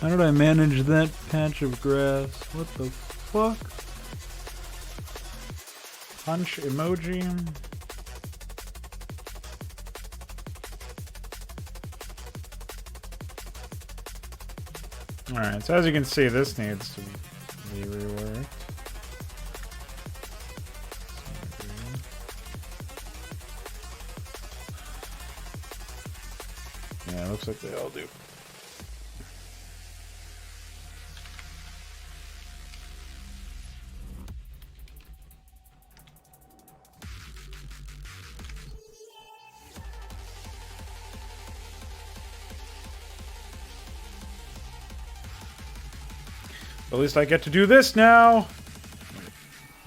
How did I manage that patch of grass? What the fuck? Punch emoji? Alright, so as you can see, this needs to be reworked. Yeah, looks like they all do. At least I get to do this now.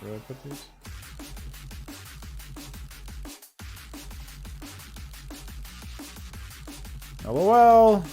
Where do I put these? LOL.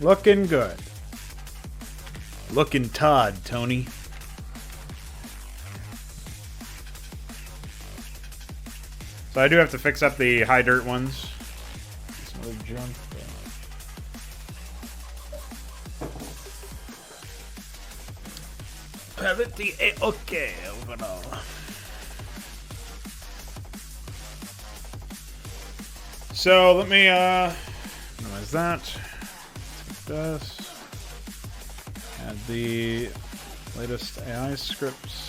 Looking good. Looking Todd, Tony. So I do have to fix up the high dirt ones. Some other junk. Quality okay overall. So let me minimize that. Take this. Add the latest AI scripts.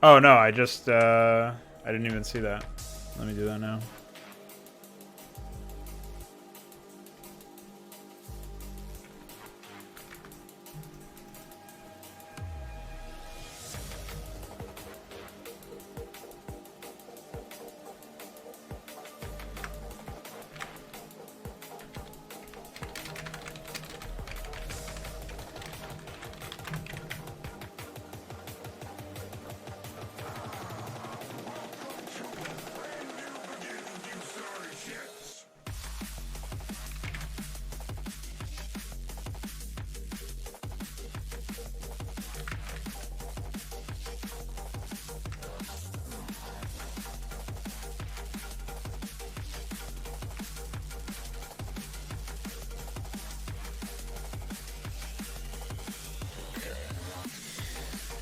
Oh no, I just I didn't even see that. Let me do that now.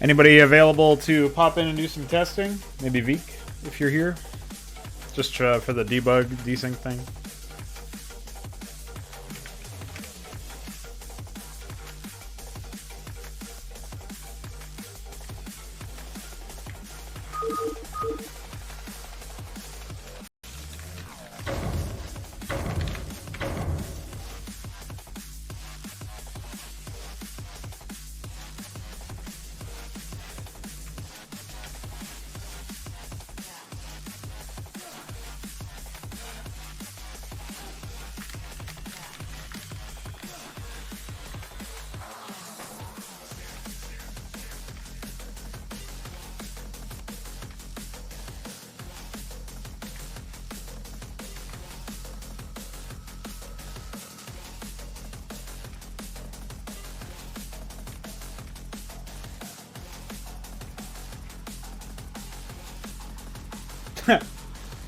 Anybody available to pop in and do some testing? Maybe Veek, if you're here. Just for the debug desync thing.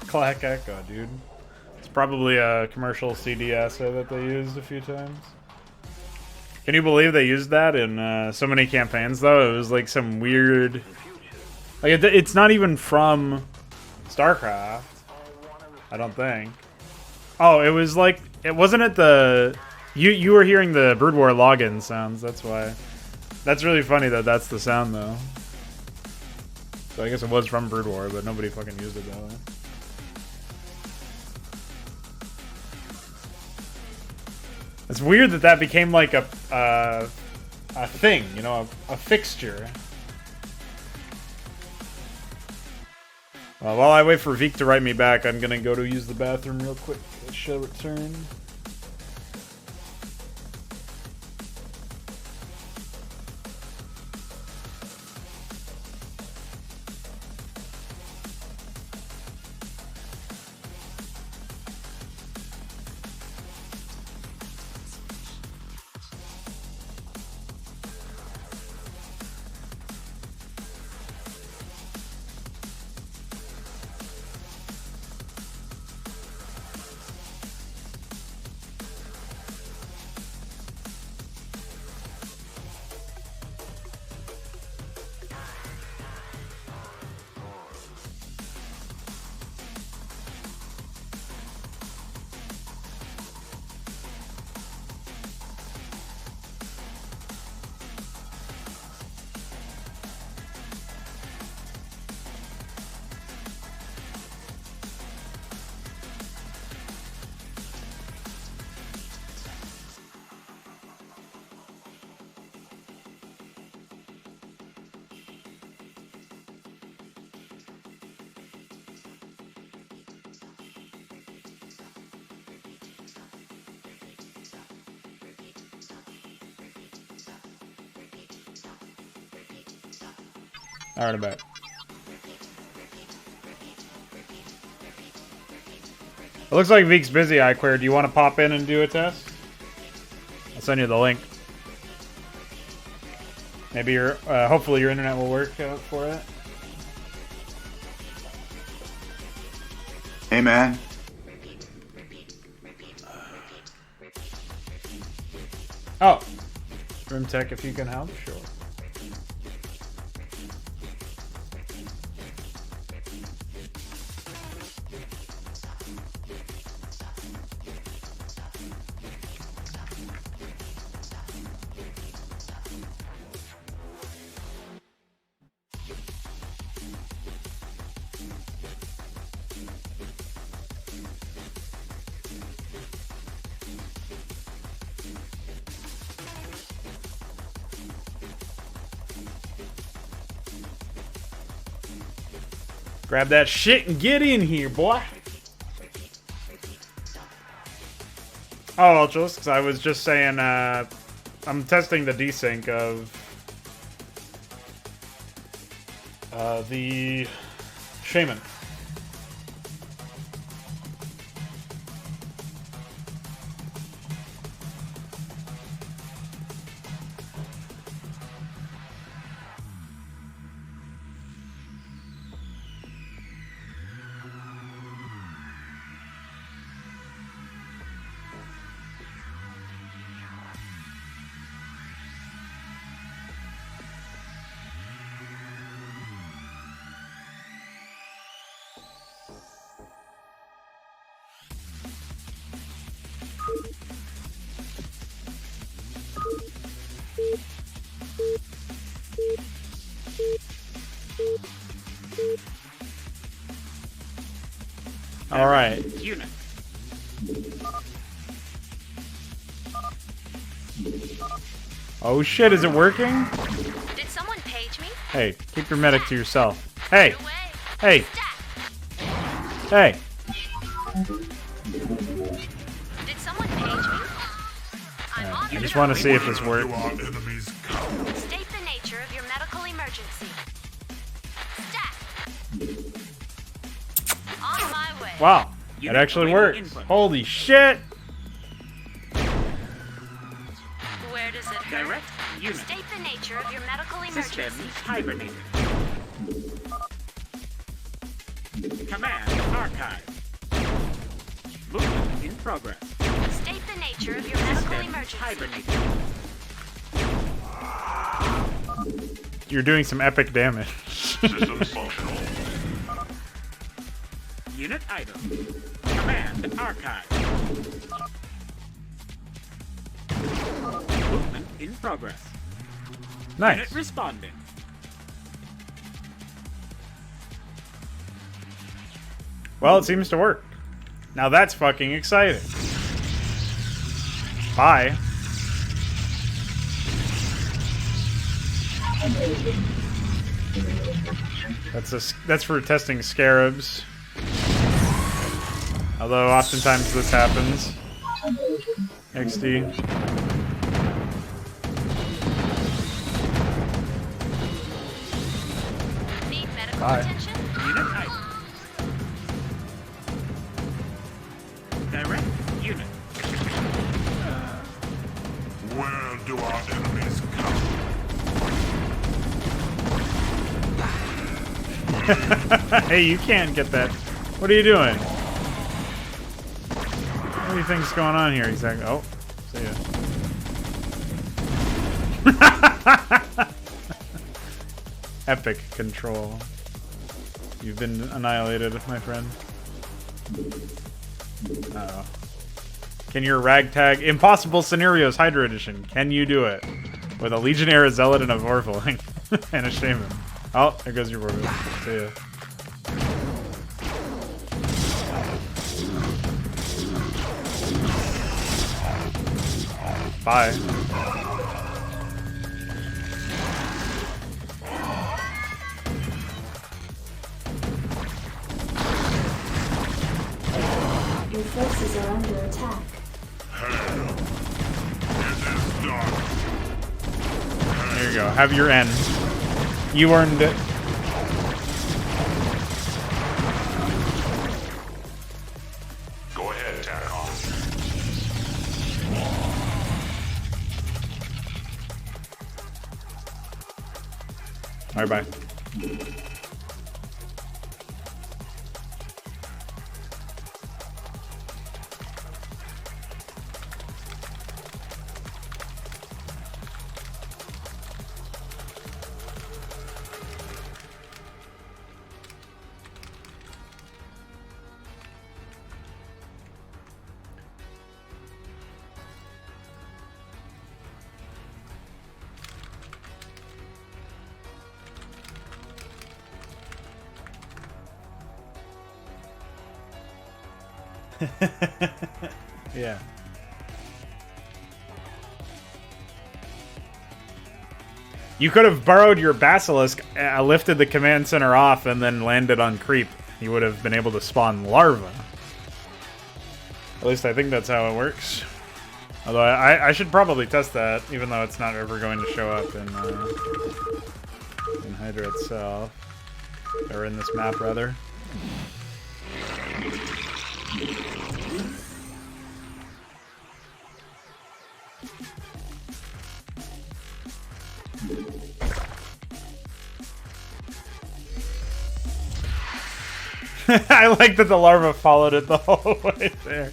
Clack Echo, dude. It's probably a commercial CD assay that they used a few times. Can you believe they used that in so many campaigns, though? It was like some weird... Like, it's not even from Starcraft. I don't think. Oh, it was like... It wasn't at the... You were hearing the Brood War login sounds, that's why. That's really funny that that's the sound, though. So I guess it was from Brood War, but nobody fucking used it that way. It's weird that that became like a thing, you know, a fixture. While I wait for Veek to write me back, I'm gonna go to use the bathroom real quick. I shall return. Alright, I'm back. It looks like Veek's busy, iQueer. Do you want to pop in and do a test? I'll send you the link. Maybe your, hopefully your internet will work out for it. Hey, man. Oh. Room Tech, if you can help, sure. Grab that shit and get in here, boy. Oh, Ultras, because I was just saying, I'm testing the desync of the Shaman. All right. Unit. Oh shit, is it working? Did someone page me? Hey, keep your medic to yourself. Hey! Hey! Hey! Did someone page me? I'm on I just want to see if this works. State the nature of your medical emergency. Stat. On my way. Wow, it actually works. Holy shit! Where does it hurt? Direct unit. State the nature of your medical emergency. Systems hibernated. Command archive. Movement in progress. State the nature of your medical System emergency. hibernating. You're doing some epic damage. Systems functional. Unit item. Command archive. Movement in progress. Nice. Unit responding. Well, it seems to work. Now that's fucking exciting. Bye. That's for testing scarabs. Although oftentimes this happens. XD. Need medical Bye. attention? Unit item. Direct unit. Where do our enemies come? Hey, you can't get that. What are you doing? What do you think's going on here exactly? Oh, see ya. Epic control. You've been annihilated, my friend. Uh-oh. Can your ragtag... Impossible Scenarios Hydra Edition. Can you do it? With a Legionnaire, a Zealot, and a Vorpal. And a Shaman. Oh, there goes your Vorpal. See ya. Bye. Your forces are under attack. There you go. Have your end. You earned it. Go ahead, Tarkon. Bye bye. Yeah. You could have borrowed your Basilisk, lifted the command center off, and then landed on creep. You would have been able to spawn larvae. At least I think that's how it works. Although I should probably test that, even though it's not ever going to show up in Hydra itself. Or in this map, rather. I like that the larva followed it the whole way there.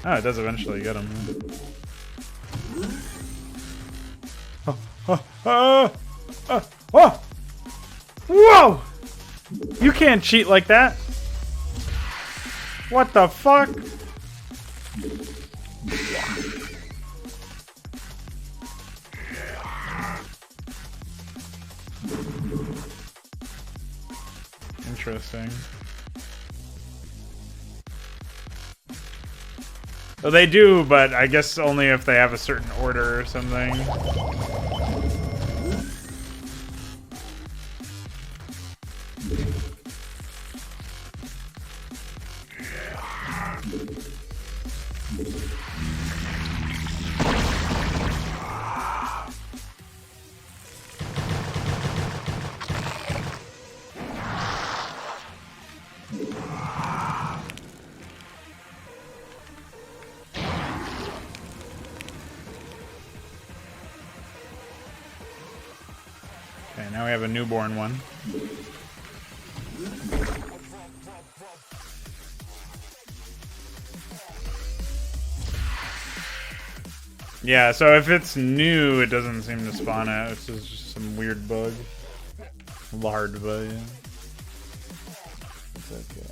Oh, it does eventually get him. Oh! Whoa! You can't cheat like that. What the fuck? Interesting. Well, they do, but I guess only if they have a certain order or something. Okay, now we have a newborn one. Yeah, so if it's new, it doesn't seem to spawn out. It's just some weird bug. Lard bug. It's okay.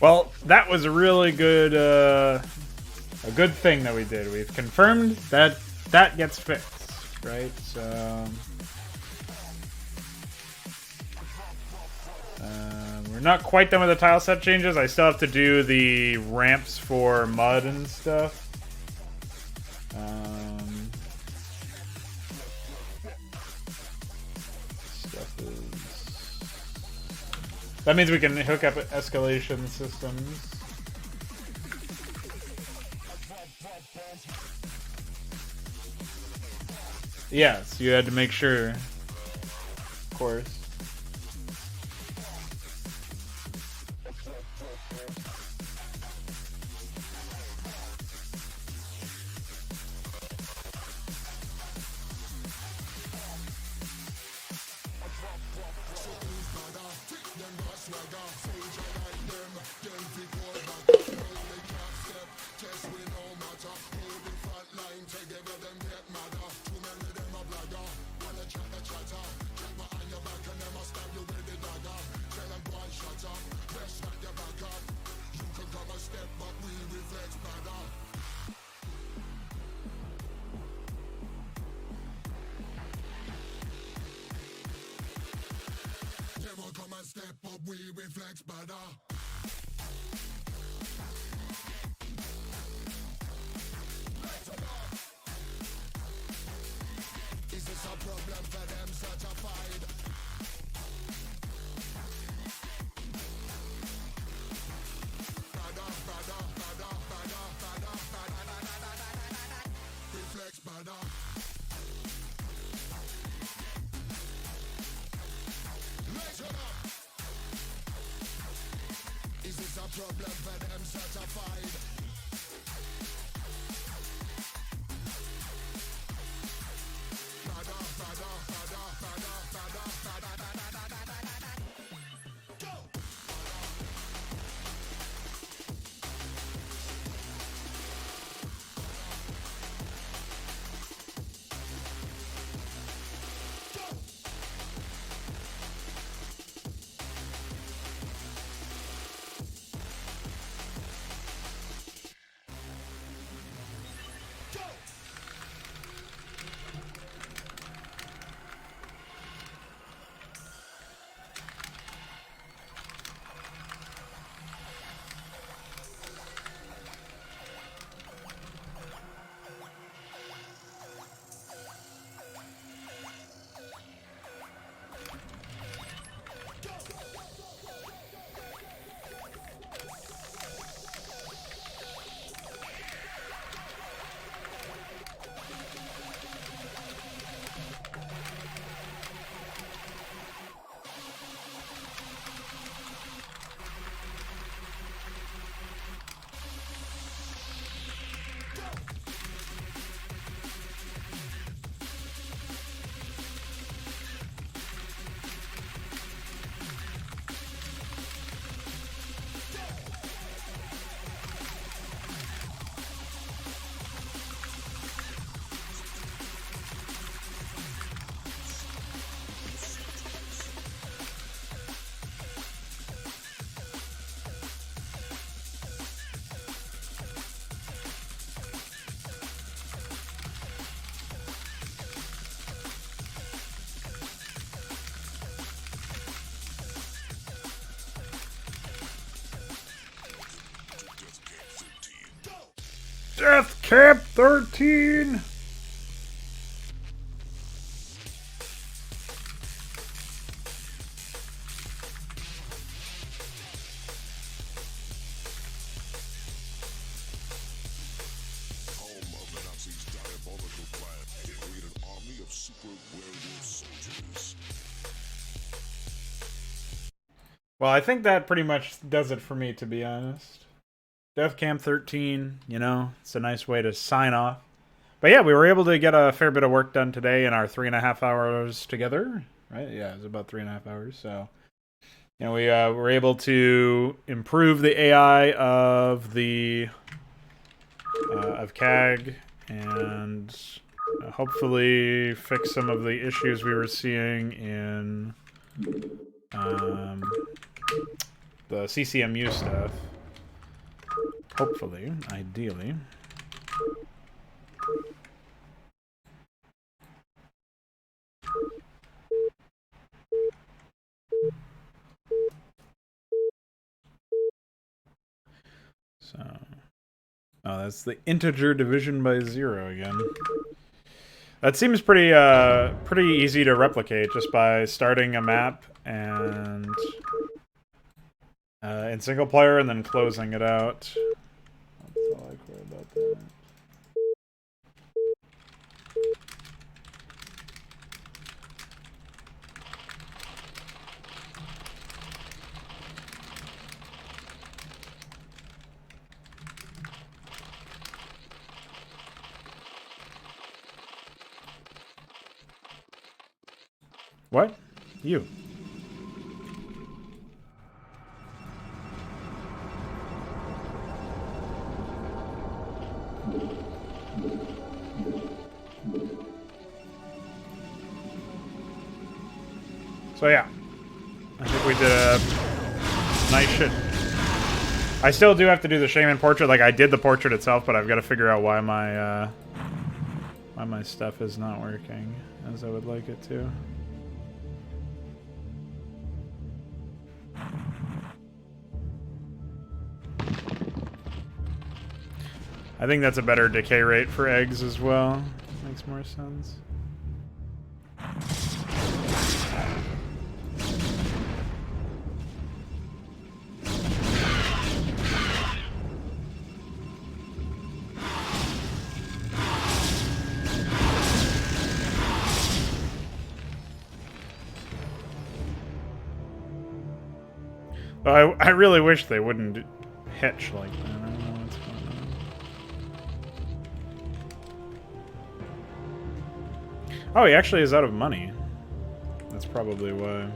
Well, that was a really good, a good thing that we did. We've confirmed that that gets fixed, right? So, we're not quite done with the tile set changes. I still have to do the ramps for mud and stuff. That means we can hook up escalation systems. Yes, you had to make sure, of course. Death Camp 13! Home of Nazi's diabolical plan to create an army of super werewolves Well, I think that pretty much does it for me, to be honest. Deathcam 13, you know, it's a nice way to sign off. But yeah, we were able to get a fair bit of work done today in our 3.5 hours together, right? Yeah, it was about 3.5 hours. So, you know, we were able to improve the AI of the of CAG and hopefully fix some of the issues we were seeing in the CCMU stuff. Hopefully, ideally. So, oh, that's the integer division by 0 again. That seems pretty easy to replicate just by starting a map and in single player and then closing it out. That's all I care about that. What? You. So yeah, I think we did a nice shit. I still do have to do the shaman portrait. Like I did the portrait itself, but I've got to figure out why my stuff is not working as I would like it to. I think that's a better decay rate for eggs as well. Makes more sense. I really wish they wouldn't hitch like that. I don't know what's going on. Oh, he actually is out of money. That's probably why.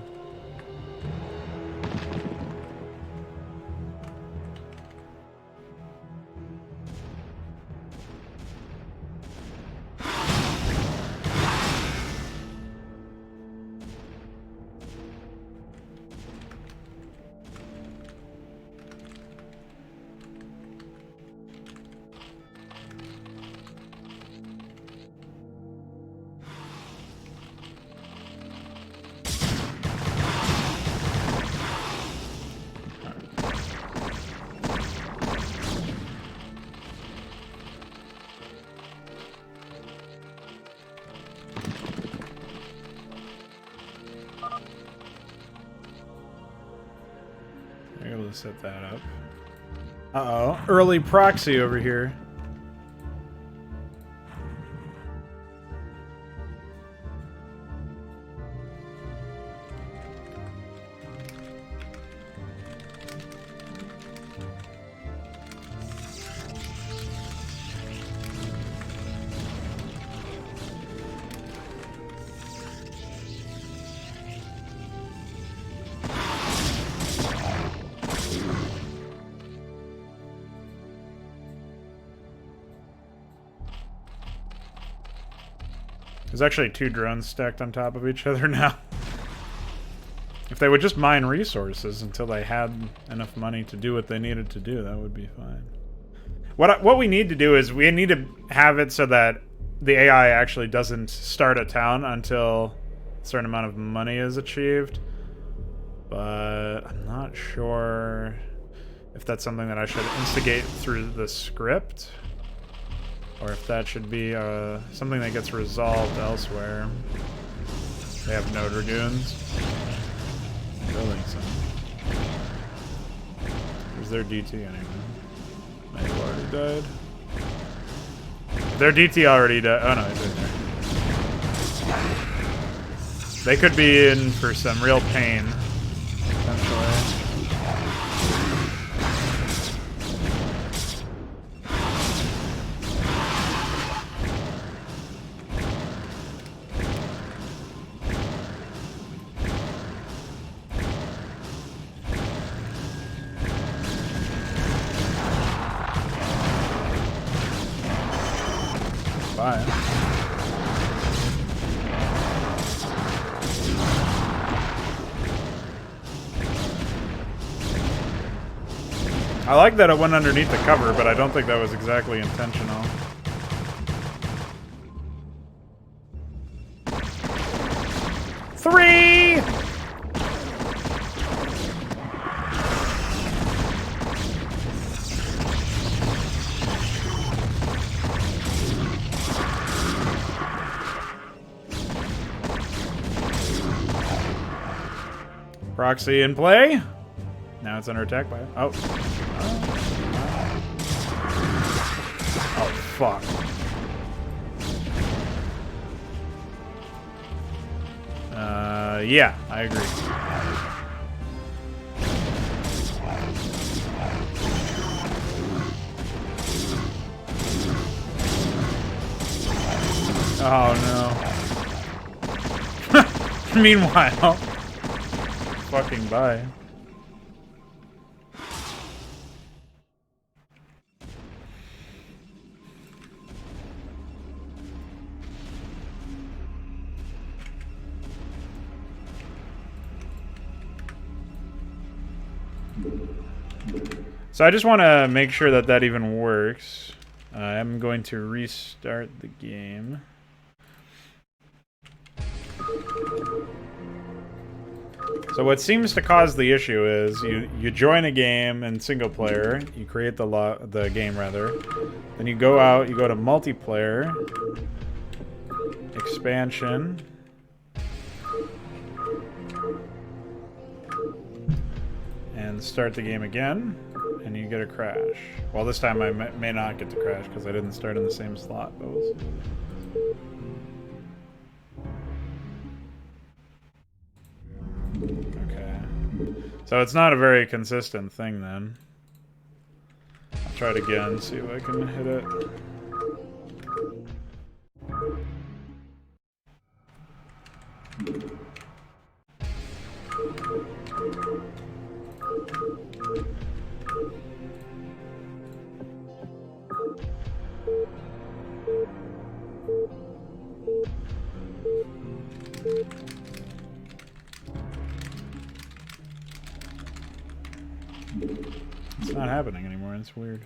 Able to set that up. Uh-oh. Early proxy over here. There's actually 2 drones stacked on top of each other now. If they would just mine resources until they had enough money to do what they needed to do, that would be fine. What we need to do is we need to have it so that the AI actually doesn't start a town until a certain amount of money is achieved. But I'm not sure if that's something that I should instigate through the script. Or if that should be something that gets resolved elsewhere. They have no dragoons. Building some. Where's their DT anyway? May have already died. Their DT already died. Oh no, he's right there. They could be in for some real pain, potentially. Bye. I like that it went underneath the cover, but I don't think that was exactly intentional. Three! Proxy in play. Now it's under attack by... Oh. Oh, fuck. Yeah, I agree. Oh, no. Meanwhile... Fucking bye. So I just want to make sure that that even works. I'm going to restart the game. So what seems to cause the issue is you join a game in single player, you create the game rather, then you go out, you go to multiplayer, expansion, and start the game again, and you get a crash. Well, this time I may not get to crash because I didn't start in the same slot, but we'll see. Okay. So it's not a very consistent thing then. I'll try it again, see if I can hit it. It's not happening anymore, it's weird.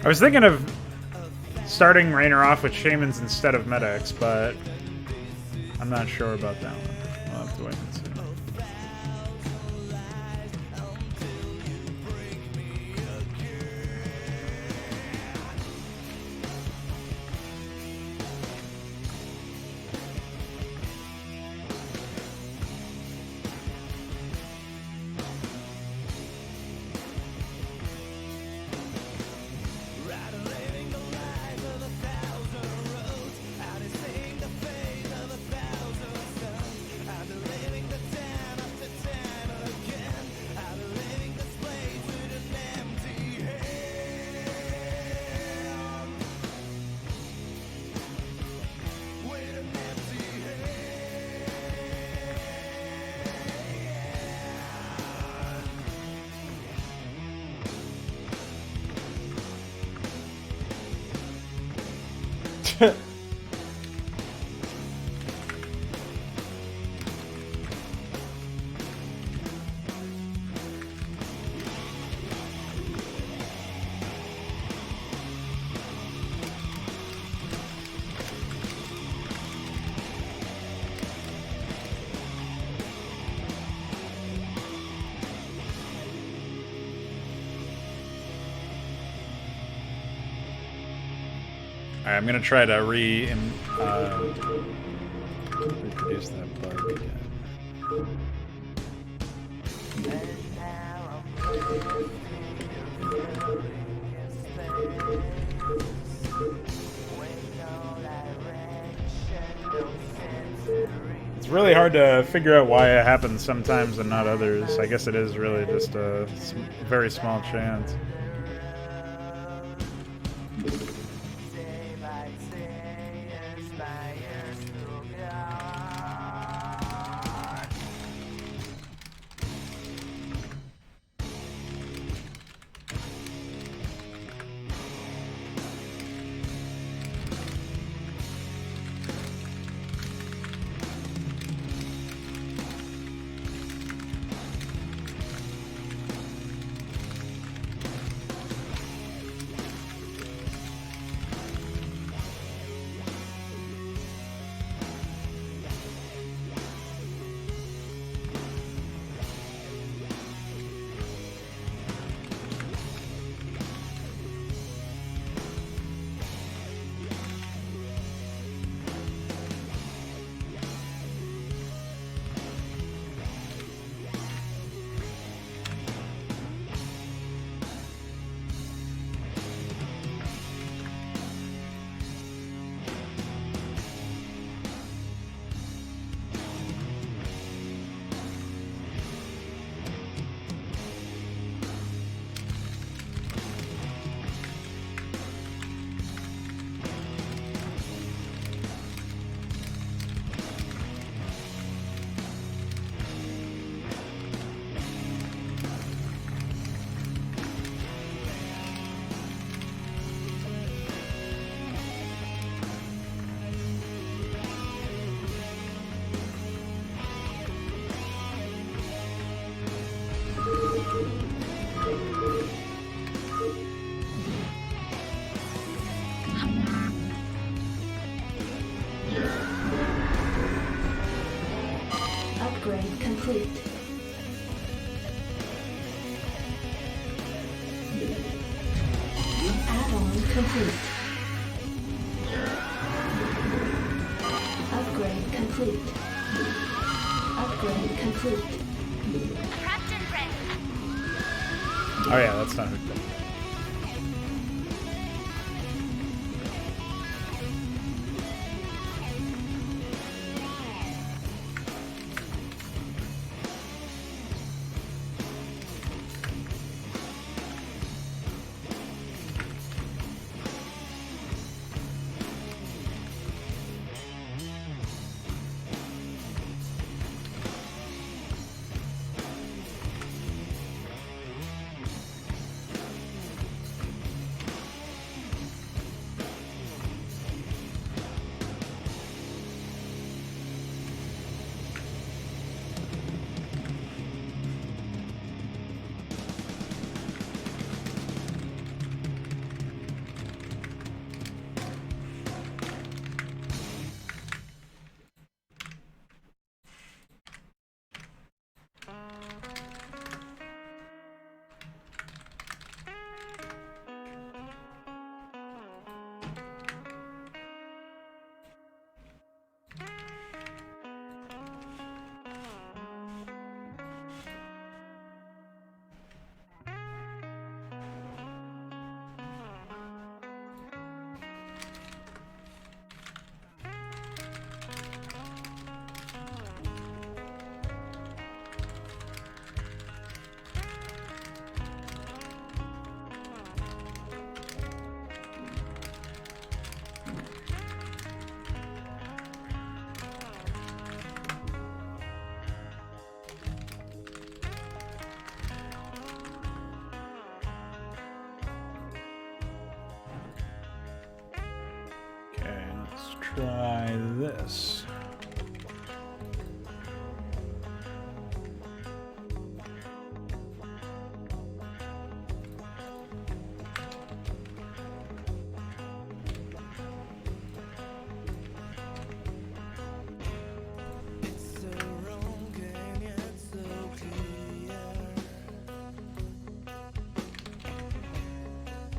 I was thinking of starting Raynor off with Shamans instead of Medics, but I'm not sure about that one. I'll have to wait and see. Alright, I'm gonna try to reproduce that bug again. It's really hard to figure out why it happens sometimes and not others. I guess it is really just a very small chance. Upgrade complete. Add-on complete. Upgrade complete. Upgrade complete. Captain ready. Oh yeah, that's not hooked up. Try this.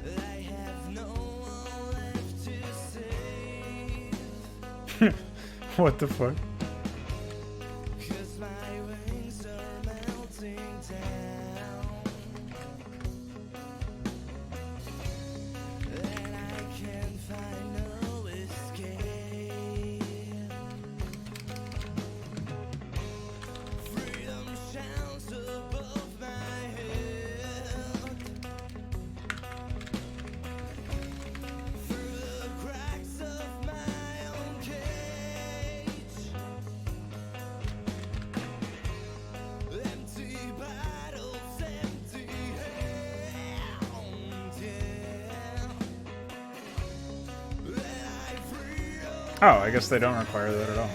I have no one left to say. What the fuck? Oh, I guess they don't require that at all.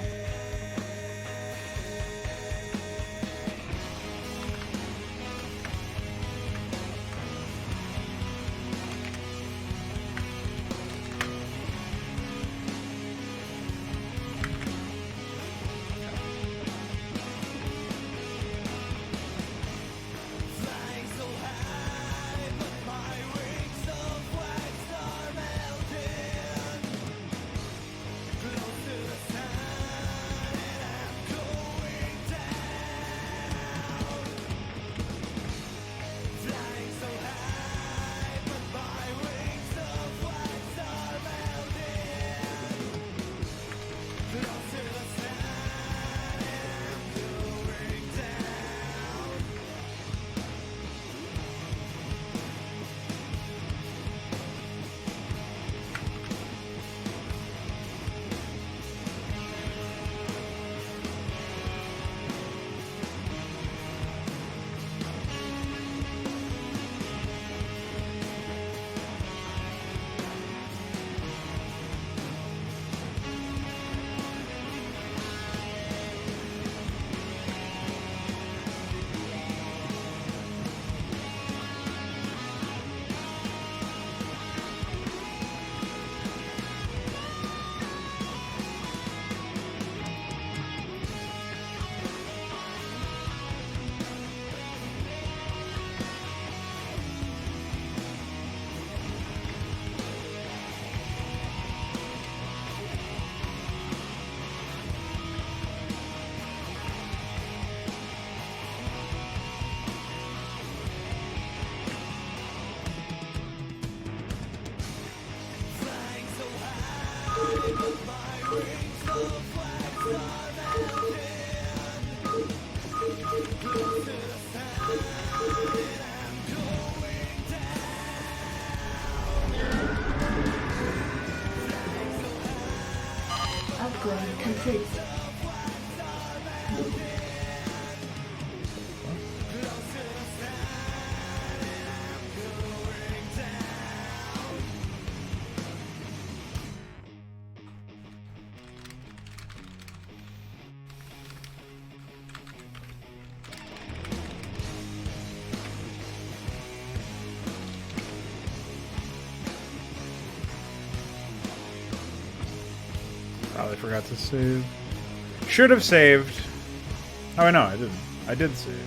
Upgrade complete. Probably forgot to save. Should have saved. Oh, no, I didn't. I did save.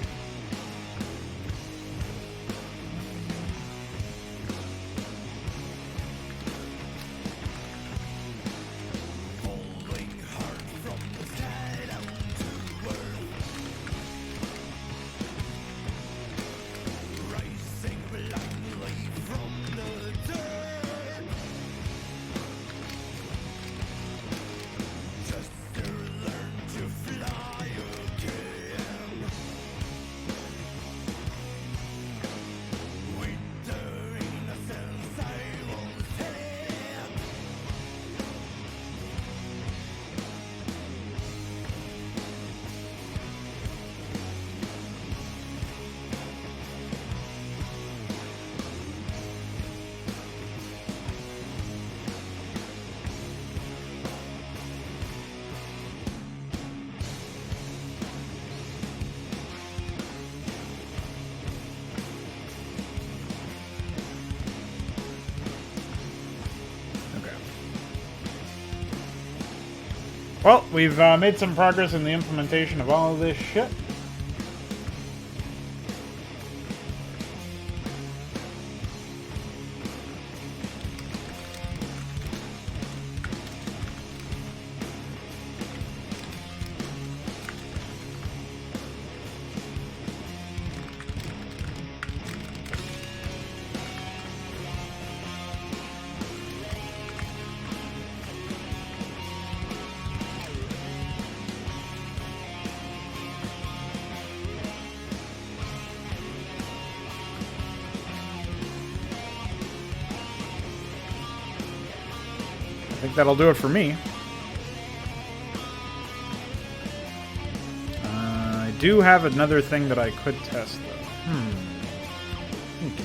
Well, we've made some progress in the implementation of all of this shit. think that'll do it for me. I do have another thing that I could test, though. Okay.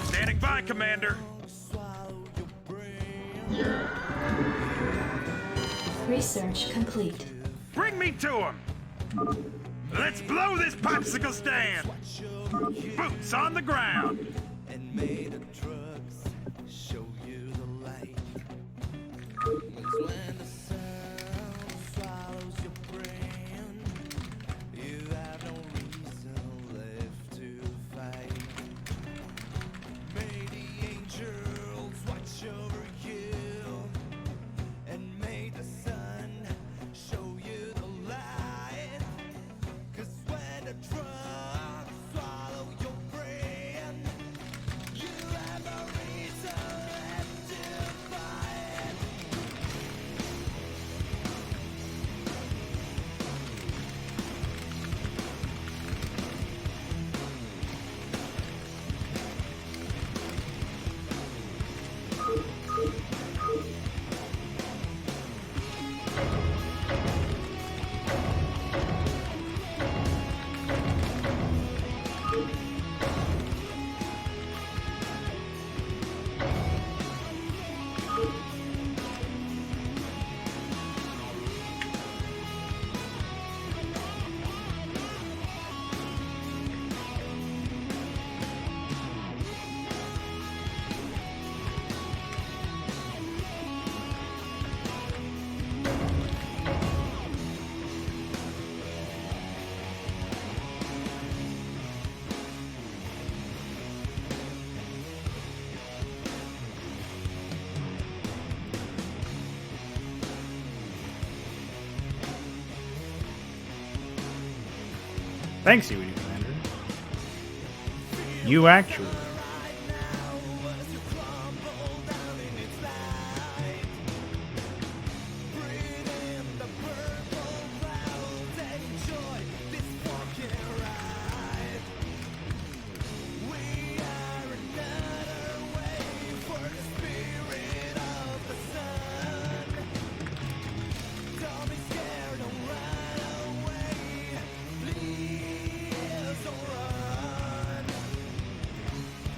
Standing by, Commander. Research complete. Bring me to him. Let's blow this popsicle stand. Boots on the ground. And may the trucks show you the light. When the sun swallows your brain, you have no reason left to fight. May the angels watch over you, and may the sun show you the light. 'Cause when the trucks swallow your brain, you have no reason left to fight. Thanks, you Commander. You actually.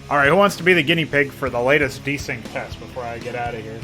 Alright, who wants to be the guinea pig for the latest desync test before I get out of here?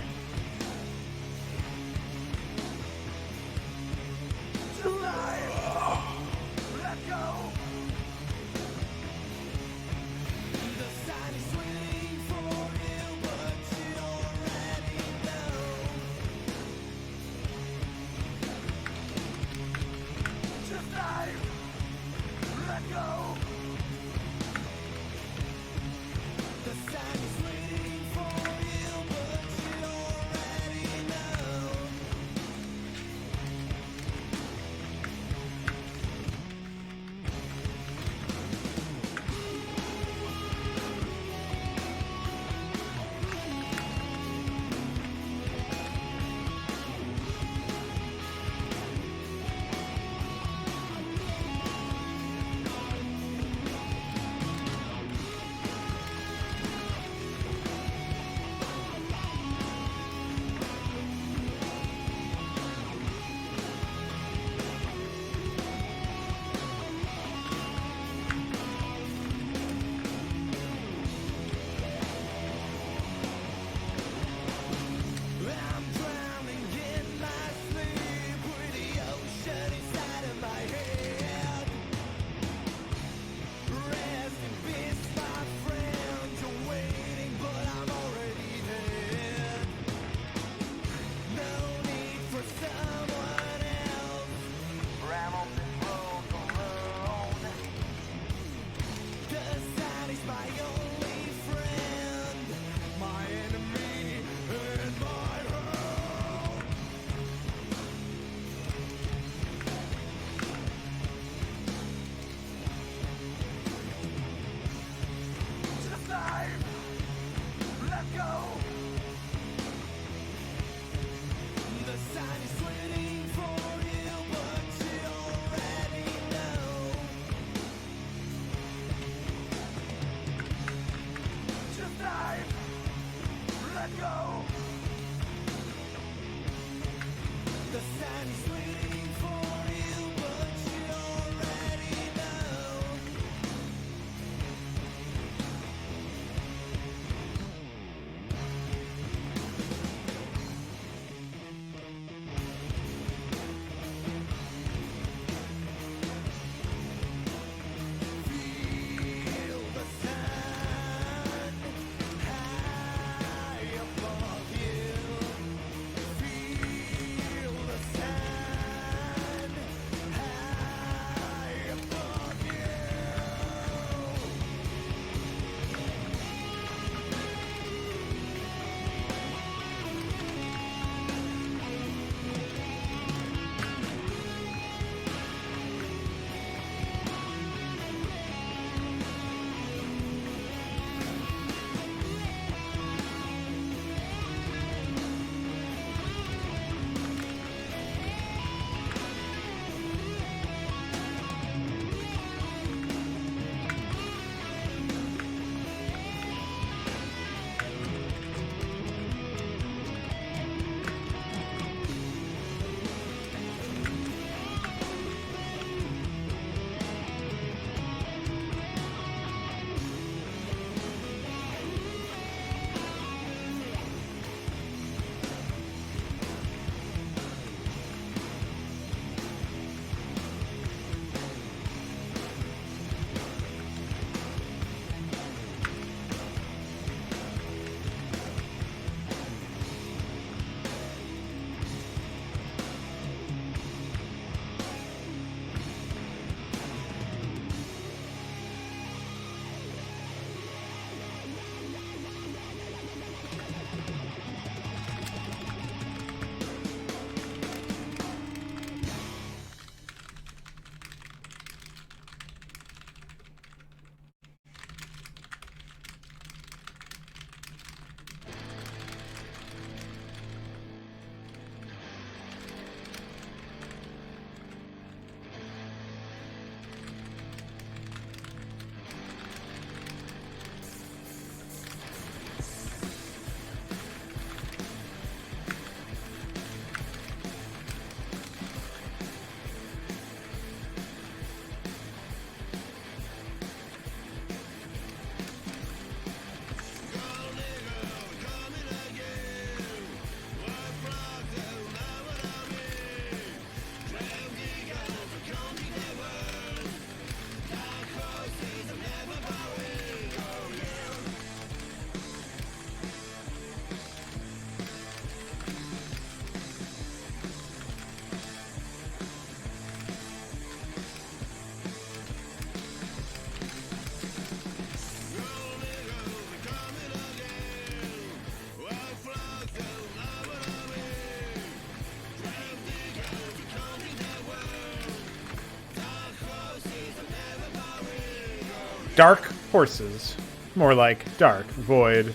Dark horses. More like dark void.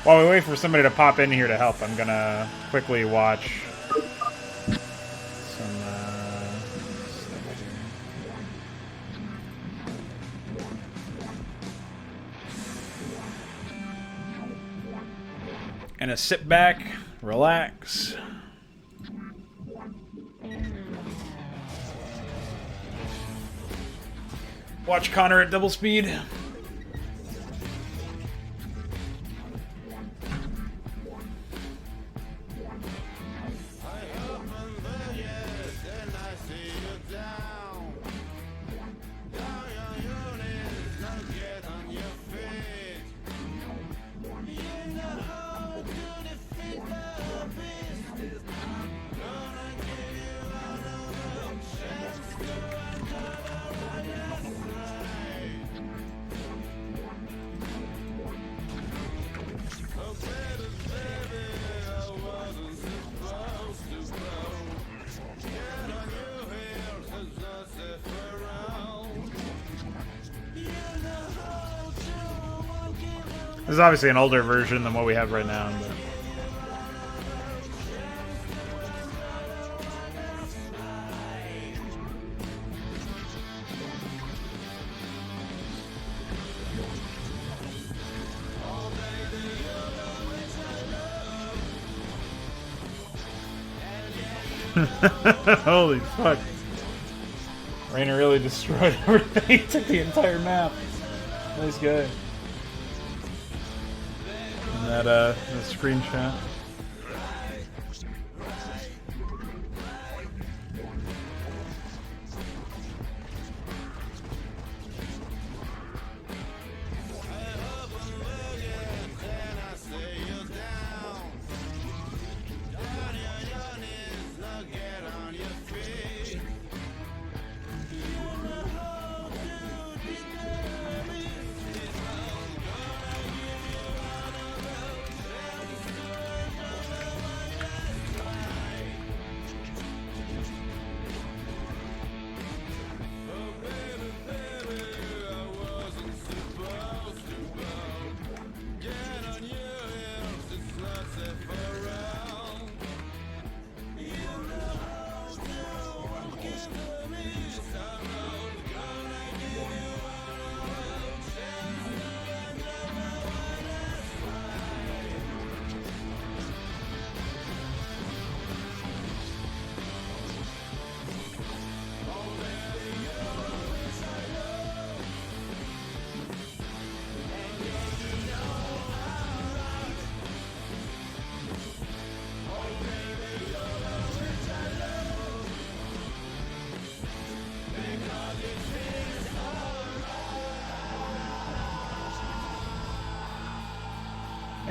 While we wait for somebody to pop in here to help, I'm gonna quickly watch some gonna sit back, relax. Watch Connor at double speed. This is obviously an older version than what we have right now, but... Holy fuck. Rainer really destroyed everything. He took the entire map. Nice guy. And that screenshot.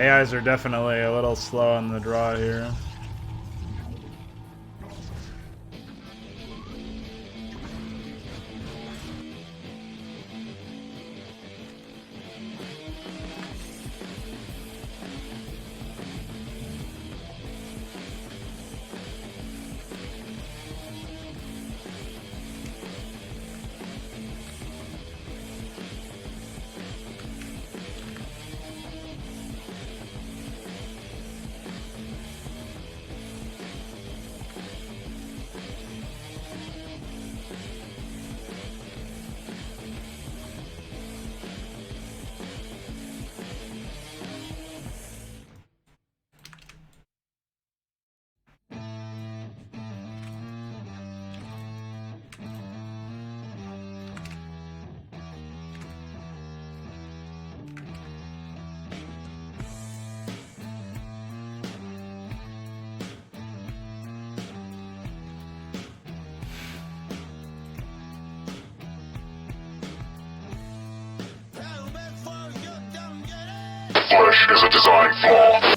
AIs are definitely a little slow on the draw here. Flesh is a design flaw.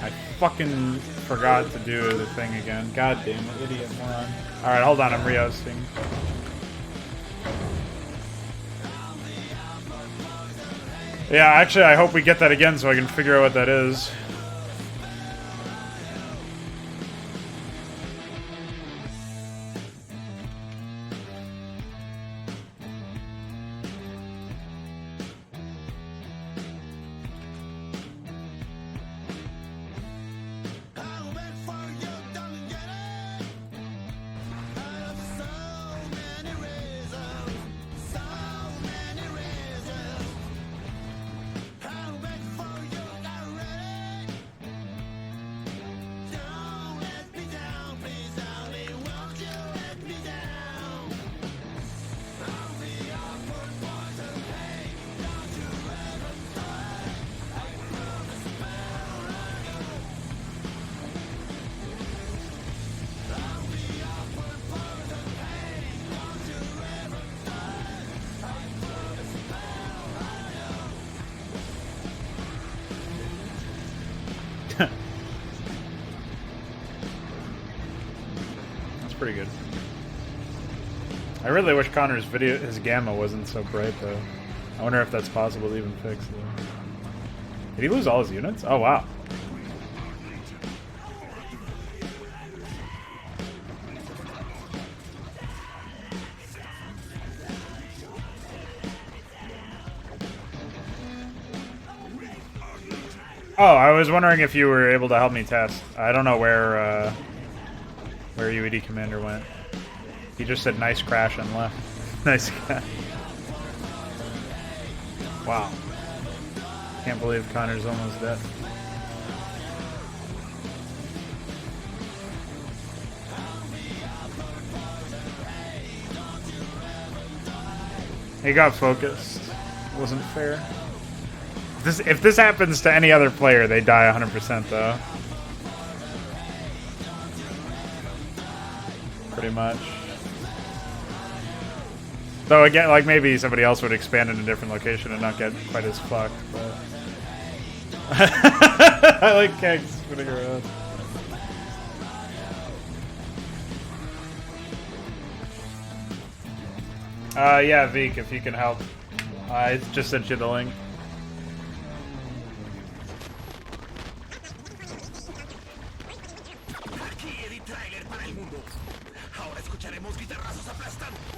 I fucking forgot to do the thing again. God damn it, idiot moron. Alright, hold on, I'm re-hosting. Yeah, actually, I hope we get that again so I can figure out what that is. Pretty good. I really wish Connor's his gamma wasn't so bright though. I wonder if that's possible to even fix though. Did he lose all his units? Oh wow. Oh, I was wondering if you were able to help me test. I don't know where UED Commander went. He just said nice crash and left. Nice guy. Wow. Can't believe Connor's almost dead. He got focused. Wasn't fair. If this happens to any other player, they die 100% though. Pretty much. Though again, like maybe somebody else would expand in a different location and not get quite as fucked, but I like kegs spinning around. Yeah, Veek, if you can help. I just sent you the link.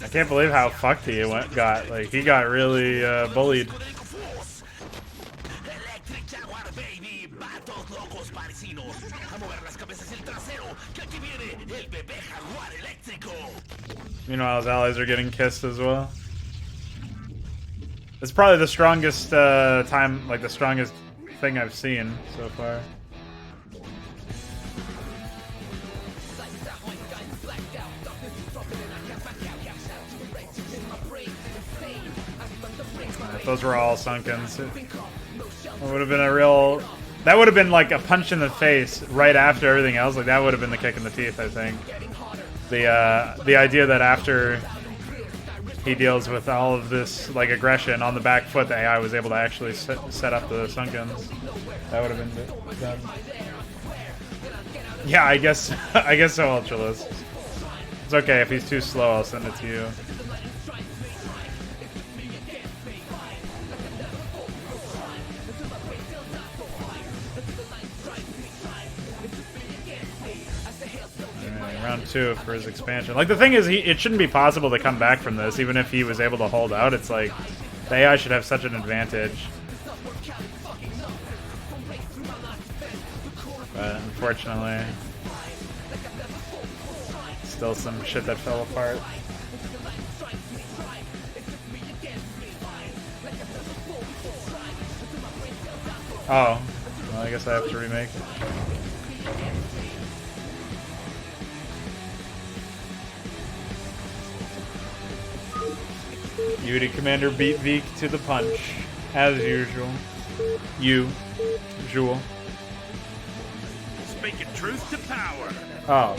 I can't believe how fucked he got. Like, he got really bullied. Meanwhile, his allies are getting kissed as well. It's probably the strongest the strongest thing I've seen so far. if those were all sunkens. It would have been a real... That would have been like a punch in the face right after everything else. Like, that would have been the kick in the teeth, I think. The idea that after he deals with all of this like aggression on the back foot, the AI was able to actually set up the sunkens. That would have been done. Yeah, I guess so, Ultralist. It's okay, if he's too slow, I'll send it to you. Round 2 for his expansion. Like, the thing is, it shouldn't be possible to come back from this, even if he was able to hold out. It's like, the AI should have such an advantage. But, unfortunately, still some shit that fell apart. Oh. Well, I guess I have to remake it. Beauty Commander beat Veek to the punch, as usual. Usual. Speaking truth to power. Oh.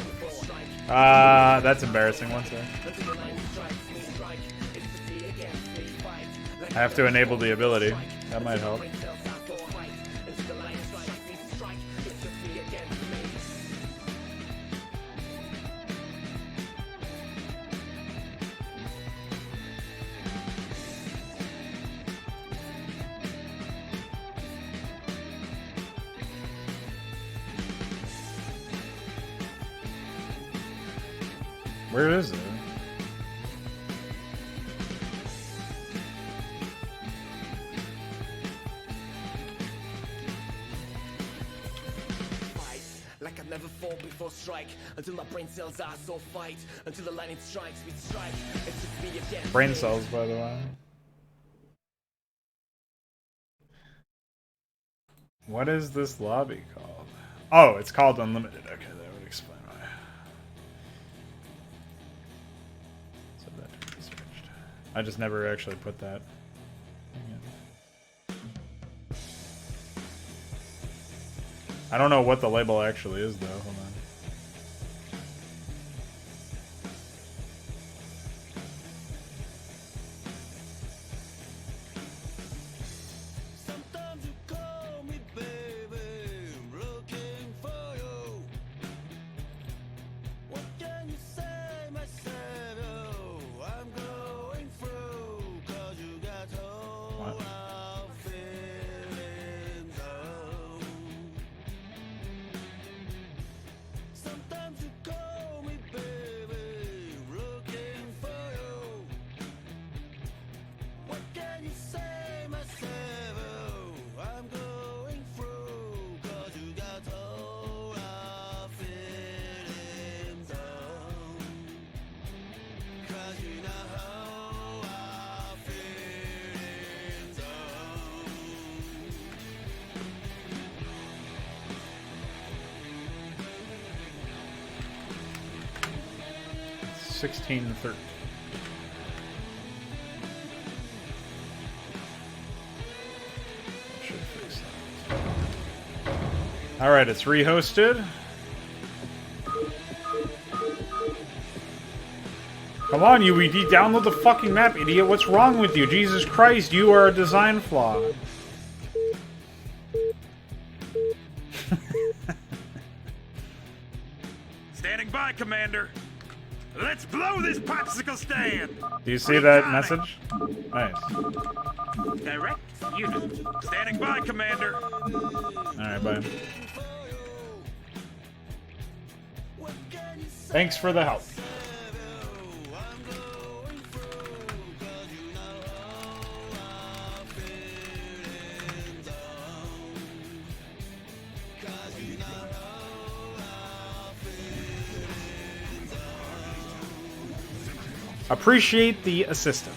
That's embarrassing. One sec. I have to enable the ability. That might help. Where is it? Like I've never fought before strike until my brain cells are so fight until the lightning strikes we strike. It's just me again. Brain cells, by the way. What is this lobby called? Oh, it's called Unlimited. Okay, that would explain why. So that researched. I just never actually put that. I don't know what the label actually is, though. Hold on. $16.13. Should fix that. All right, it's rehosted. Come on, UED, download the fucking map, idiot. What's wrong with you? Jesus Christ, you are a design flaw. Standing by, Commander. Let's blow this popsicle stand! Do you see that message? Nice. Direct unit. Standing by, Commander. Alright, bye. Thanks for the help. Appreciate the assistance.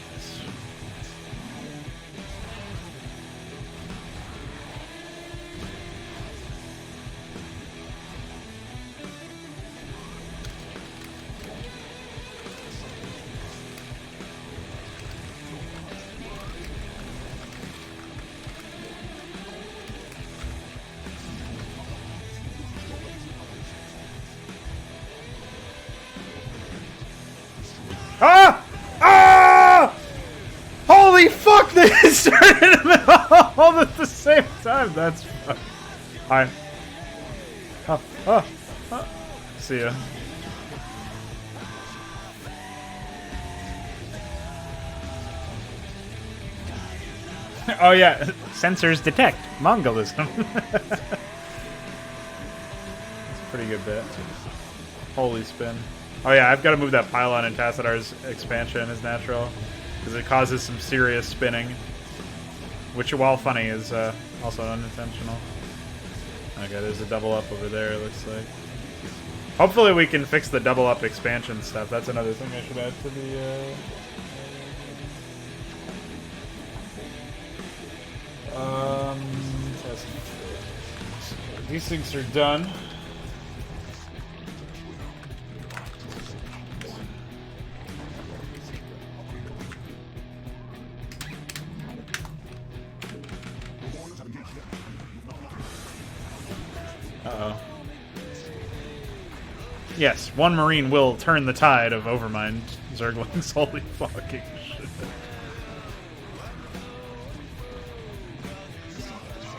Ah! Ah! Holy fuck! They started in the middle all at the same time. That's fun. Hi. See ya. Oh yeah, sensors detect Mongolism. That's a pretty good bit. Holy spin. Oh yeah, I've got to move that pylon in Tacitar's expansion as natural, because it causes some serious spinning, which, while funny, is also unintentional. Okay, there's a double up over there, it looks like. Hopefully we can fix the double up expansion stuff. That's another thing I should add to the... These things are done. Uh-oh. Yes, one Marine will turn the tide of Overmind Zerglings. Holy fucking shit.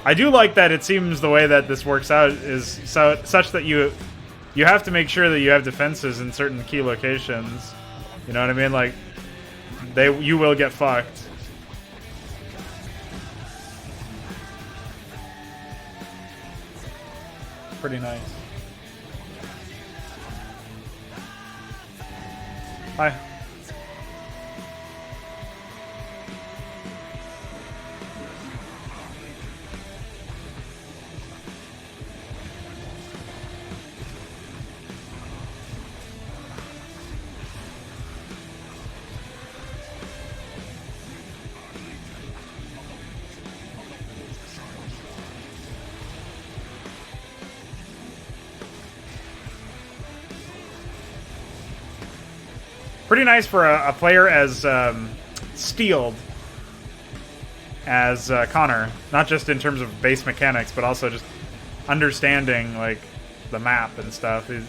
I do like that it seems the way that this works out is such that you have to make sure that you have defenses in certain key locations. You know what I mean? Like, you will get fucked. Pretty nice. Hi. Pretty nice for a player as steeled as Connor, not just in terms of base mechanics, but also just understanding like the map and stuff. It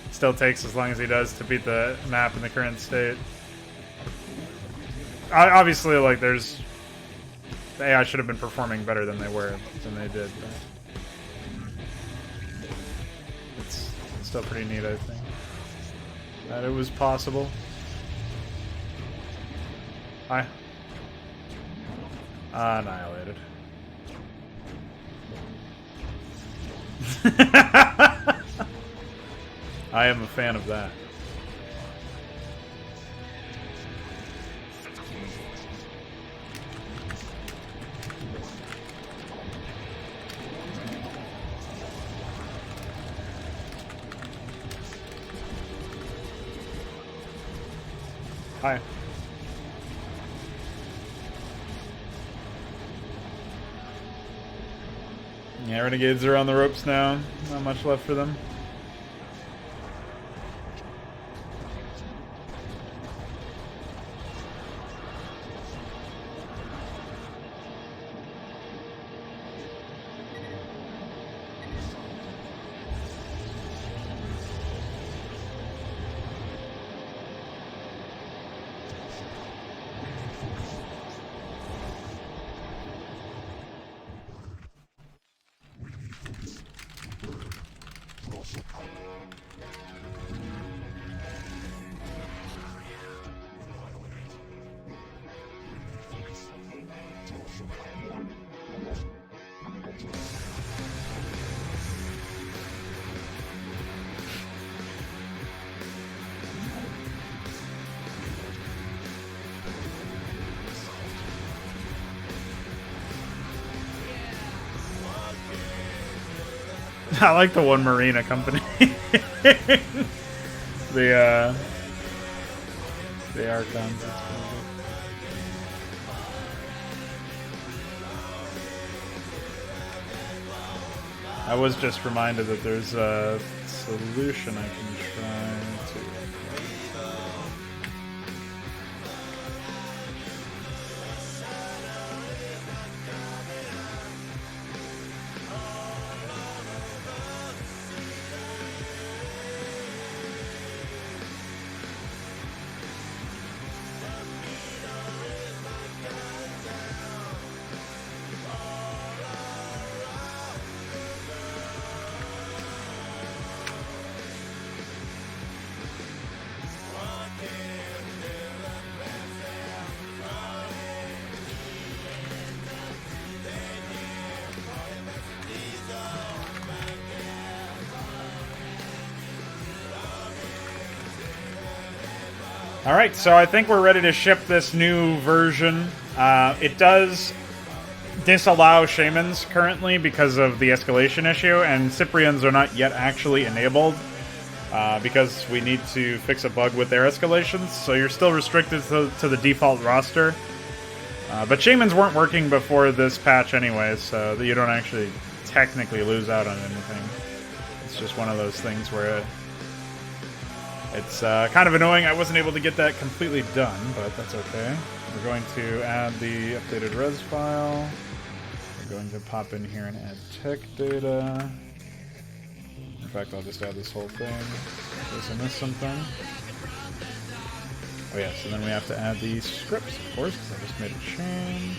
still takes as long as he does to beat the map in the current state. Obviously, like the AI should have been performing better than they did. But it's still pretty neat, I think, that it was possible. Hi. Annihilated. I am a fan of that. Hi. Yeah, Renegades are on the ropes now. Not much left for them. I like the one Marine accompanying the Archons. I was just reminded that there's a solution I can try to... Alright, so I think we're ready to ship this new version. It does disallow shamans currently because of the escalation issue, and Cyprians are not yet actually enabled because we need to fix a bug with their escalations, so you're still restricted to the default roster. But shamans weren't working before this patch anyway, so that you don't actually technically lose out on anything. It's just one of those things where it's kind of annoying. I wasn't able to get that completely done, but that's okay. We're going to add the updated res file. We're going to pop in here and add tech data. In fact, I'll just add this whole thing in case I missed something. Oh yes, and then we have to add these scripts, of course, because I just made a change.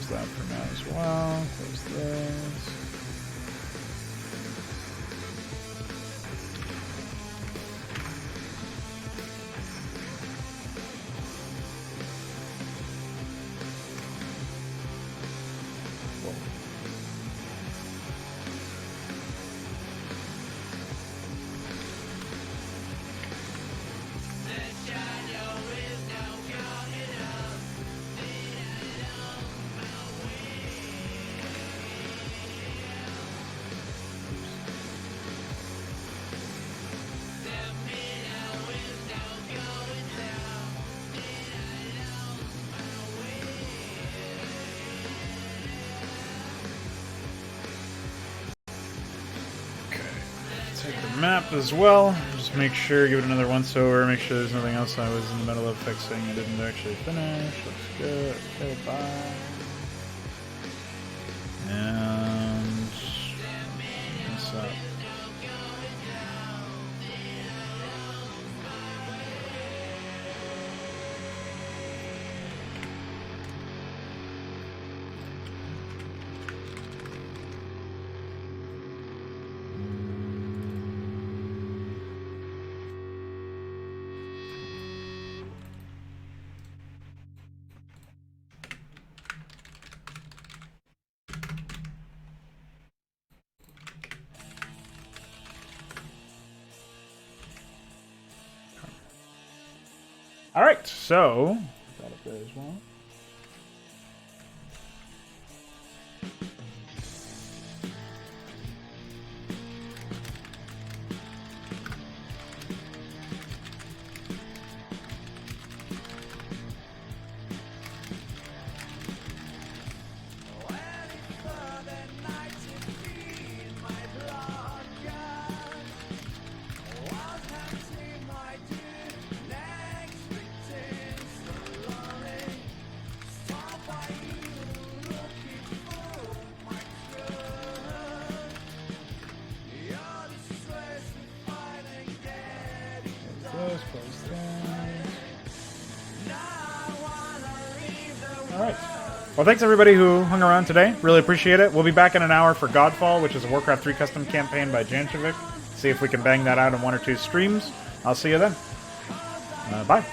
That for now as well. Close this. Whoa. Take the map as well. Just make sure, give it another once over, make sure there's nothing else I was in the middle of fixing and didn't actually finish. Looks good. Okay, bye. And what's up? Alright, so put that up there as well. Alright. Well, thanks everybody who hung around today. Really appreciate it. We'll be back in an hour for Godfall, which is a Warcraft 3 custom campaign by Jankovic. See if we can bang that out in 1 or 2 streams. I'll see you then. Bye.